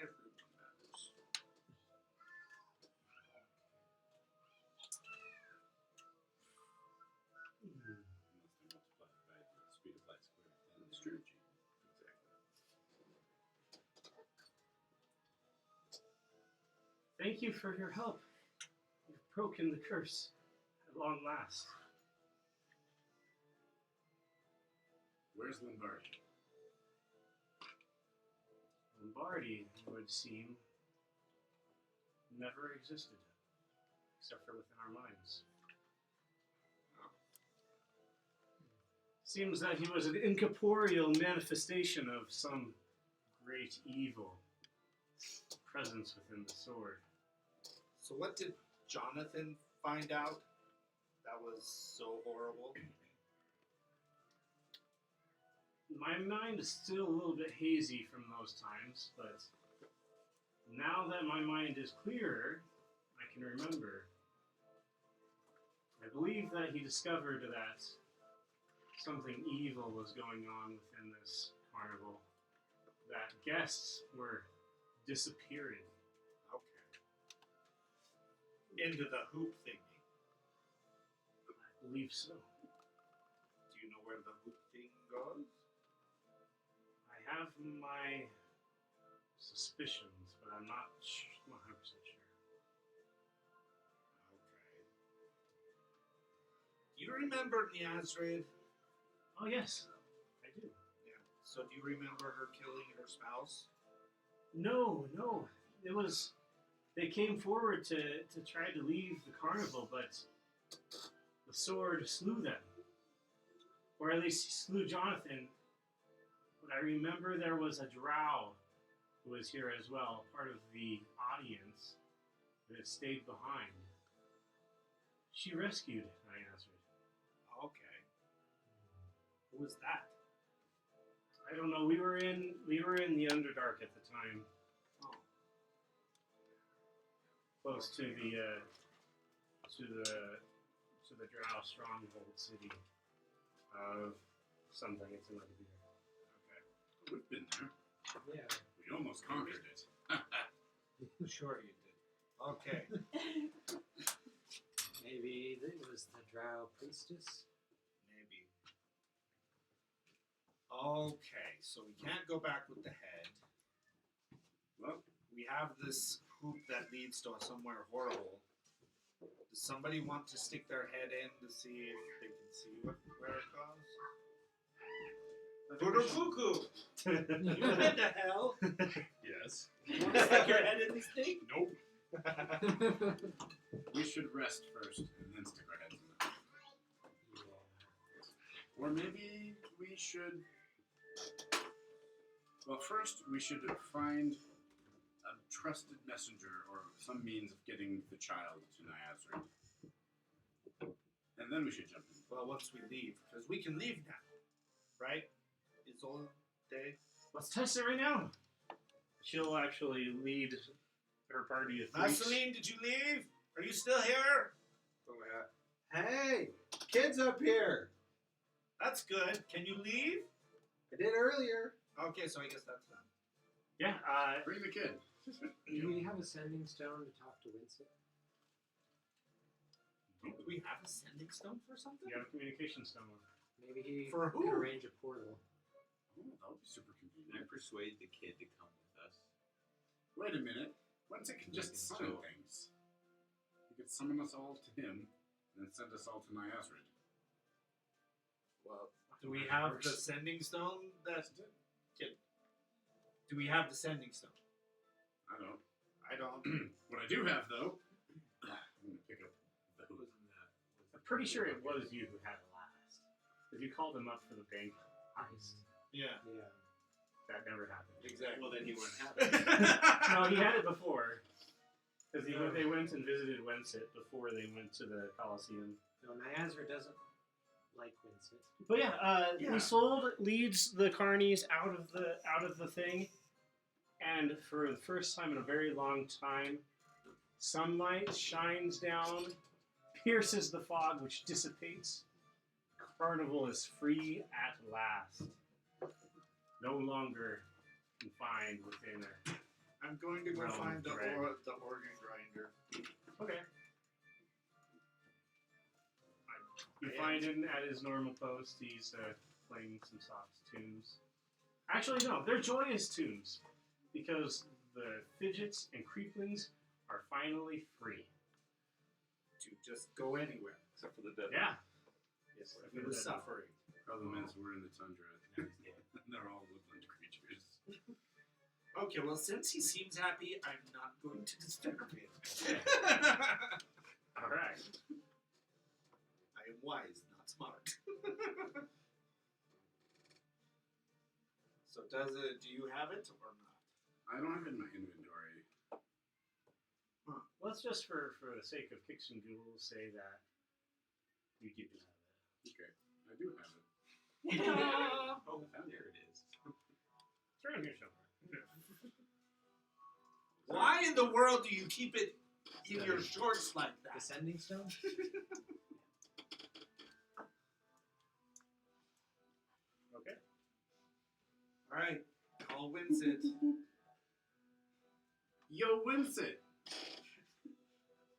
Everyone matters. Unless they're multiplied by the speed of light squared. Then it's true. Exactly. Thank you for your help. You've broken the curse at long last. Where's Lombardi? Lombardi, it would seem, never existed, except for within our minds. Seems that he was an incorporeal manifestation of some great evil presence within the sword. So what did Jonathan find out that was so horrible? My mind is still a little bit hazy from those times, but now that my mind is clearer, I can remember. I believe that he discovered that something evil was going on within this carnival. That guests were disappearing. Okay. Into the hoop thingy. I believe so. Do you know where the hoop thing goes? I have my suspicions, but I'm not 100% sure. Okay. Do you remember Niazrid? Oh, yes, I do. Yeah. So do you remember her killing her spouse? No. It was. They came forward to try to leave the carnival, but the sword slew them. Or at least slew Jonathan. But I remember there was a drow who was here as well, part of the audience, that stayed behind. She rescued Niazrid. Okay. Who was that? I don't know. We were in the Underdark at the time, Oh. close to the drow stronghold city of something. It's another beer. We've been there. Yeah. We almost conquered it. Sure you did. Okay. Maybe it was the drow priestess. Maybe. Okay, so we can't go back with the head. Well, We have this hoop that leads to somewhere horrible. Does somebody want to stick their head in to see if they can see where it goes? Voodoo cuckoo! You went to hell? yes. You want to stick your head in this thing? Nope. We should rest first and then stick our heads in it. Or maybe we should. Well, first we should find a trusted messenger or some means of getting the child to Niazrid. And then we should jump in. Well, once we leave, because we can leave now, right? It's all day. Let's test it right now. She'll actually lead her party of freaks. Marceline, did you leave? Are you still here? Oh, yeah. Hey, kids up here. That's good. Can you leave? I did earlier. Okay, so I guess that's done. Yeah, Bring the kid. Do we have a sending stone to talk to Winston? Do we have a sending stone for something? you have a communication stone. Maybe he For could who? arrange a portal. Oh, that would be super Can I convenient. persuade the kid to come with us? Wait a minute. Once it can just summon things. He could summon us all to him and then send us all to Niazrid. Well, do we have the sending stone? Do we have the sending stone? I don't. I don't. What I do have, though, I'm going to pick up the hoop. I'm pretty sure it was you who had it last. Because you called him up for the bank heist. Yeah, Yeah. That never happened. exactly. Well, then he wouldn't have No, he had it before. Because they went and visited Wensit before they went to the Colosseum. No, Niazra doesn't like Winston. But yeah, Yeah. Isolde leads the carnies out of the thing, and for the first time in a very long time, sunlight shines down, pierces the fog, which dissipates. Carnival is free at last, no longer confined within a. I'm going to go Realm find the drag. organ grinder. Okay. You find him at his normal post. He's playing some soft tunes. Actually, no, they're joyous tunes because the fidgets and creeplings are finally free. To just go anywhere. Except for the dead. Yeah. He was suffering. Problem is, we're in the tundra. They're all woodland creatures. Okay, well, since he seems happy, I'm not going to disturb him. All right. I am wise, not smart. So do you have it or not? I don't have it in my inventory. Let's just, for the sake of kicks and giggles, say that you do have it. Okay, I do have it. Oh, there it is. It's around here somewhere. Why in the world do you keep it in your shorts like The that? sending stone? Okay. All right, call Winsett. Yo, Winsett!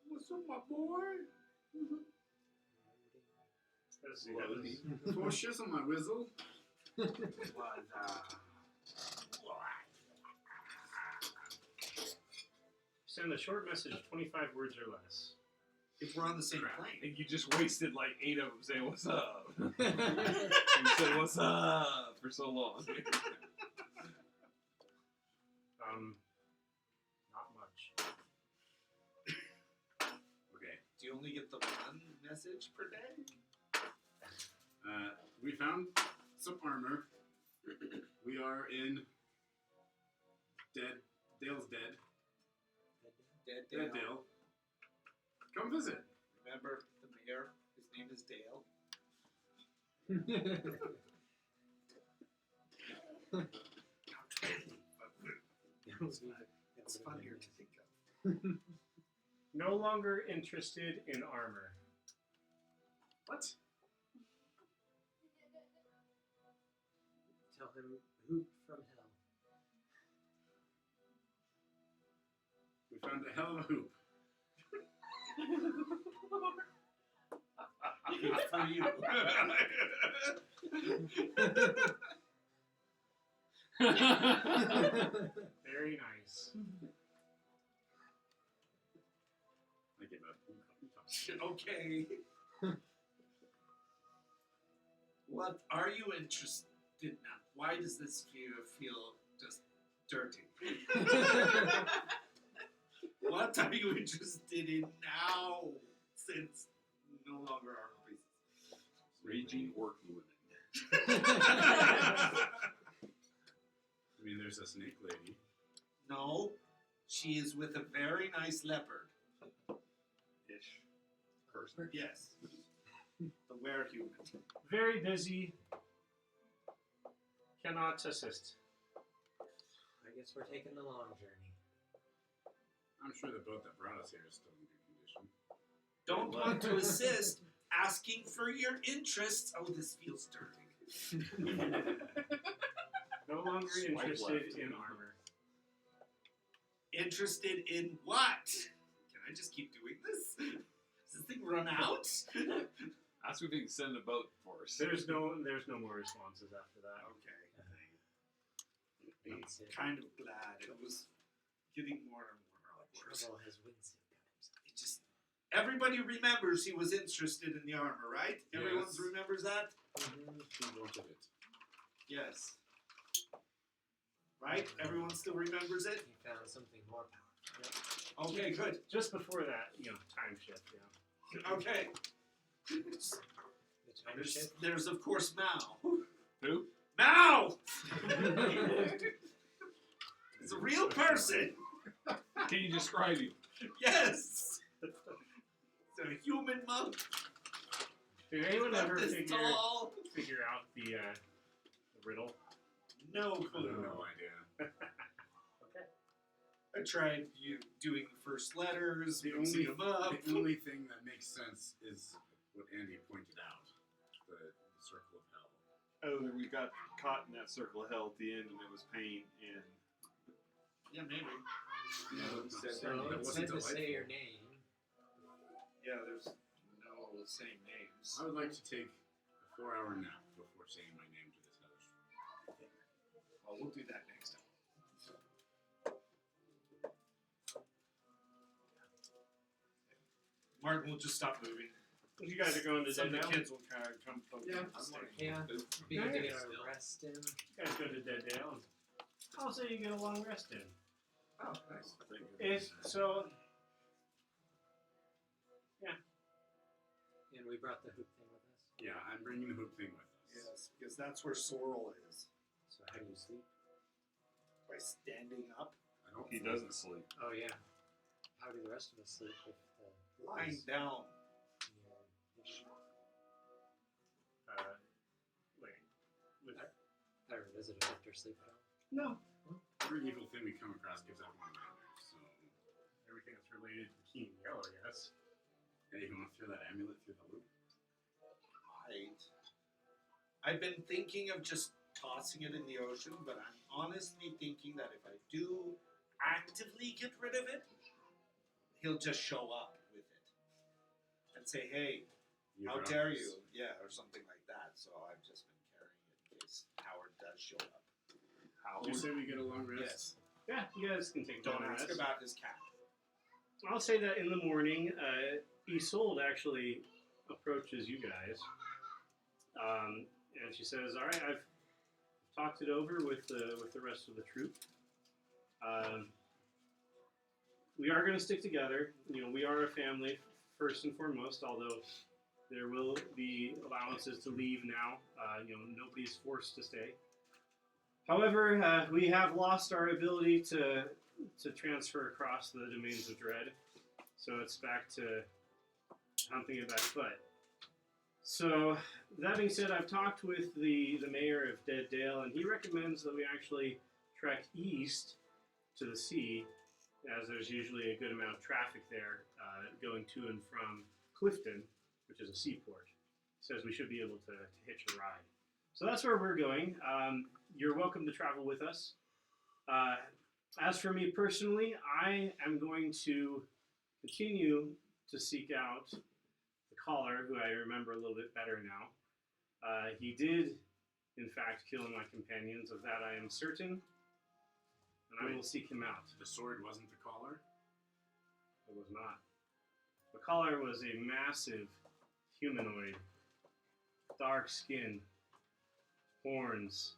What's up, my boy? Let's see how this- 4 shizzle, my whizzle. Send a short message, 25 words or less. If we're on the same I plane. think you just wasted like 8 of them saying what's up. You said what's up for so long. Not much. Okay. Do you only get the one message per day? We found some armor. We are in Dale's dead. Dead Dead Dale. Dale. Come visit. Remember the mayor? His name is Dale. It's funnier to think of. No longer interested in armor. What? Tell him hoop from hell. We found a hell of a hoop. For you. Very nice. I give up. Okay. What are you interested in now? Why does this feel just dirty? What are you interested in now? Since no longer are priests. Raging orc women. I mean, there's a snake lady. No, she is with a very nice leopard. Ish. Person. Yes. The were-human. Very busy. Cannot assist. I guess we're taking the long journey. I'm sure the boat that brought us here is still in good condition. Don't want to assist. Asking for your interests. Oh, this feels dirty. No longer Swipe interested left. in armor. Interested in what? Can I just keep doing this? Does this thing run out? Ask if we can send a boat for us. There's no more responses after that. Okay. That's it. Kind of glad it was getting more and more awkward. Trouble has Winston got himself. It just everybody remembers he was interested in the armor, right? Everyone Yes. remembers that? He wanted it. Yes. Right? Everyone still remembers it? He found something more powerful. Okay, good. Just before that, time shift, yeah. Okay. The time There's, shift. there's of course Mao. Who? Mao! It's a real person. Can you describe him? Yes. It's a human monk. Did anyone About ever this figure tall. out the riddle? No I clue. have no idea. Okay. I tried doing the first letters, The mixing only, them up. the only thing that makes sense is what Andy pointed out. The circle of hell. Oh, we got caught in that circle of hell at the end, and it was pain. And Yeah, maybe. Said So that it's wasn't meant to say your delightful. name. Yeah, there's no same names. I would like to take a 4-hour nap before saying my name to this house. Well, we'll do that next time. Martin will just stop moving. You guys are going to Some of the Dead kids will kind of come poke. Yeah, up. I'm like, Yeah, Boop. be good to get Still. a rest in. You guys go to Dead Dale. I'll say you get a long rest in. Oh, nice. If so, And we brought the hoop thing with us. Yeah, I'm bringing the hoop thing with us. Yes, because that's where Sorrel is. So how do you sleep? By standing up, I don't He think- doesn't sleep. Oh yeah. How do the rest of us sleep if the lying down. ish? wait. With, I revisited after sleep at all. no. Every evil thing we come across gives everyone nightmares, so... Everything that's related to Keen Yellow, I guess. Hey, you want to throw that amulet through the loop? Right. I've been thinking of just tossing it in the ocean, but I'm honestly thinking that if I do actively get rid of it, he'll just show up with it and say, "Hey, how dare you?" Yeah, or something like that. So I've just been carrying it in case Howard does show up. Did you say we get a long rest? Yes. Yeah, you guys can take a Don't long ask rest. about his cat. I'll say that in the morning, Isolde actually approaches you guys, and she says, "All right, I've talked it over with the rest of the troop. We are going to stick together. You know, we are a family first and foremost. Although there will be allowances to leave now. You know, nobody is forced to stay. However, we have lost our ability to transfer across the domains of dread, so it's back to humping it back foot. So that being said, I've talked with the mayor of Dead Dale, and he recommends that we actually trek east to the sea, as there's usually a good amount of traffic there going to and from Clifton, which is a seaport. Says we should be able to hitch a ride. So that's where we're going. You're welcome to travel with us. As for me personally, I am going to continue to seek out the caller, who I remember a little bit better now. He did, in fact, kill my companions. Of that I am certain. And I will seek him out. The sword wasn't the collar? It was not. The caller was a massive humanoid. Dark skin. Horns.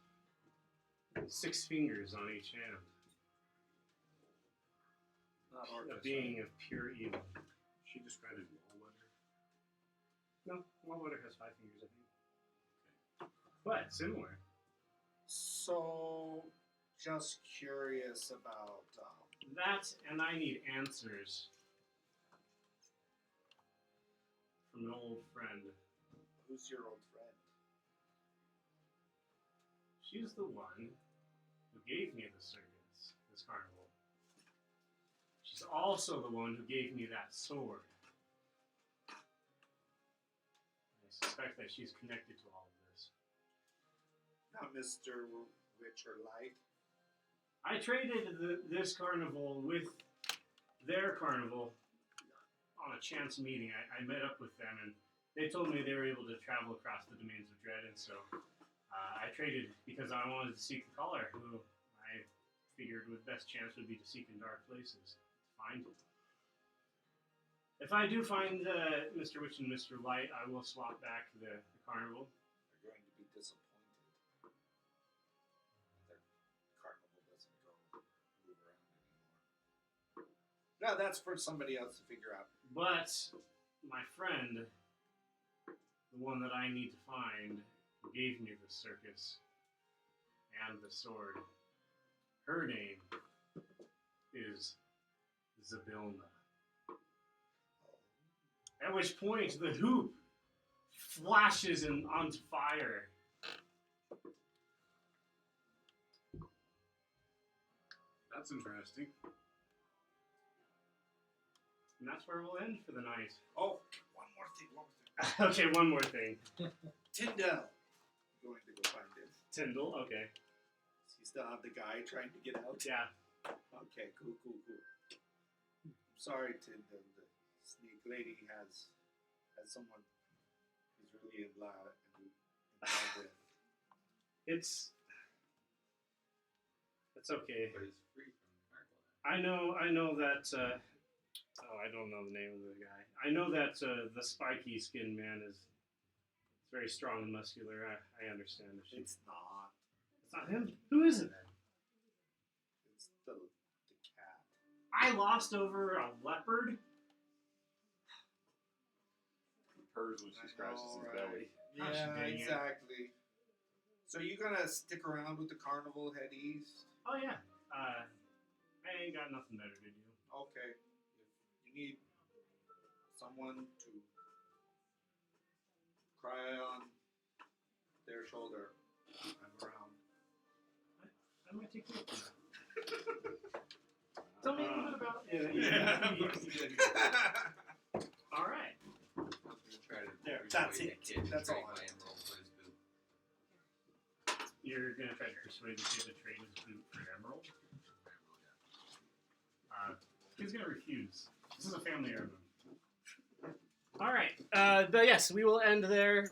6 fingers on each hand. Not A Orcus, being of pure evil. She described it Wallweather. No, Wallweather has 5 fingers, I think. But similar. So, just curious about That, and I need answers from an old friend. who's your old friend? She's the one who gave me the circus, this carnival. She's also the one who gave me that sword. I suspect that she's connected to all of this. Not Mr. Rich or Light. I traded this carnival with their carnival on a chance meeting. I met up with them, and they told me they were able to travel across the domains of dread, and so I traded because I wanted to seek the caller, who I figured would best chance would be to seek in dark places to find him. If I do find Mr. Witch and Mr. Light, I will swap back the carnival. They're going to be disappointed. Their carnival doesn't move around anymore. No, that's for somebody else to figure out. But my friend, the one that I need to find, who gave me the circus and the sword, her name is Zabilna. At which point the hoop flashes onto fire. That's interesting. And that's where we'll end for the night. Oh, one more thing. Okay, one more thing. Tyndall. Going to go find him. Tyndall, okay. Does he still have the guy trying to get out? Yeah. Okay, cool. I'm sorry, Tyndall. The snake lady has someone he's really in love with. It's okay. But he's free from Carnival. I know that Oh, I don't know the name of the guy. I know that the spiky skinned man is very strong and muscular. I understand. It's not. It's not him. Who is it then? It's the cat. I lost over a leopard. Purrs when she scratches his belly. Gosh, Yeah, dang it. exactly. So you gonna stick around with the carnival, head east? Oh yeah. I ain't got nothing better to do. Okay. If you need someone to cry on their shoulder, I'm around. I might take care of that. Tell me a little bit about. All right. I'm gonna try to There, persuade that's the it. kid to That's trade all I my want. emerald for his boot. You're gonna try to persuade the kid to trade his boot for emerald. He's gonna refuse. This is a family heirloom. All right. But yes, we will end there